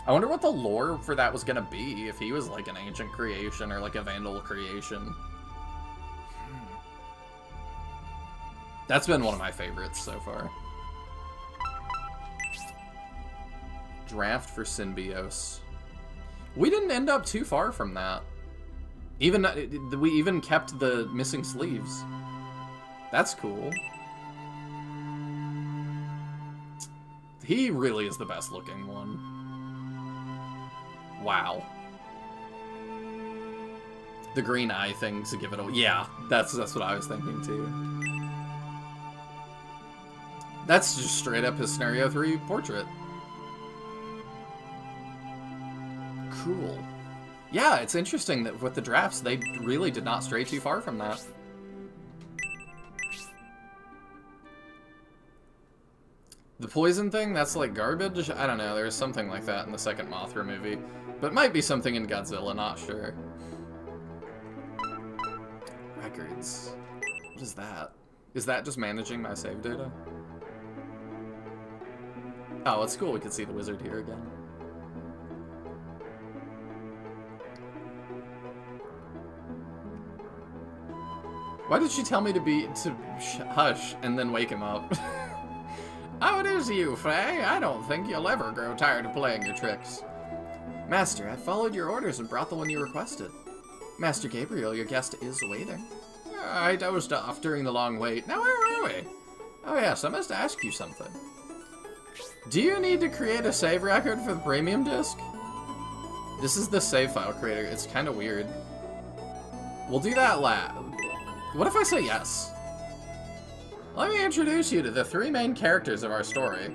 A: I wonder what the lore for that was gonna be, if he was, like, an ancient creation or, like, a Vandal creation. That's been one of my favorites so far. Draft for Synbios. We didn't end up too far from that. We even kept the missing sleeves. That's cool. He really is the best looking one. Wow. The green eye thing to give it a... Yeah, that's what I was thinking too. That's just straight up his Scenario 3 portrait. Cool. Yeah, it's interesting that with the drafts, they really did not stray too far from that. The poison thing, that's like garbage? I don't know, there's something like that in the second Mothra movie. But might be something in Godzilla, not sure. Records. What is that? Is that just managing my save data? Oh, it's cool we can see the wizard here again. Why did she tell me to hush and then wake him up? Oh, it is you, Faye. I don't think you'll ever grow tired of playing your tricks. Master, I followed your orders and brought the one you requested. Master Gabriel, your guest is waiting. I dozed off during the long wait. Now where are we? Oh yes, I must ask you something. Do you need to create a save record for the premium disc? This is the save file creator. It's kind of weird. We'll do that What if I say yes? Let me introduce you to the three main characters of our story.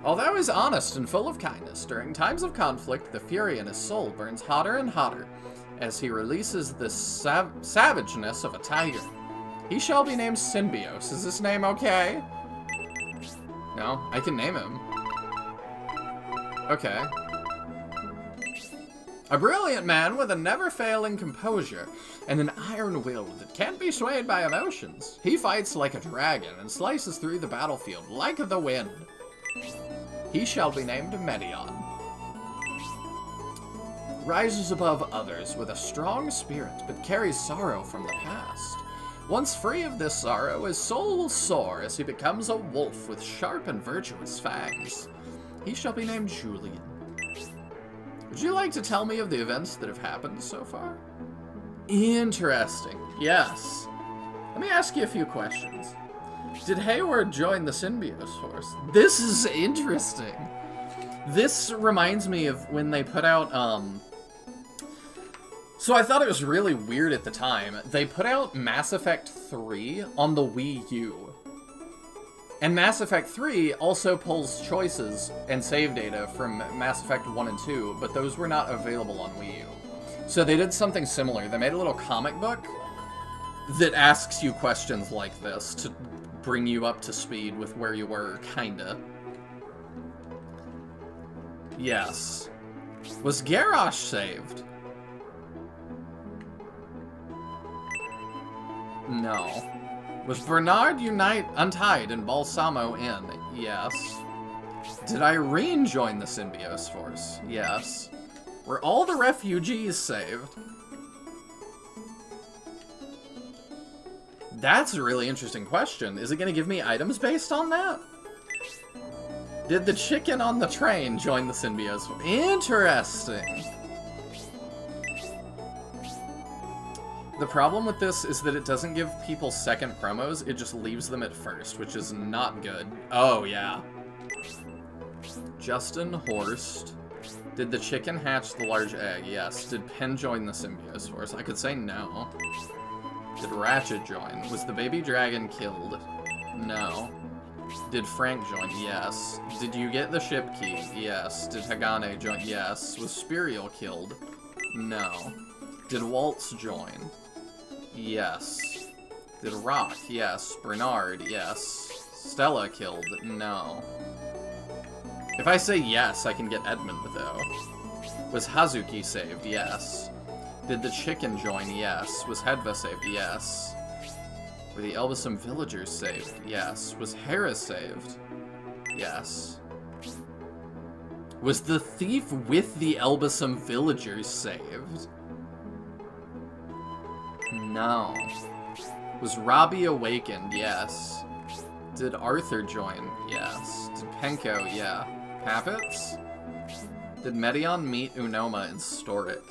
A: Although he's honest and full of kindness, during times of conflict, the fury in his soul burns hotter and hotter as he releases the savageness of a tiger. He shall be named Synbios. Is this name okay? No, I can name him. Okay. A brilliant man with a never-failing composure and an iron will that can't be swayed by emotions. He fights like a dragon and slices through the battlefield like the wind. He shall be named Medion. Rises above others with a strong spirit, but carries sorrow from the past. Once free of this sorrow, his soul will soar as he becomes a wolf with sharp and virtuous fangs. He shall be named Julian. Would you like to tell me of the events that have happened so far? Interesting. Yes. Let me ask you a few questions. Did Hayward join the Synbios Force? This is interesting. This reminds me of when they put out, So I thought it was really weird at the time. They put out Mass Effect 3 on the Wii U. And Mass Effect 3 also pulls choices and save data from Mass Effect 1 and 2, but those were not available on Wii U. So they did something similar. They made a little comic book that asks you questions like this to bring you up to speed with where you were, kinda. Yes. Was Garrosh saved? No. Was Bernard untied in Balsamo Inn? Yes. Did Irene join the Synbios Force? Yes. Were all the refugees saved? That's a really interesting question. Is it going to give me items based on that? Did the chicken on the train join the Synbios Force? Interesting. The problem with this is that it doesn't give people second promos, it just leaves them at first, which is not good. Oh, yeah. Justin Horst. Did the chicken hatch the large egg? Yes. Did Penn join the Synbios Force? I could say no. Did Ratchet join? Was the baby dragon killed? No. Did Frank join? Yes. Did you get the ship key? Yes. Did Hagane join? Yes. Was Spiriel killed? No. Did Waltz join? Yes. Did Rock? Yes. Bernard? Yes. Stella killed? No. If I say yes, I can get Edmund, though. Was Hazuki saved? Yes. Did the chicken join? Yes. Was Hedva saved? Yes. Were the Elbasam villagers saved? Yes. Was Hera saved? Yes. Was the thief with the Elbasam villagers saved? No. Was Robbie awakened? Yes. Did Arthur join? Yes. Did Penko? Yeah. Pappets? Did Medion meet Unoma in Storic?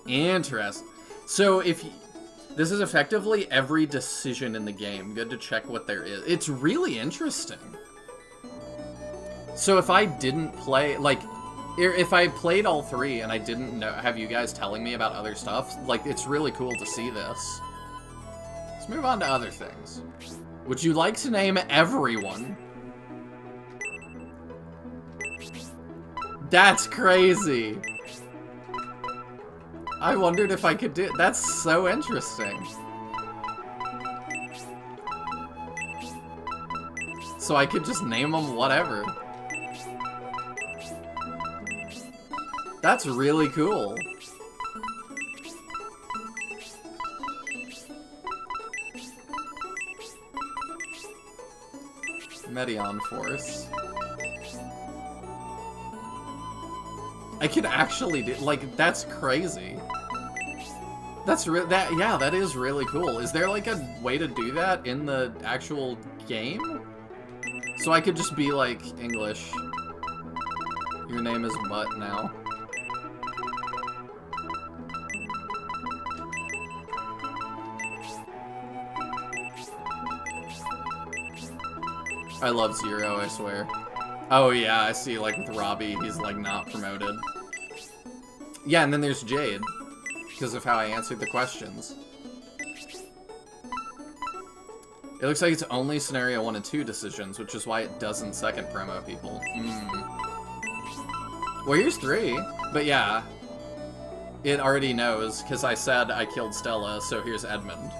A: Interesting. So if this is effectively every decision in the game. Good to check what there is. It's really interesting. So if I didn't play, like, if I played all three and I didn't know, have you guys telling me about other stuff, like, it's really cool to see this. Let's move on to other things. Would you like to name everyone? That's crazy. I wondered if I could do it. That's so interesting. So I could just name them whatever. That's really cool. Medion Force. I could actually do, like, that's crazy. That's yeah, that is really cool. Is there like a way to do that in the actual game? So I could just be like, English. Your name is Mutt now. I love Zero, I swear. Oh yeah, I see, like, with Robbie, he's, like, not promoted. Yeah, and then there's Jade, because of how I answered the questions. It looks like it's only Scenario 1 and 2 decisions, which is why it doesn't second promo people. Well, here's 3, but yeah. It already knows, because I said I killed Stella, so here's Edmund.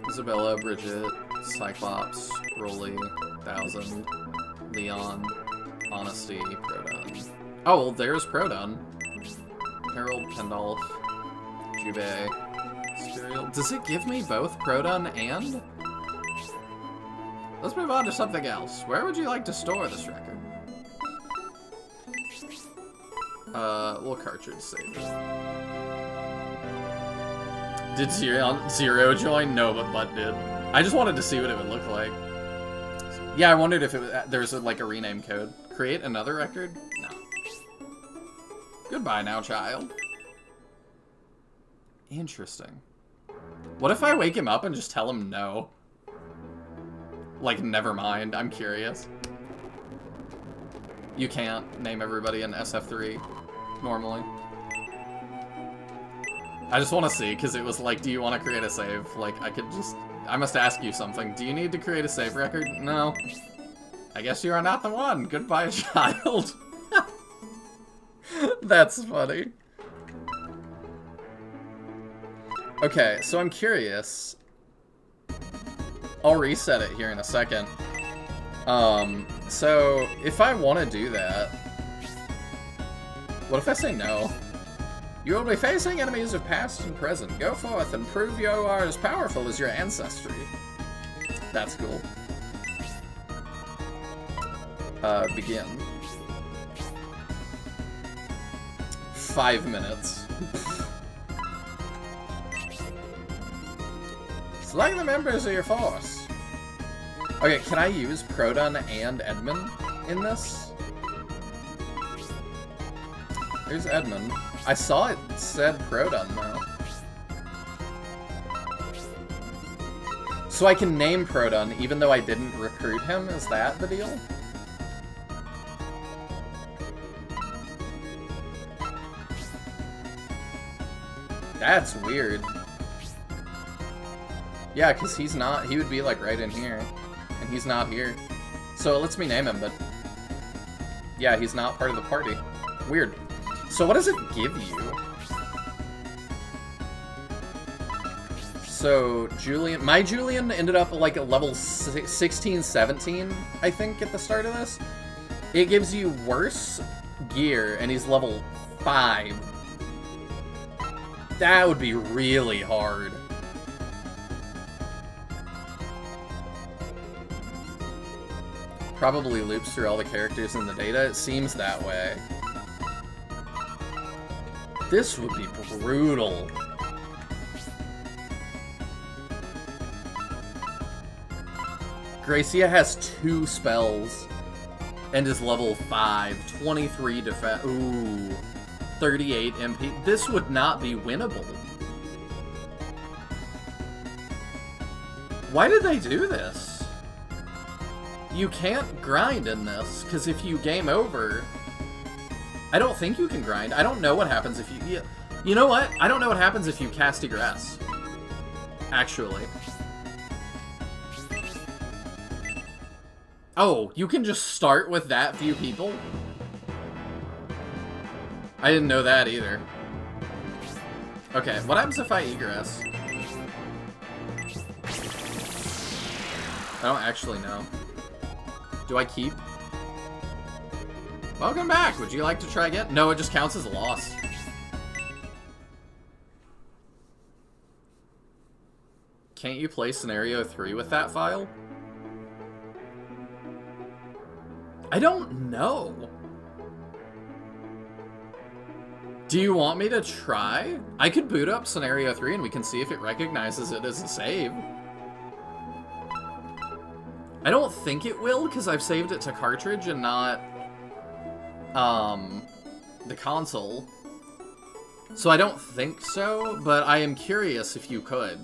A: Isabella, Bridget, Cyclops, Broly, 1000, Leon, Honesty, Prodon. Oh, well, there's Prodon. Harold, Pendolph, Jubei, Spirial. Does it give me both Prodon and? Let's move on to something else. Where would you like to store this record? We'll cartridge save it. Did Zero join? No, but Bud did. I just wanted to see what it would look like. Yeah, I wondered if it was, there's like a rename code. Create another record? No. Goodbye now, child. Interesting. What if I wake him up and just tell him no? Like, never mind, I'm curious. You can't name everybody in SF3, normally. I just want to see, because it was like, do you want to create a save? Like, I could just... I must ask you something. Do you need to create a save record? No. I guess you are not the one. Goodbye, child. That's funny. Okay, so I'm curious. I'll reset it here in a second. So, if I want to do that... What if I say no? You will be facing enemies of past and present. Go forth and prove you are as powerful as your ancestry. That's cool. Begin. 5 minutes. Select the members of your force. Okay, can I use Prodon and Edmund in this? There's Edmund. I saw it said Prodon, though. So I can name Prodon even though I didn't recruit him? Is that the deal? That's weird. Yeah, because he's not... He would be, like, right in here. And he's not here. So it lets me name him, but... Yeah, he's not part of the party. Weird. So what does it give you? So, my Julian ended up like at level 16, 17, I think, at the start of this. It gives you worse gear, and he's level 5. That would be really hard. Probably loops through all the characters in the data. It seems that way. This would be brutal. Gracia has 2 spells and is level 5. 23 defense. Ooh. 38 MP. This would not be winnable. Why did they do this? You can't grind in this, because if you game over... I don't think you can grind. I don't know what happens if you... You know what? I don't know what happens if you cast Egress. Actually. Oh, you can just start with that few people? I didn't know that either. Okay, what happens if I Egress? I don't actually know. Do I keep? Welcome back! Would you like to try again? No, it just counts as a loss. Can't you play Scenario 3 with that file? I don't know. Do you want me to try? I could boot up Scenario 3 and we can see if it recognizes it as a save. I don't think it will, because I've saved it to cartridge and not, the console. So I don't think so, but I am curious if you could.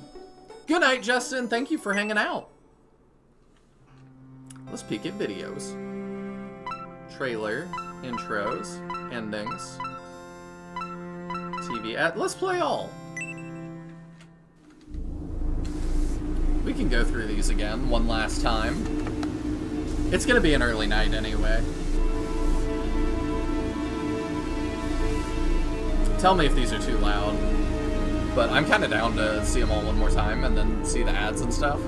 A: Good night, Justin. Thank you for hanging out. Let's peek at videos. Trailer, intros, endings, TV ad. Let's play all. We can go through these again one last time. It's gonna be an early night anyway. Tell me if these are too loud. But I'm kind of down to see them all one more time and then see the ads and stuff.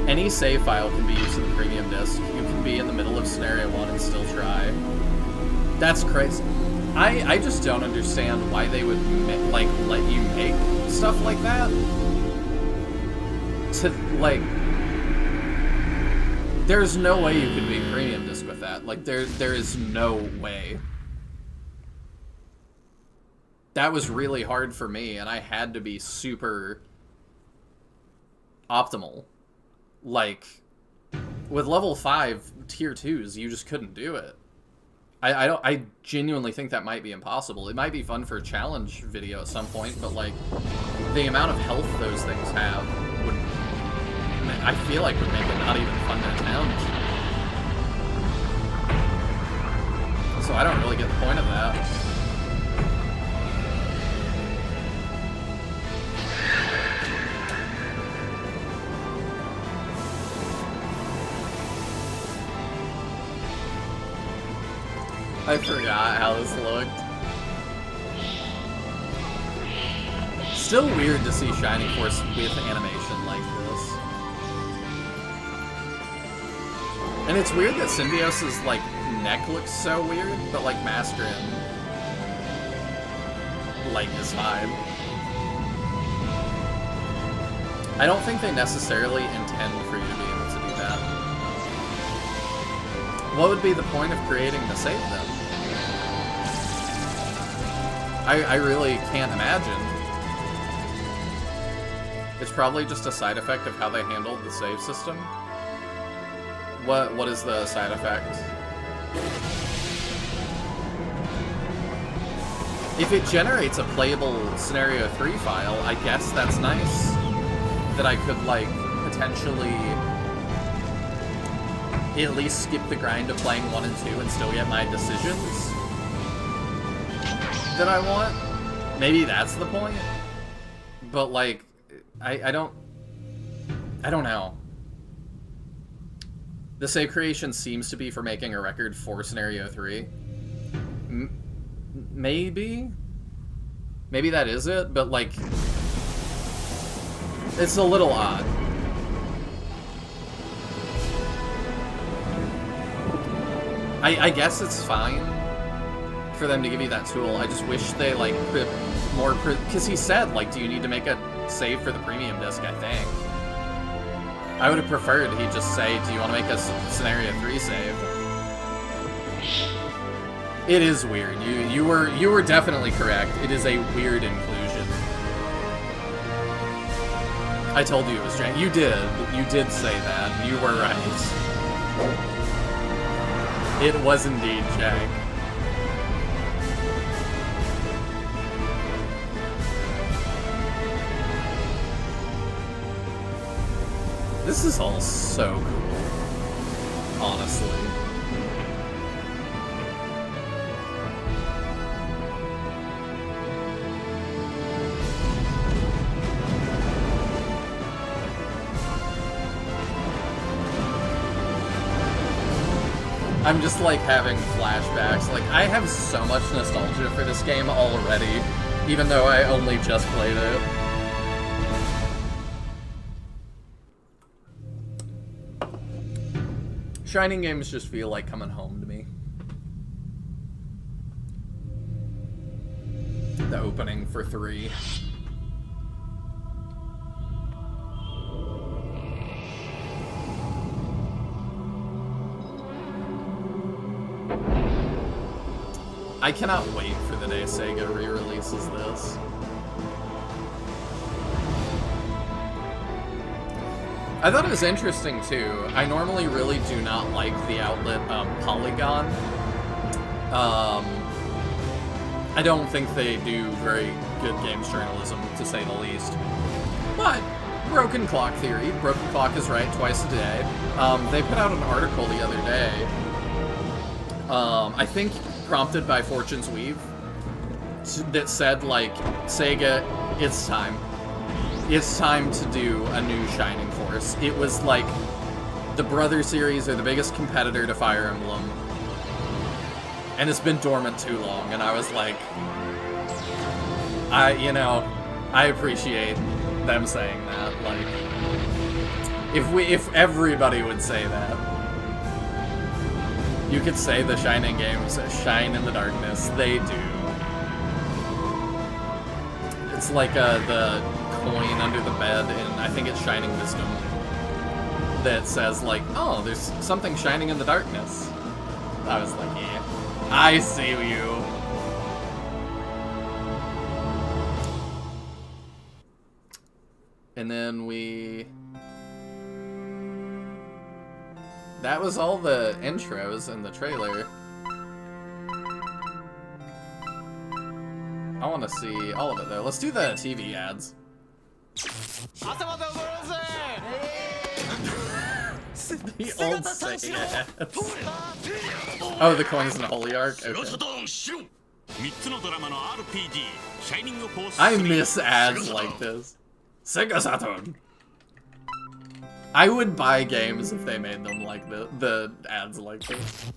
A: Any save file can be used in the premium disc. You can be in the middle of Scenario 1 and still try. That's crazy. I just don't understand why they would, like, let you make stuff like that. To, like... There's no way you could be premium disc with that. Like, there is no way. That was really hard for me, and I had to be super optimal. Like, with level 5 tier 2s, you just couldn't do it. I genuinely think that might be impossible. It might be fun for a challenge video at some point, but like, the amount of health those things have would, I feel like, would make it not even fun to attempt. So I don't really get the point of that. I forgot how this looked. Still weird to see Shining Force with animation like this. And it's weird that Symbiosis' like neck looks so weird, but like Masterin like is fine. I don't think they necessarily intend for you to be able to do that. What would be the point of creating the save then? I really can't imagine. It's probably just a side effect of how they handled the save system. What is the side effect? If it generates a playable Scenario 3 file, I guess that's nice. That I could, like, potentially at least skip the grind of playing 1 and 2 and still get my decisions that I want. Maybe that's the point. But, like, I don't know. The save creation seems to be for making a record for Scenario 3. Maybe that is it, but, like, It's a little odd. I guess it's fine for them to give you that tool. I just wish they, like, put more... Because he said, like, do you need to make a save for the premium disc, I think. I would have preferred he'd just say, do you want to make a Scenario 3 save? It is weird. You were definitely correct. It is a weird inclusion. I told you it was strange. You did say that. You were right. It was indeed Jack. This is all so cool, honestly. I'm just, like, having flashbacks. Like, I have so much nostalgia for this game already, even though I only just played it. Shining games just feel like coming home to me. The opening for 3. I cannot wait for the day Sega re-releases this. I thought it was interesting, too. I normally really do not like the outlet Polygon. I don't think they do very good games journalism, to say the least. But, Broken Clock Theory. Broken Clock is right twice a day. They put out an article the other day. I think prompted by Fortune's Weave, that said, like, Sega, it's time. It's time to do a new Shining Force. It was like the Brother series are the biggest competitor to Fire Emblem, and it's been dormant too long. And I was like, I appreciate them saying that. Like, if everybody would say that, you could say the Shining games shine in the darkness. They do. It's like the coin under the bed in, I think it's Shining Wisdom, that says, like, oh, there's something shining in the darkness. I was like, yeah, I see you. And then that was all the intros in the trailer. I want to see all of it, though. Let's do the TV ads. The old Sega ads. Oh, the coins in the Holy Ark? Okay. I miss ads like this. Sega Saturn! I would buy games if they made them like the ads like this.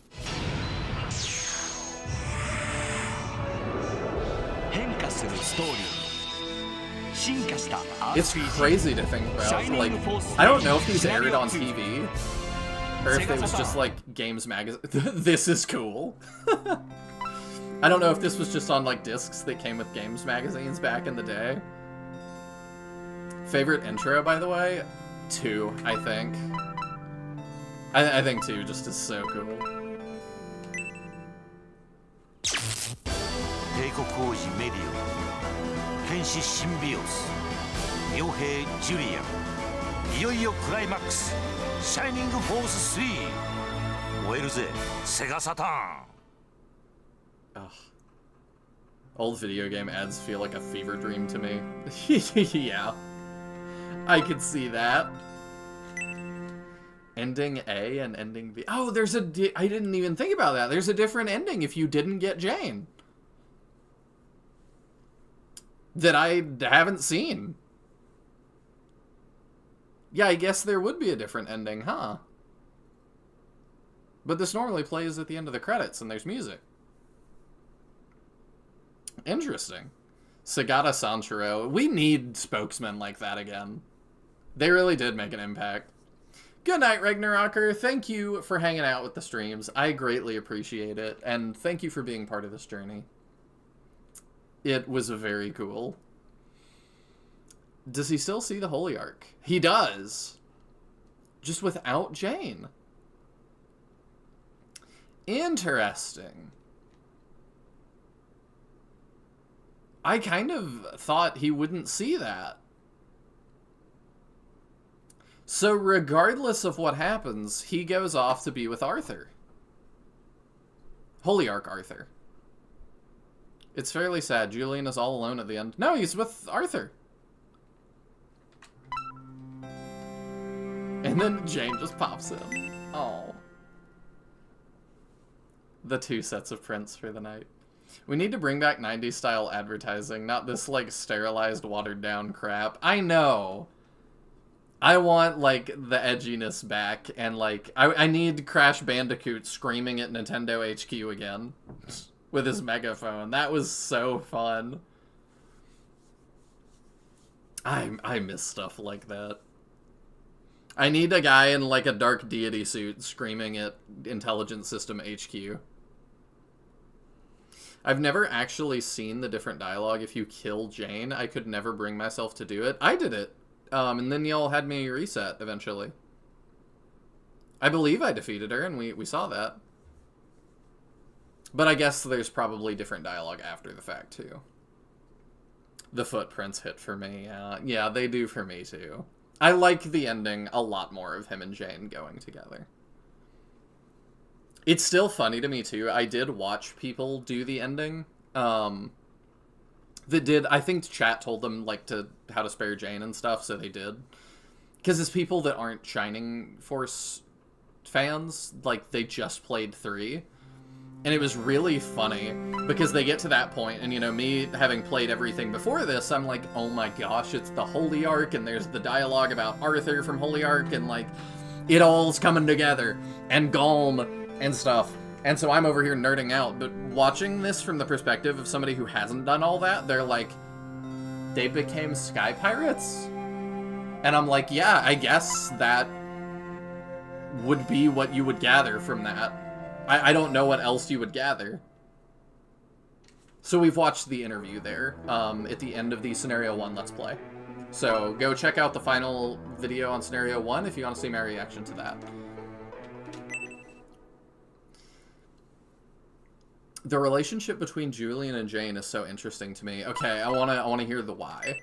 A: It's crazy to think about. Like, I don't know if these aired on TV, or if it was just like Games Magazine. This is cool. I don't know if this was just on like discs that came with Games magazines back in the day. Favorite intro, by the way? 2, I think. I think 2 just is so cool. Ugh. Old video game ads feel like a fever dream to me. Yeah. I could see that. Ending A and ending B. Oh, there's I didn't even think about that. There's a different ending if you didn't get Jane. That I haven't seen. Yeah, I guess there would be a different ending, huh? But this normally plays at the end of the credits and there's music. Interesting. Sagata Sanshiro. We need spokesmen like that again. They really did make an impact. Good night, Ragnarocker. Thank you for hanging out with the streams. I greatly appreciate it, and thank you for being part of this journey. It was very cool. Does he still see the Holy Ark? He does. Just without Jane. Interesting. I kind of thought he wouldn't see that. So regardless of what happens, he goes off to be with Arthur. Holy Ark Arthur. It's fairly sad. Julian is all alone at the end. No, he's with Arthur. And then Jane just pops in. Oh. The 2 sets of prints for the night. We need to bring back 90s style advertising, not this, like, sterilized, watered down crap. I know. I want, like, the edginess back, and, like, I need Crash Bandicoot screaming at Nintendo HQ again with his megaphone. That was so fun. I miss stuff like that. I need a guy in, like, a dark deity suit screaming at Intelligence System HQ. I've never actually seen the different dialogue if you kill Jane. I could never bring myself to do it. I did it. And then y'all had me reset eventually. I believe I defeated her, and we saw that. But I guess there's probably different dialogue after the fact, too. The footprints hit for me, yeah. Yeah, they do for me, too. I like the ending a lot more of him and Jane going together. It's still funny to me, too. I did watch people do the ending. I think chat told them, like, how to spare Jane and stuff, so they did. Because it's people that aren't Shining Force fans, like, they just played 3. And it was really funny, because they get to that point, and, you know, me having played everything before this, I'm like, oh my gosh, it's the Holy Ark, and there's the dialogue about Arthur from Holy Ark, and, like, it all's coming together, and Galm, and stuff. And so I'm over here nerding out, but watching this from the perspective of somebody who hasn't done all that, they're like, they became sky pirates? And I'm like, yeah, I guess that would be what you would gather from that. I don't know what else you would gather. So we've watched the interview there, at the end of the Scenario 1 Let's Play. So go check out the final video on Scenario 1 if you want to see my reaction to that. The relationship between Julian and Jane is so interesting to me. Okay, I wanna hear the why.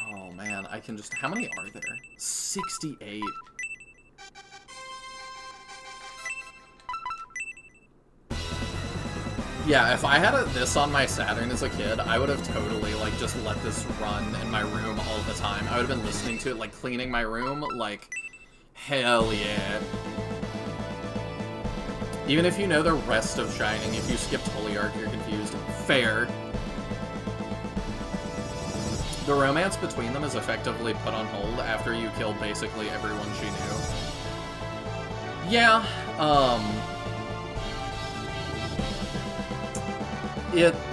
A: Oh man, I can just... How many are there? 68. Yeah, if I had this on my Saturn as a kid, I would have totally, like, just let this run in my room all the time. I would have been listening to it, like, cleaning my room, like, hell yeah. Even if you know the rest of Shining, if you skipped Holy Ark, you're confused. Fair. The romance between them is effectively put on hold after you kill basically everyone she knew. Yeah,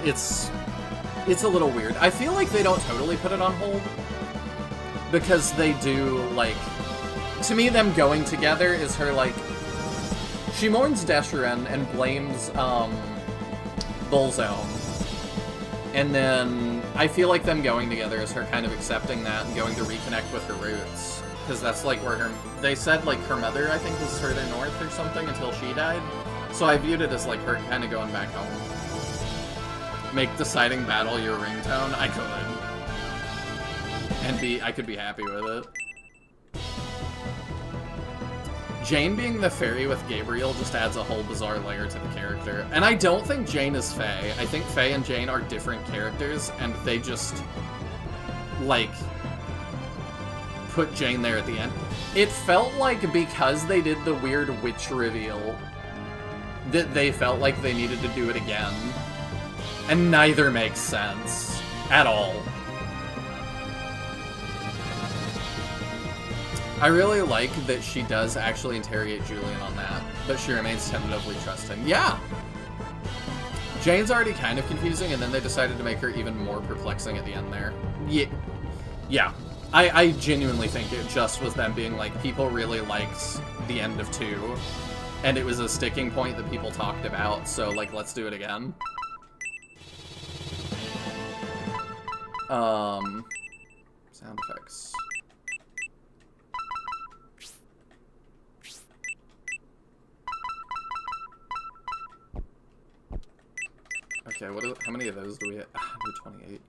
A: it's a little weird. I feel like they don't totally put it on hold, because they do, like... To me, them going together is her, like... She mourns Desharan and blames, Bullzone. And then I feel like them going together is her kind of accepting that and going to reconnect with her roots. Because that's, like, where her... They said, like, her mother, I think, was further north or something until she died. So I viewed it as, like, her kind of going back home. Make deciding battle your ringtone? I could. And I could be happy with it. Jane being the fairy with Gabriel just adds a whole bizarre layer to the character. And I don't think Jane is Faye. I think Faye and Jane are different characters, and they just, like, put Jane there at the end. It felt like because they did the weird witch reveal that they felt like they needed to do it again. And neither makes sense. At all. I really like that she does actually interrogate Julian on that, but she remains tentatively trusting. Yeah! Jane's already kind of confusing, and then they decided to make her even more perplexing at the end there. Yeah. I genuinely think it just was them being like, people really liked the end of 2, and it was a sticking point that people talked about, so, like, let's do it again. Sound effects. Okay, how many of those do we have? 128.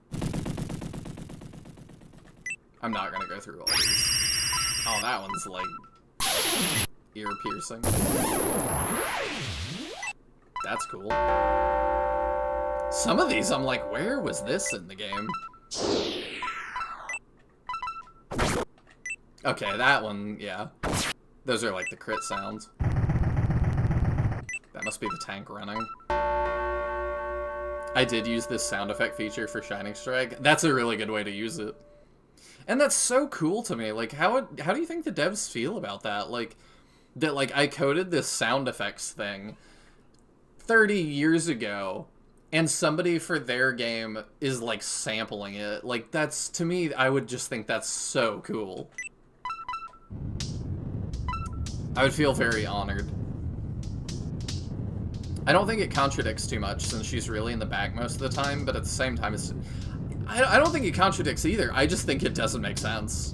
A: I'm not gonna go through all these. Oh, that one's like ear piercing. That's cool. Some of these I'm like, where was this in the game? Okay, that one, yeah. Those are like the crit sounds. That must be the tank running. I did use this sound effect feature for Shining Strike. That's a really good way to use it. And that's so cool to me. Like, how do you think the devs feel about that? Like, that, like, I coded this sound effects thing 30 years ago, and somebody for their game is, like, sampling it. Like, that's, to me, I would just think that's so cool. I would feel very honored. I don't think it contradicts too much, since she's really in the back most of the time, but at the same time, it's... I don't think it contradicts either. I just think it doesn't make sense.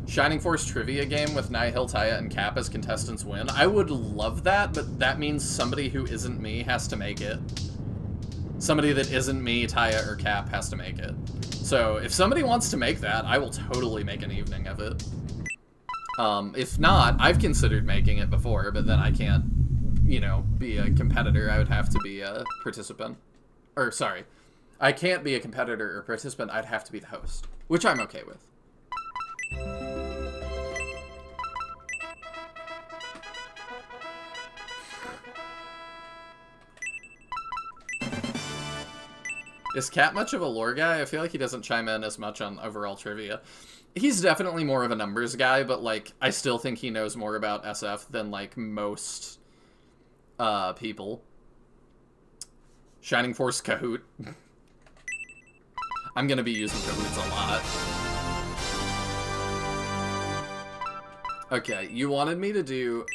A: Shining Force trivia game with Nihil, Taya, and Cap as contestants win. I would love that, but that means somebody who isn't me has to make it. Somebody that isn't me, Taya, or Cap has to make it. So if somebody wants to make that, I will totally make an evening of it. If not, I've considered making it before, but then I can't, you know, be a competitor. I would have to be a participant. Or, sorry. I can't be a competitor or participant. I'd have to be the host, which I'm okay with. Is Cap much of a lore guy? I feel like he doesn't chime in as much on overall trivia. He's definitely more of a numbers guy, but, like, I still think he knows more about SF than, like, most people. Shining Force Kahoot. I'm gonna be using Kahoots a lot. Okay, you wanted me to do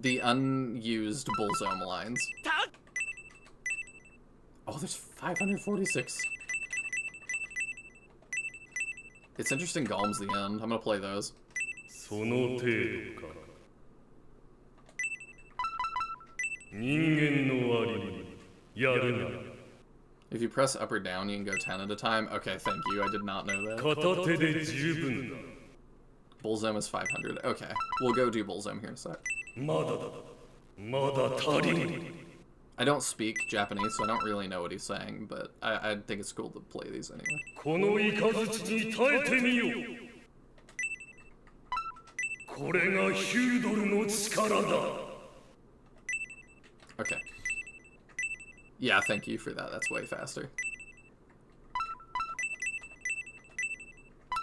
A: the unused Bullzome lines. Oh, there's 546. It's interesting Galm's the end. I'm gonna play those. If you press up or down, you can go 10 at a time. Okay, thank you. I did not know that. Bullzome is 500. Okay, we'll go do Bullzome here in a sec. I don't speak Japanese, so I don't really know what he's saying, but I think it's cool to play these anyway. Okay. Yeah, thank you for that. That's way faster.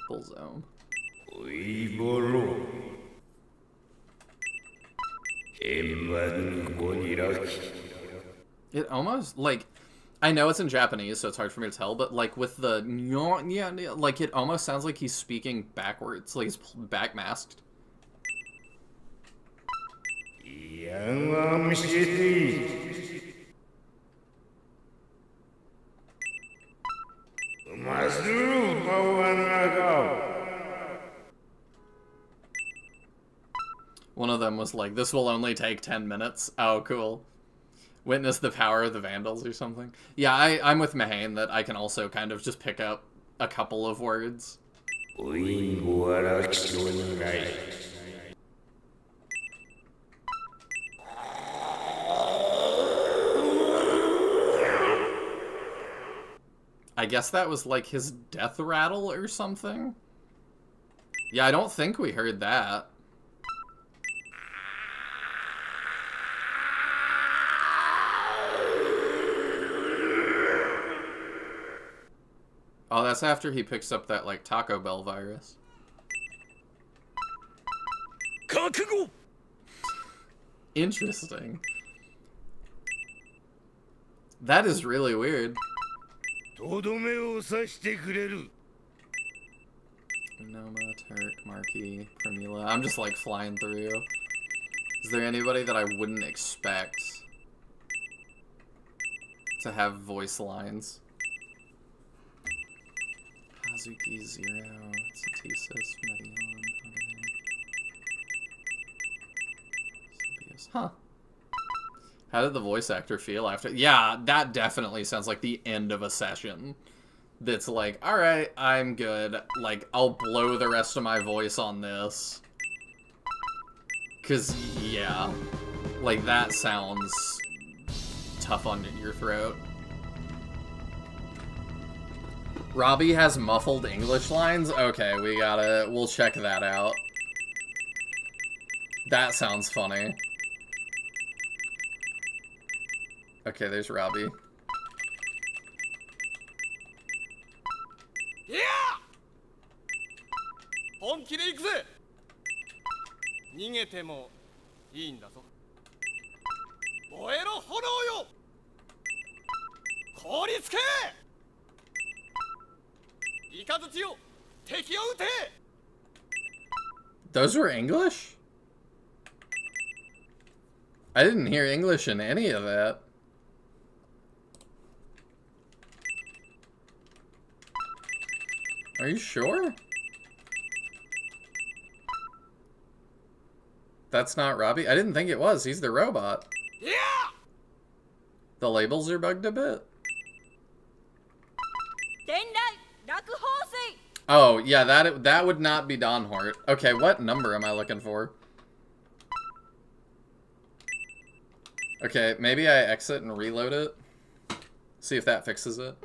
A: Bullzome. It almost, like, I know it's in Japanese, so it's hard for me to tell, but, like, with the, like, it almost sounds like he's speaking backwards, like he's backmasked. One of them was like, this will only take 10 minutes. Oh, cool. Witness the power of the Vandals or something. Yeah, I'm with Mahane that I can also kind of just pick up a couple of words. I guess that was like his death rattle or something? Yeah, I don't think we heard that. Oh, that's after he picks up that, like, Taco Bell virus. Interesting. That is really weird.
B: Noma,
A: Turk, Marquis, Primula. I'm just like flying through. Is there anybody that I wouldn't expect to have voice lines? Hazuki, Zero, Satesis, Medion, Huh. How did the voice actor feel after? Yeah, that definitely sounds like the end of a session. That's like, alright, I'm good. Like, I'll blow the rest of my voice on this. 'Cause, yeah. Like, that sounds tough on your throat. Robbie has muffled English lines? Okay, we'll check that out. That sounds funny. Okay, there's Robbie.
B: Yeah! 本気で行くぜ。逃げてもいいんだぞ。燃えろ炎よ。凍りつけ。イカズチよ、敵を撃て。
A: Those were English? I didn't hear English in any of that. Are you sure? That's not Robbie? I didn't think it was. He's the robot.
B: Yeah!
A: The labels are bugged a bit. Oh, yeah, that would not be Don Hort. Okay, what number am I looking for? Okay, maybe I exit and reload it. See if that fixes it.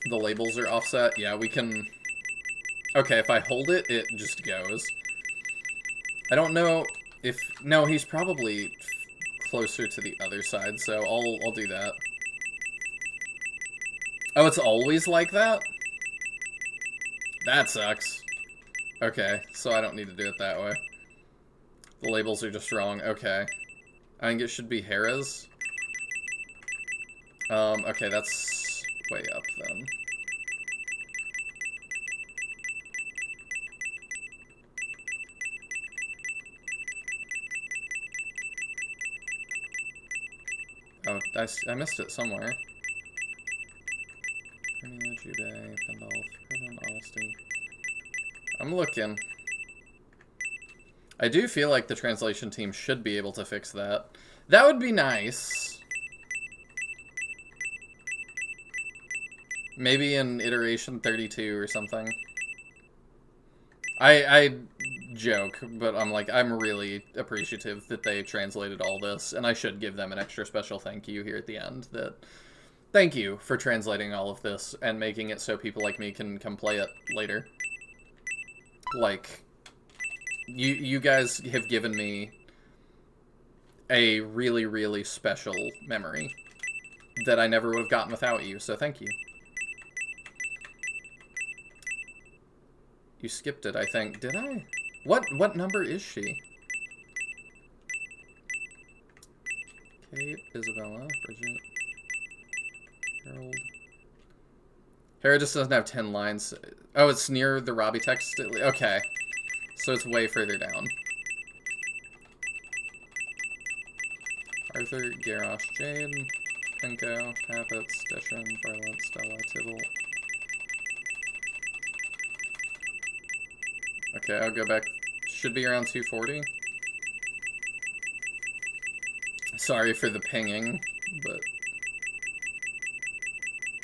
A: The labels are offset. Yeah, we can... Okay, if I hold it, it just goes. I don't know if... No, he's probably closer to the other side, so I'll do that. Oh, it's always like that? That sucks. Okay, so I don't need to do it that way. The labels are just wrong. Okay. I think it should be Hera's. Okay, that's way up then. Oh, I missed it somewhere. I'm looking. I do feel like the translation team should be able to fix that. That would be nice. Maybe in iteration 32 or something. I joke, but I'm really appreciative that they translated all this, and I should give them an extra special thank you here at the end. Thank you for translating all of this and making it so people like me can come play it later. Like, you guys have given me a really, really special memory that I never would have gotten without you, so thank you. You skipped it, I think. Did I? What number is she? Kate, Isabella, Bridget, Harold. Hera just doesn't have 10 lines. Oh, it's near the Robbie text? Okay. So it's way further down. Arthur, Garrosh, Jade, Penko, Tappets, Deshin, Barlet, Stella, Tybalt. Okay, I'll go back. Should be around 240. Sorry for the pinging, but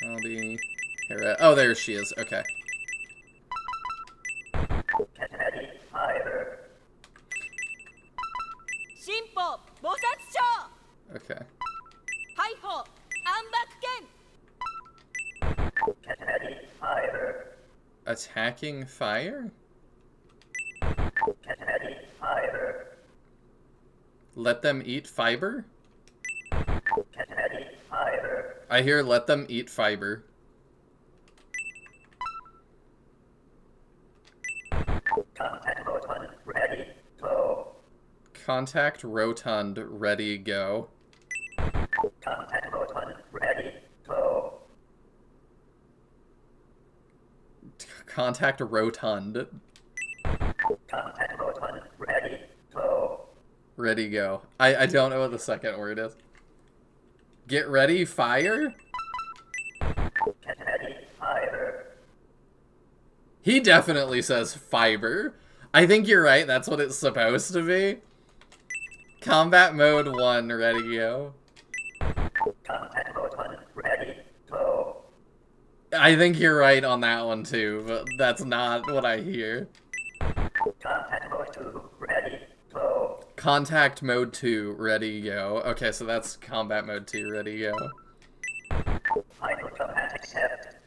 A: I'll be Hera. Oh, there she is. Okay. Okay. Attacking fire? Let them eat fiber? I hear let them eat fiber.
C: Contact rotund, ready, go.
A: Contact rotund, ready, go.
C: Contact rotund, ready, go.
A: Contact rotund.
C: Contact rotund, ready, go.
A: Ready, go. I don't know what the second word is. Get ready, fire?
C: Get ready, fire.
A: He definitely says fiber. I think you're right, that's what it's supposed to be. Combat mode 1, ready, go.
C: Contact rotund, ready, go.
A: I think you're right on that one too, but that's not what I hear.
C: Contact mode 2, ready, go.
A: Contact mode 2, ready, go. Okay, so that's combat mode 2, ready, go.
C: Final command accept.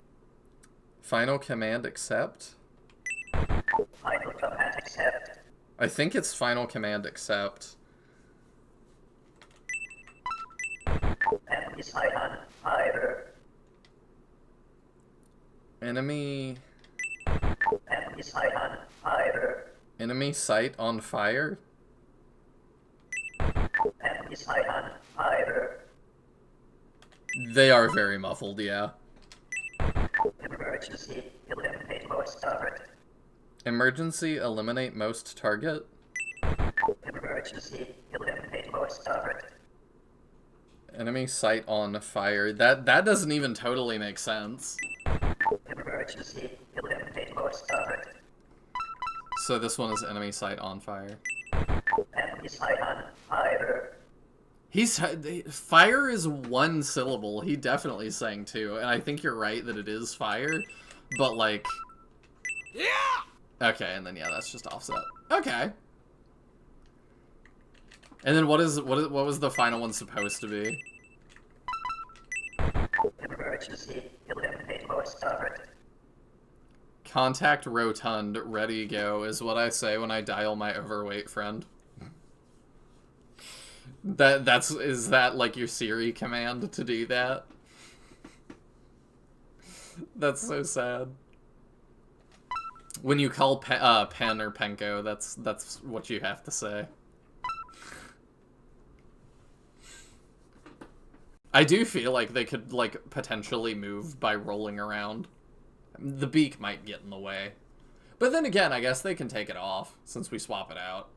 A: Final command accept?
C: Final command accept.
A: I think it's final command accept.
C: Enemy sight on fire.
A: Enemy...
C: Enemy sight on fire.
A: Enemy sight on fire?
C: Enemy sight on fire.
A: They are very muffled, yeah.
C: Emergency, eliminate most target.
A: Emergency, eliminate most target?
C: Emergency, eliminate most target.
A: Enemy sight on fire. That doesn't even totally make sense.
C: Emergency, eliminate most target.
A: So this one is enemy sight on fire.
C: Enemy sight on fire.
A: Fire is one syllable. He definitely is saying two, and I think you're right that it is fire, but like...
B: Yeah!
A: Okay, and then yeah, that's just offset. Okay. And then what was the final one supposed to be?
C: Emergency, eliminate most target.
A: Contact rotund, ready, go, is what I say when I dial my overweight friend. Is that like your Siri command to do that? That's so sad. When you call Pen or Penko, that's what you have to say. I do feel like they could like potentially move by rolling around. The beak might get in the way. But then again, I guess they can take it off since we swap it out.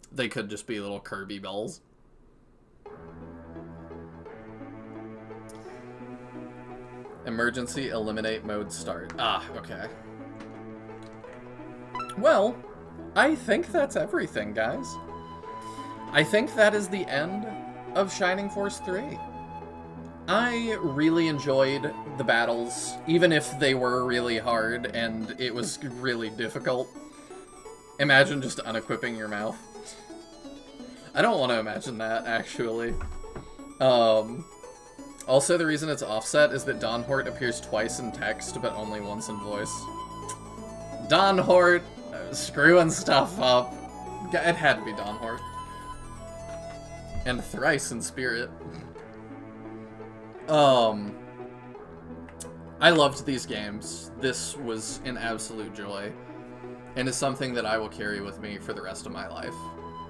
A: They could just be little Kirby bells. Emergency eliminate mode start. Ah, okay. Well, I think that's everything, guys. I think that is the end of Shining Force 3. I really enjoyed the battles, even if they were really hard and it was really difficult. Imagine just unequipping your mouth. I don't want to imagine that, actually. Also, the reason it's offset is that Don Hort appears twice in text, but only once in voice. Don Hort, screwing stuff up. It had to be Don Hort. And thrice in spirit. I loved these games. This was an absolute joy. And is something that I will carry with me for the rest of my life.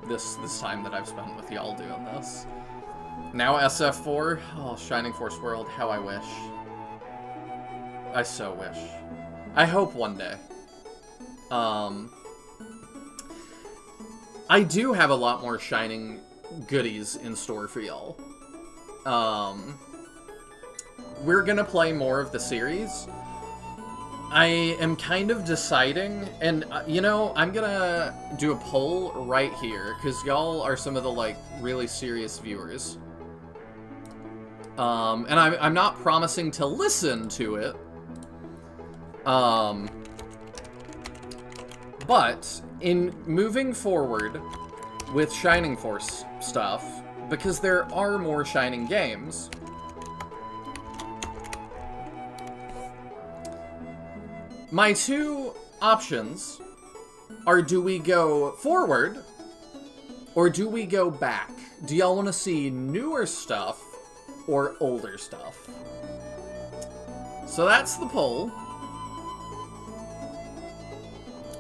A: This time that I've spent with y'all doing this. Now SF4, oh, Shining Force World, how I wish. I so wish. I hope one day. I do have a lot more Shining goodies in store for y'all. We're gonna play more of the series. I am kind of deciding, and you know, I'm gonna do a poll right here, because y'all are some of the, like, really serious viewers. And I'm not promising to listen to it. But, in moving forward with Shining Force stuff, because there are more Shining games, my two options are, do we go forward, Or do we go back? Do y'all want to see newer stuff or older stuff? So that's the poll.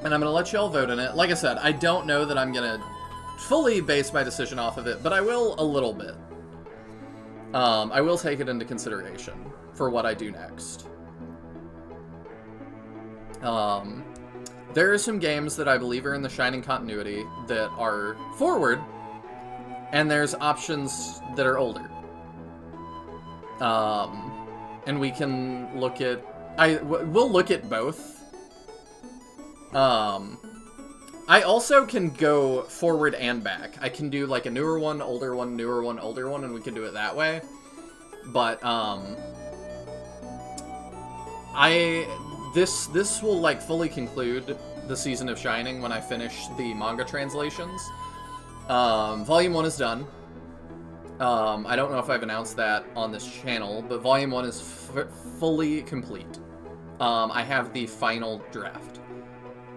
A: And I'm going to let y'all vote in it. Like I said, I don't know that I'm going to fully base my decision off of it, but I will a little bit. I will take it into consideration for what I do next. There are some games that I believe are in the Shining continuity that are forward, and there's options that are older. And we can look at... we'll look at both. I also can go forward and back. I can do like a newer one, older one, newer one, older one, and we can do it that way. But, this will like fully conclude the season of Shining when I finish the manga translations. Volume 1 is done. I don't know if I've announced that on this channel, but Volume 1 is fully complete. I have the final draft.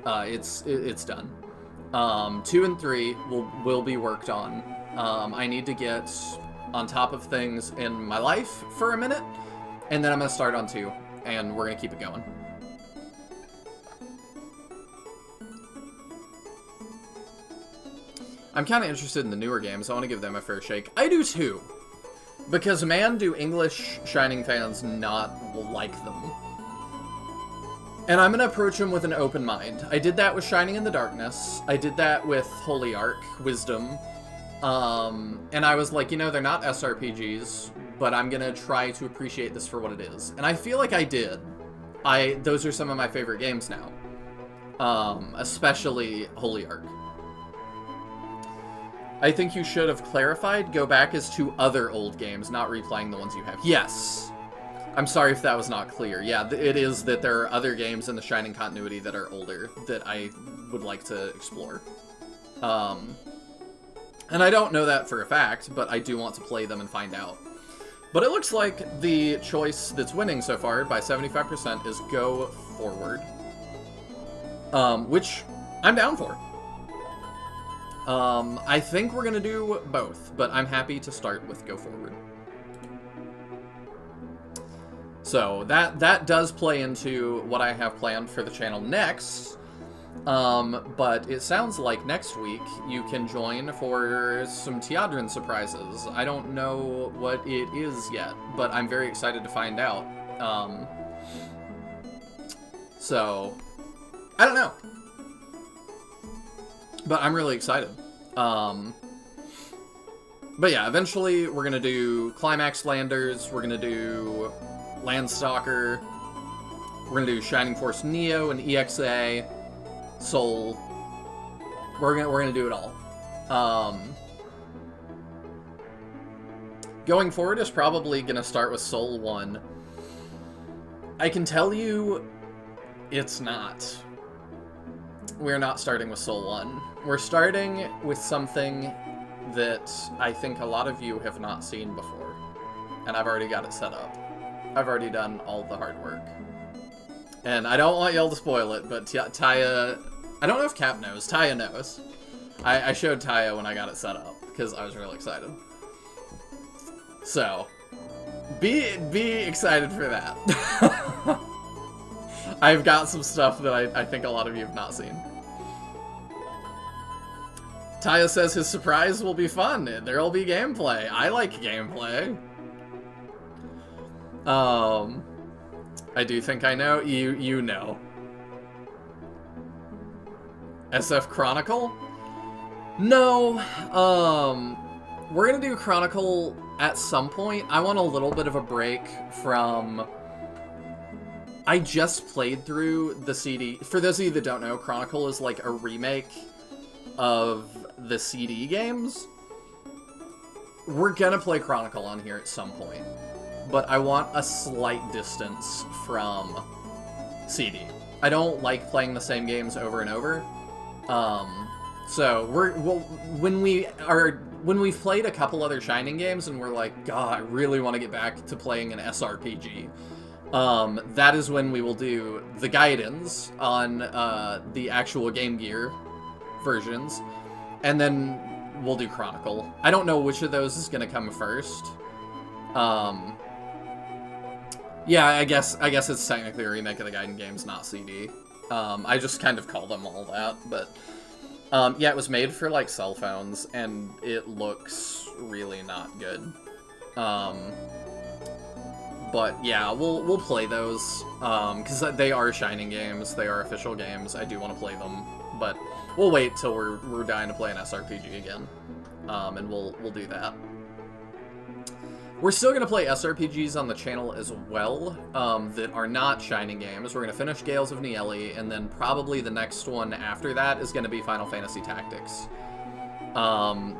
A: It's done. 2 and 3 will be worked on. I need to get on top of things in my life for a minute, and then I'm gonna start on 2, and we're gonna keep it going. I'm kind of interested in the newer games. I want to give them a fair shake. I do too, because man, do English Shining fans not like them. And I'm going to approach them with an open mind. I did that with Shining in the Darkness. I did that with Holy Ark, Wisdom. And I was like, you know, they're not SRPGs, but I'm going to try to appreciate this for what it is. And I feel like I did. Those are some of my favorite games now. Especially Holy Ark. I think you should have clarified, go back as to other old games, not replaying the ones you have. Yes! I'm sorry if that was not clear. Yeah, it is that there are other games in the Shining continuity that are older that I would like to explore. And I don't know that for a fact, but I do want to play them and find out. But it looks like the choice that's winning so far by 75% is Go Forward. Which I'm down for. I think we're gonna do both, but I'm happy to start with Go Forward. So that does play into what I have planned for the channel next. But it sounds like next week you can join for some Teodrin surprises. I don't know what it is yet, but I'm very excited to find out. So I don't know. But I'm really excited. But yeah, eventually we're going to do Climax Landers, we're going to do Landstalker, we're going to do Shining Force Neo and EXA, Soul. We're going to do it all. Going forward is probably going to start with Soul 1. I can tell you it's not. We're not starting with Soul 1. We're starting with something that I think a lot of you have not seen before. And I've already got it set up. I've already done all the hard work. And I don't want y'all to spoil it, but Taya... I don't know if Cap knows. Taya knows. I showed Taya when I got it set up, because I was really excited. So, be excited for that. I've got some stuff that I think a lot of you have not seen. Taya says his surprise will be fun. There'll be gameplay. I like gameplay. I do think I know. You know. SF Chronicle? No. We're gonna do Chronicle at some point. I want a little bit of a break from... I just played through the CD. For those of you that don't know, Chronicle is like a remake of the CD games. We're gonna play Chronicle on here at some point, but I want a slight distance from CD. I don't like playing the same games over and over. So when we've played a couple other Shining games and we're like, God, I really want to get back to playing an SRPG. That is when we will do the Gaidens on the actual Game Gear versions, and then we'll do Chronicle. I don't know which of those is gonna come first. Yeah, I guess it's technically a remake of the Gaiden games, not CD. I just kind of call them all that, but yeah, it was made for like cell phones, and it looks really not good. But yeah, we'll play those because they are Shining games, they are official games. I do want to play them, but we'll wait till we're dying to play an SRPG again, and we'll do that. We're still going to play SRPGs on the channel as well, that are not Shining games. We're going to finish Gales of Nieli, and then probably the next one after that is going to be Final Fantasy Tactics.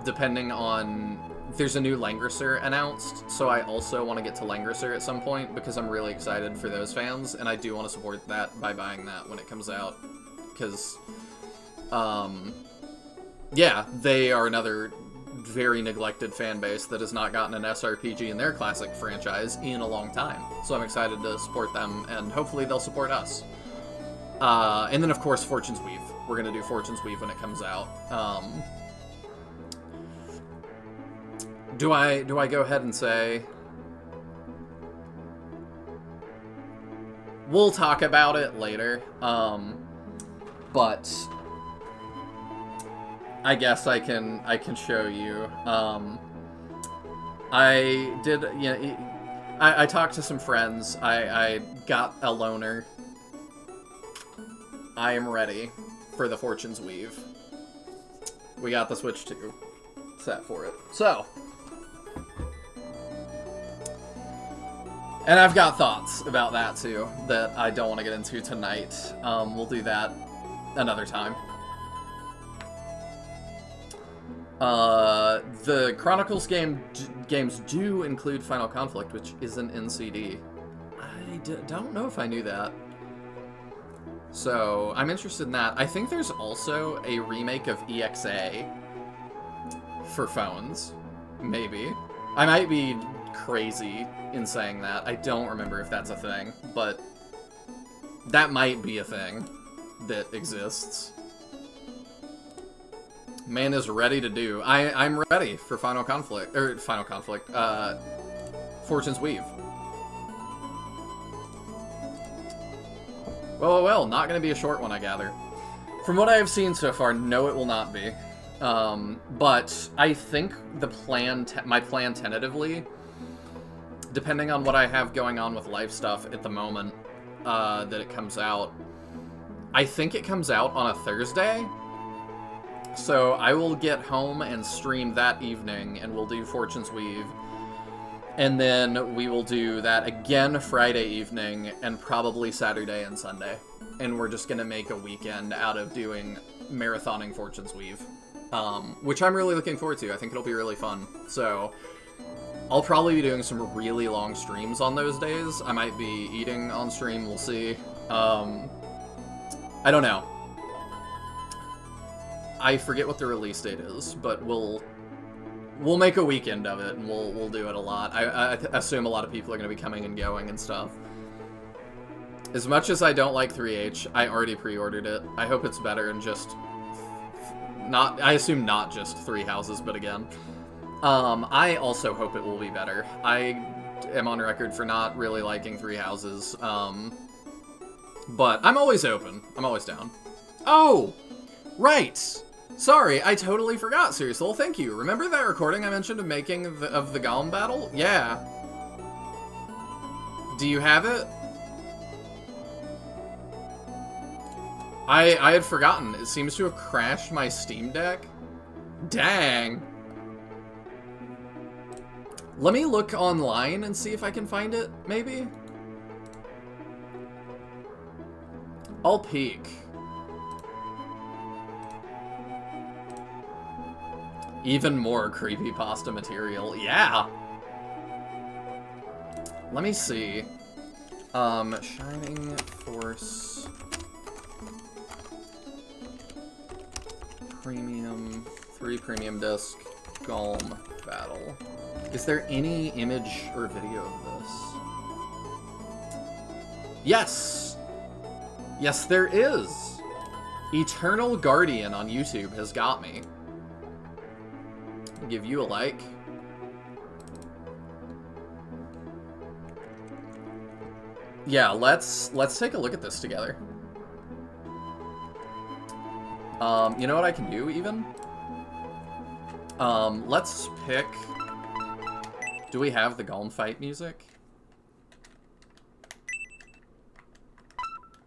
A: Depending on... There's a new Langrisser announced, so I also want to get to Langrisser at some point, because I'm really excited for those fans, and I do want to support that by buying that when it comes out. Because, yeah, they are another very neglected fan base that has not gotten an SRPG in their classic franchise in a long time. So I'm excited to support them, and hopefully they'll support us. And then, of course, Fortune's Weave. We're going to do Fortune's Weave when it comes out. Do I go ahead and say... We'll talk about it later, but... I guess I can show you. I did, you know, I talked to some friends. I got a loaner. I am ready for the Fortune's Weave. We got the Switch 2 set for it. So. And I've got thoughts about that too that I don't want to get into tonight. We'll do that another time. The Chronicles games do include Final Conflict, which isn't in CD. I don't know if I knew that. So, I'm interested in that. I think there's also a remake of EXA for phones. Maybe. I might be crazy in saying that. I don't remember if that's a thing, but that might be a thing that exists. Man is ready to do. I'm ready for Final Conflict. Fortune's Weave. Well, not gonna be a short one, I gather. From what I have seen so far, no, it will not be. But I think my plan tentatively, depending on what I have going on with life stuff at the moment, that it comes out, I think it comes out on a Thursday. So I will get home and stream that evening, and we'll do Fortune's Weave. And then we will do that again Friday evening, and probably Saturday and Sunday. And we're just going to make a weekend out of doing marathoning Fortune's Weave. Which I'm really looking forward to. I think it'll be really fun. So I'll probably be doing some really long streams on those days. I might be eating on stream, we'll see. I don't know. I forget what the release date is, but we'll make a weekend of it, and we'll do it a lot. I assume a lot of people are going to be coming and going and stuff. As much as I don't like 3H, I already pre-ordered it. I hope it's better and just I assume not just 3 houses, but again. I also hope it will be better. I am on record for not really liking 3 houses, but I'm always open. I'm always down. Oh! Right! Sorry, I totally forgot, Seriously. Thank you. Remember that recording I mentioned of making of the Golem battle? Yeah. Do you have it? I had forgotten. It seems to have crashed my Steam Deck. Dang. Let me look online and see if I can find it, maybe? I'll peek. Even more creepypasta material. Yeah! Let me see. Shining Force... Premium... 3 premium disc... Golem battle. Is there any image or video of this? Yes! Yes, there is! Eternal Guardian on YouTube has got me. Give you a like. Yeah, let's take a look at this together. You know what I can do, even? Let's pick... Do we have the Golem fight music?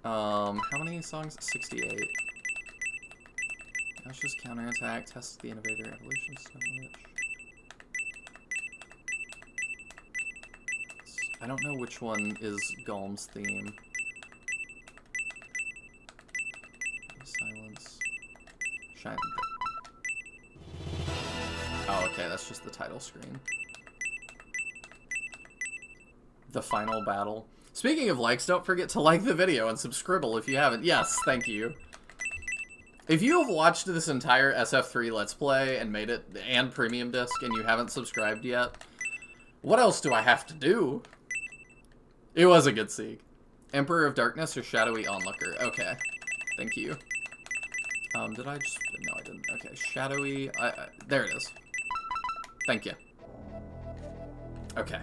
A: How many songs? 68. Let's just counterattack, test the innovator, evolution, switch. I don't know which one is Golem's theme. Silence. Shine. Oh, okay, that's just the title screen. The final battle. Speaking of likes, don't forget to like the video and subscribe if you haven't. Yes, thank you. If you have watched this entire SF3 Let's Play and made it, and Premium Disc, and you haven't subscribed yet, what else do I have to do? It was a good seek. Emperor of Darkness or Shadowy Onlooker? Okay. Thank you. Did I just... No, I didn't. Okay, Shadowy... there it is. Thank you. Okay.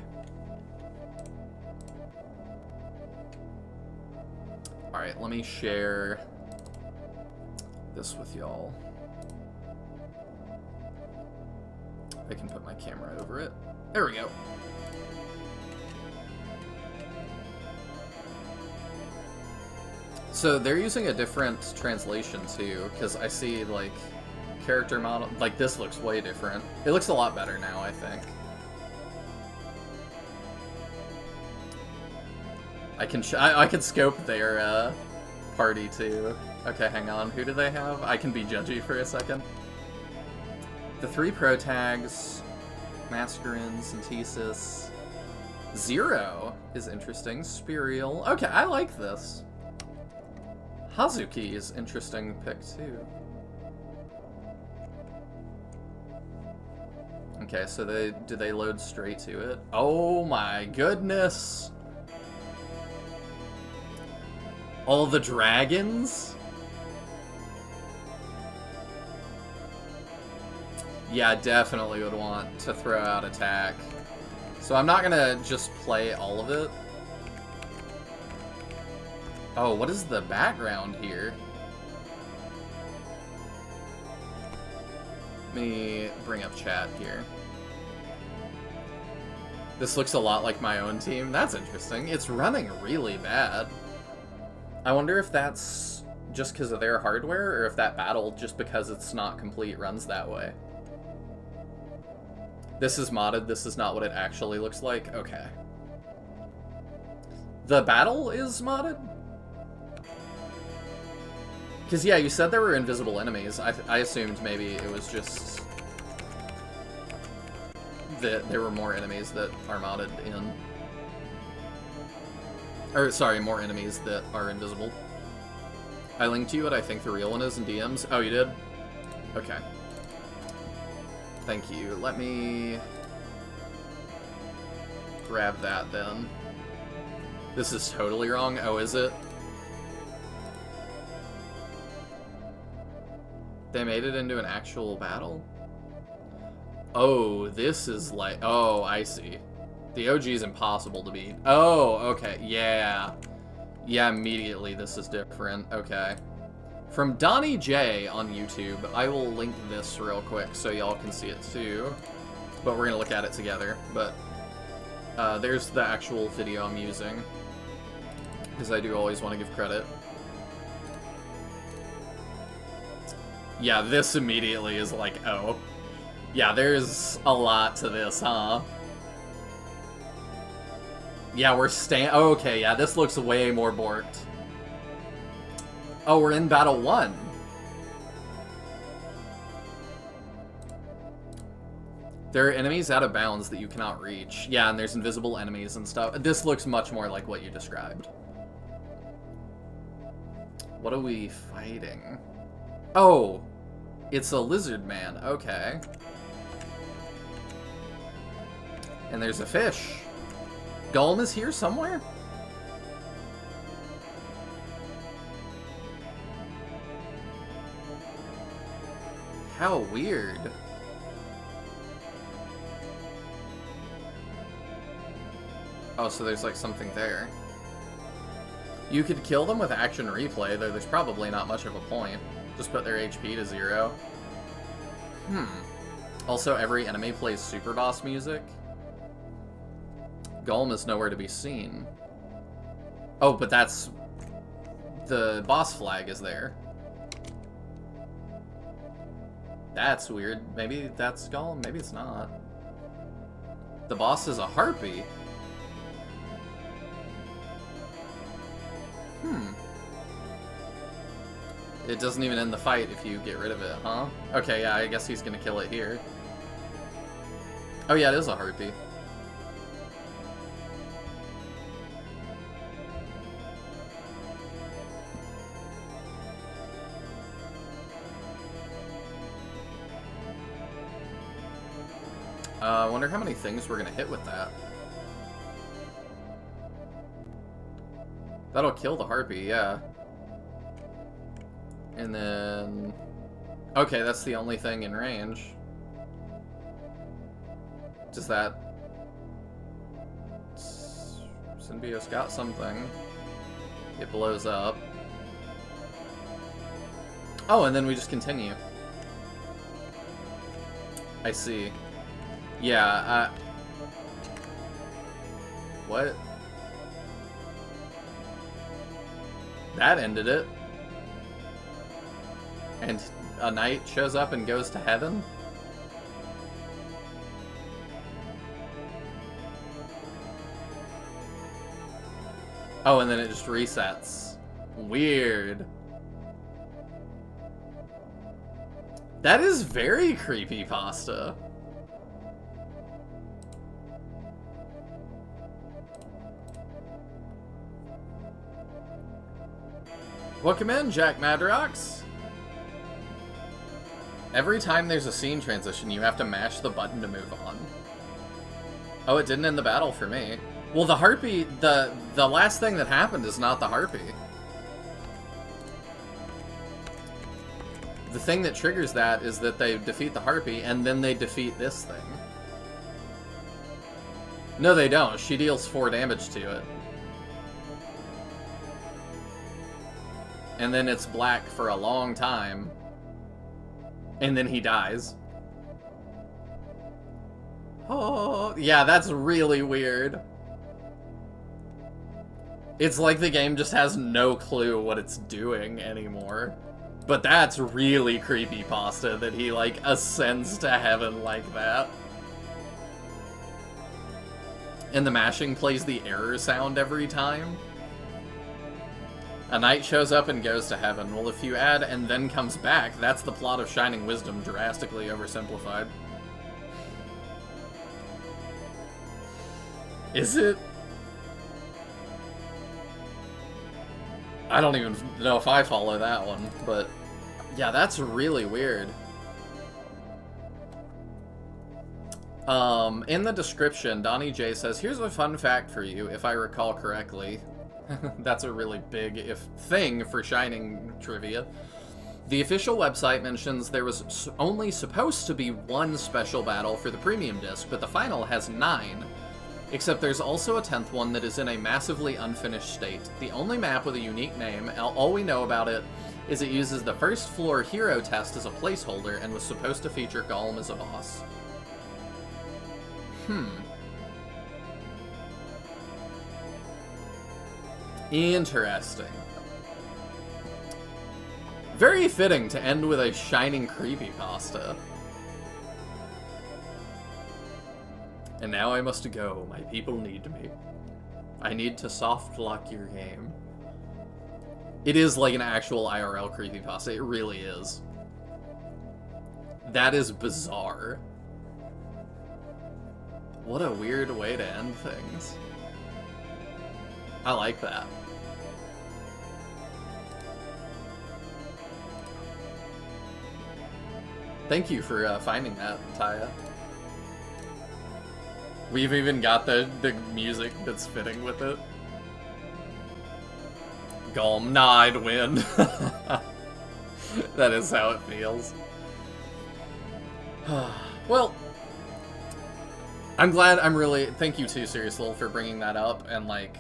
A: Alright, let me share this with y'all. I can put my camera over it. There we go. So they're using a different translation too, because I see like character model, like this looks way different. It looks a lot better now, I think. I can scope their party too. Okay, hang on. Who do they have? I can be judgy for a second. The 3 pro tags, Mascarin, Synthesis. Zero is interesting. Spirial. Okay, I like this. Hazuki is interesting pick too. Okay, so do they load straight to it? Oh my goodness! All the dragons? Yeah, definitely would want to throw out attack. So I'm not gonna just play all of it. Oh, what is the background here? Let me bring up chat here. This looks a lot like my own team. That's interesting. It's running really bad. I wonder if that's just because of their hardware, or if that battle, just because it's not complete, runs that way. This is modded. This is not what it actually looks like. Okay. The battle is modded? Because, yeah, you said there were invisible enemies. I assumed maybe it was just that there were more enemies that are modded in. Or, sorry, more enemies that are invisible. I linked you what I think the real one is in DMs. Oh, you did? Okay. Thank you. Let me grab that, then. This is totally wrong. Oh, is it? They made it into an actual battle? Oh, this is like... Oh, I see. The OG is impossible to beat. Oh, okay. Yeah. Yeah, immediately this is different. Okay. From Donnie J on YouTube, I will link this real quick so y'all can see it too. But we're going to look at it together. But there's the actual video I'm using, because I do always want to give credit. Yeah, this immediately is like, oh. Yeah, there's a lot to this, huh? Yeah, we're oh, okay, yeah, this looks way more borked. Oh, we're in Battle 1. There are enemies out of bounds that you cannot reach. Yeah, and there's invisible enemies and stuff. This looks much more like what you described. What are we fighting? Oh, it's a lizard man. Okay. And there's a fish. Golem is here somewhere? How weird. Oh, so there's like something there. You could kill them with action replay, though there's probably not much of a point. Just put their HP to 0. Also, every enemy plays super boss music. Golem is nowhere to be seen. Oh, but that's... the boss flag is there. That's weird. Maybe that's Golem, maybe it's not. The boss is a harpy. It doesn't even end the fight if you get rid of it, huh? Okay, yeah, I guess he's gonna kill it here. Oh yeah, it is a harpy. I wonder how many things we're gonna hit with that. That'll kill the harpy, yeah. And then... okay, that's the only thing in range. Does that... Symbiote's got something. It blows up. Oh, and then we just continue. I see. Yeah, what? That ended it. And a knight shows up and goes to heaven? Oh, and then it just resets. Weird. That is very creepypasta. Welcome in, Jack Madrox. Every time there's a scene transition, you have to mash the button to move on. Oh, it didn't end the battle for me. Well, the harpy, the last thing that happened is not the harpy. The thing that triggers that is that they defeat the harpy, and then they defeat this thing. No, they don't. She deals 4 damage to it. And then it's black for a long time. And then he dies. Oh, yeah, that's really weird. It's like the game just has no clue what it's doing anymore. But that's really creepypasta that he, like, ascends to heaven like that. And the mashing plays the error sound every time. A knight shows up and goes to heaven. Well, if you add and then comes back, that's the plot of Shining Wisdom drastically oversimplified. Is it? I don't even know if I follow that one, but yeah, that's really weird. In the description, Donnie J says, here's a fun fact for you, if I recall correctly. That's a really big thing for Shining trivia. The official website mentions there was only supposed to be 1 special battle for the premium disc, but the final has 9. Except there's also a 10th one that is in a massively unfinished state. The only map with a unique name, all we know about it is it uses the first floor hero test as a placeholder and was supposed to feature Golem as a boss. Interesting. Very fitting to end with a Shining creepypasta. And now I must go. My people need me. I need to soft lock your game. It is like an actual IRL creepypasta. It really is. That is bizarre. What a weird way to end things. I like that. Thank you for finding that, Taya. We've even got the music that's fitting with it. Golem, nah, I'd win. That is how it feels. Well, I'm glad. Thank you too, Serious Lil, for bringing that up and, like,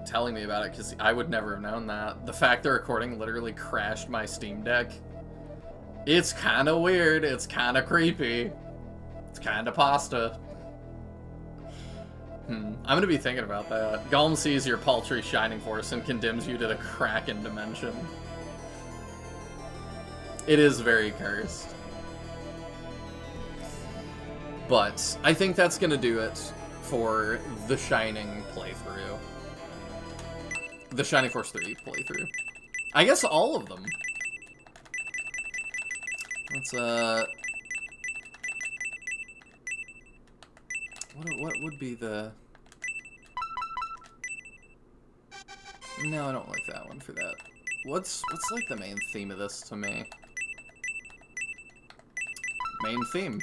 A: telling me about it, because I would never have known that. The fact the recording literally crashed my Steam Deck. It's kind of weird. It's kind of creepy. It's kind of pasta. I'm gonna be thinking about that. Golem sees your paltry Shining Force and condemns you to the Kraken dimension. It is very cursed. But I think that's gonna do it for the Shining playthrough. The Shining Force 3 playthrough. I guess all of them. Let's, what would be the... No, I don't like that one for that. What's like the main theme of this to me? Main theme.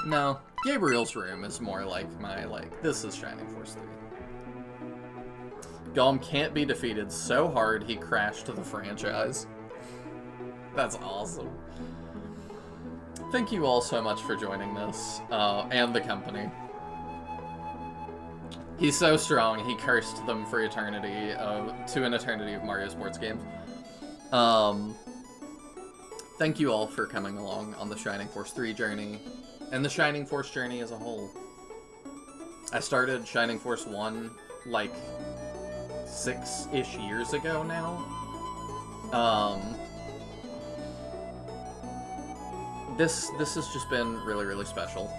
A: No, Gabriel's Room is more like my, like, this is Shining Force 3. Golem can't be defeated so hard he crashed the franchise. That's awesome. Thank you all so much for joining this, and the company. He's so strong, he cursed them for eternity, to an eternity of Mario sports games. Thank you all for coming along on the Shining Force 3 journey, and the Shining Force journey as a whole. I started Shining Force 1, like, 6-ish years ago now. This has just been really, really special.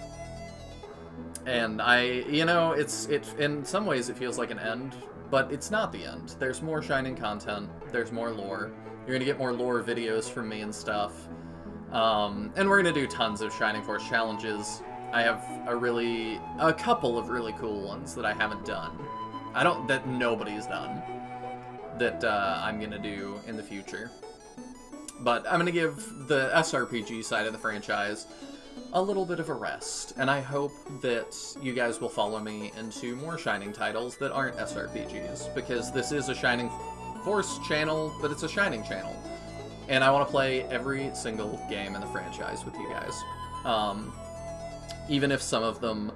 A: And you know, it in some ways it feels like an end, but it's not the end. There's more Shining content, there's more lore. You're gonna get more lore videos from me and stuff. And we're gonna do tons of Shining Force challenges. I have a couple of really cool ones that I haven't done. That nobody's done. That I'm gonna do in the future. But I'm gonna give the SRPG side of the franchise a little bit of a rest, and I hope that you guys will follow me into more Shining titles that aren't SRPGs, because this is a Shining Force channel, but it's a Shining channel, and I want to play every single game in the franchise with you guys, even if some of them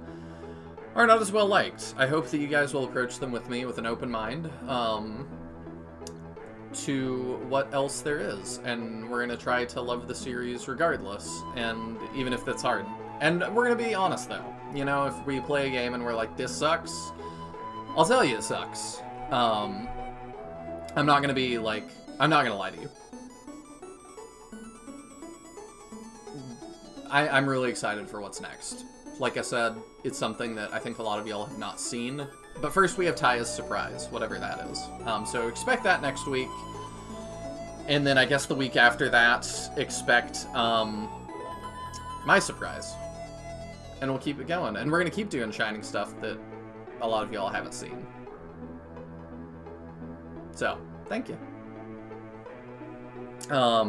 A: are not as well liked. I hope that you guys will approach them with me with an open mind, to what else there is, and we're gonna try to love the series regardless, and even if that's hard. And we're gonna be honest though, you know, if we play a game and we're like, this sucks, I'll tell you it sucks. I'm not gonna be like, I'm not gonna lie to you. I'm really excited for what's next. Like I said, it's something that I think a lot of y'all have not seen. But first we have Taya's surprise, whatever that is. So expect that next week. And then I guess the week after that, expect my surprise. And we'll keep it going. And we're going to keep doing Shining stuff that a lot of y'all haven't seen. So, thank you.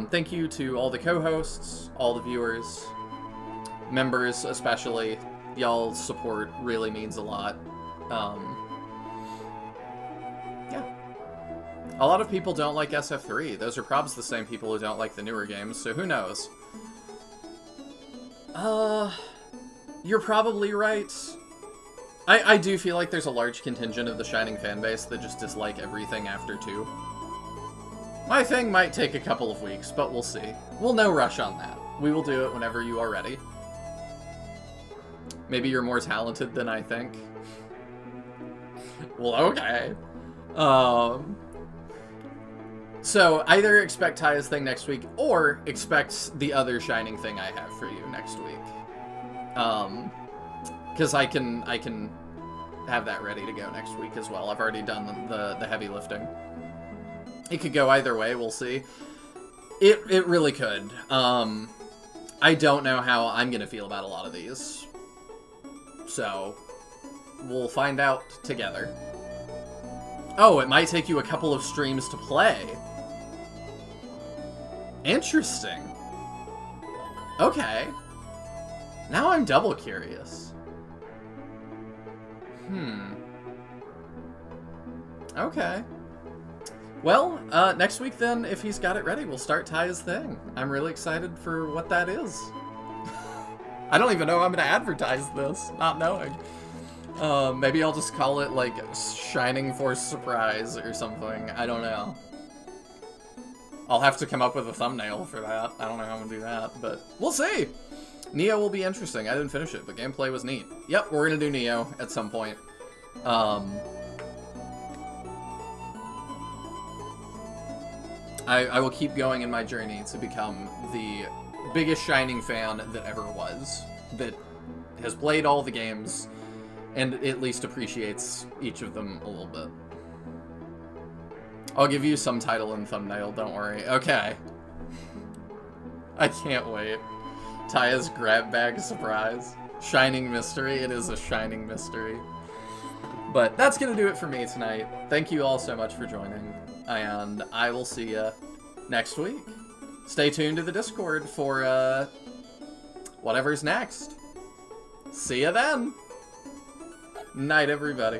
A: Thank you to all the co-hosts, all the viewers, members especially. Y'all's support really means a lot. Yeah. A lot of people don't like SF3. Those are probably the same people who don't like the newer games, so who knows? You're probably right. I do feel like there's a large contingent of the Shining fanbase that just dislike everything after 2. My thing might take a couple of weeks, but we'll see. We'll no rush on that. We will do it whenever you are ready. Maybe you're more talented than I think. Well, okay. So, either expect Taya's thing next week, or expect the other Shining thing I have for you next week. Because I can have that ready to go next week as well. I've already done the heavy lifting. It could go either way, we'll see. It really could. I don't know how I'm gonna feel about a lot of these. So, we'll find out together. Oh, it might take you a couple of streams to play. Interesting. Okay. Now I'm double curious. Okay. Well, next week then, if he's got it ready, we'll start Ty's thing. I'm really excited for what that is. I don't even know how I'm going to advertise this, not knowing. Maybe I'll just call it, like, Shining Force Surprise or something. I don't know. I'll have to come up with a thumbnail for that. I don't know how I'm going to do that, but we'll see. Neo will be interesting. I didn't finish it, but gameplay was neat. Yep, we're going to do Neo at some point. I will keep going in my journey to become the biggest Shining fan that ever was. That has played all the games and at least appreciates each of them a little bit. I'll give you some title and thumbnail, don't worry. Okay. I can't wait. Taya's grab bag surprise. Shining mystery. It is a shining mystery. But that's going to do it for me tonight. Thank you all so much for joining. And I will see you next week. Stay tuned to the Discord for whatever's next. See ya then. Night, everybody.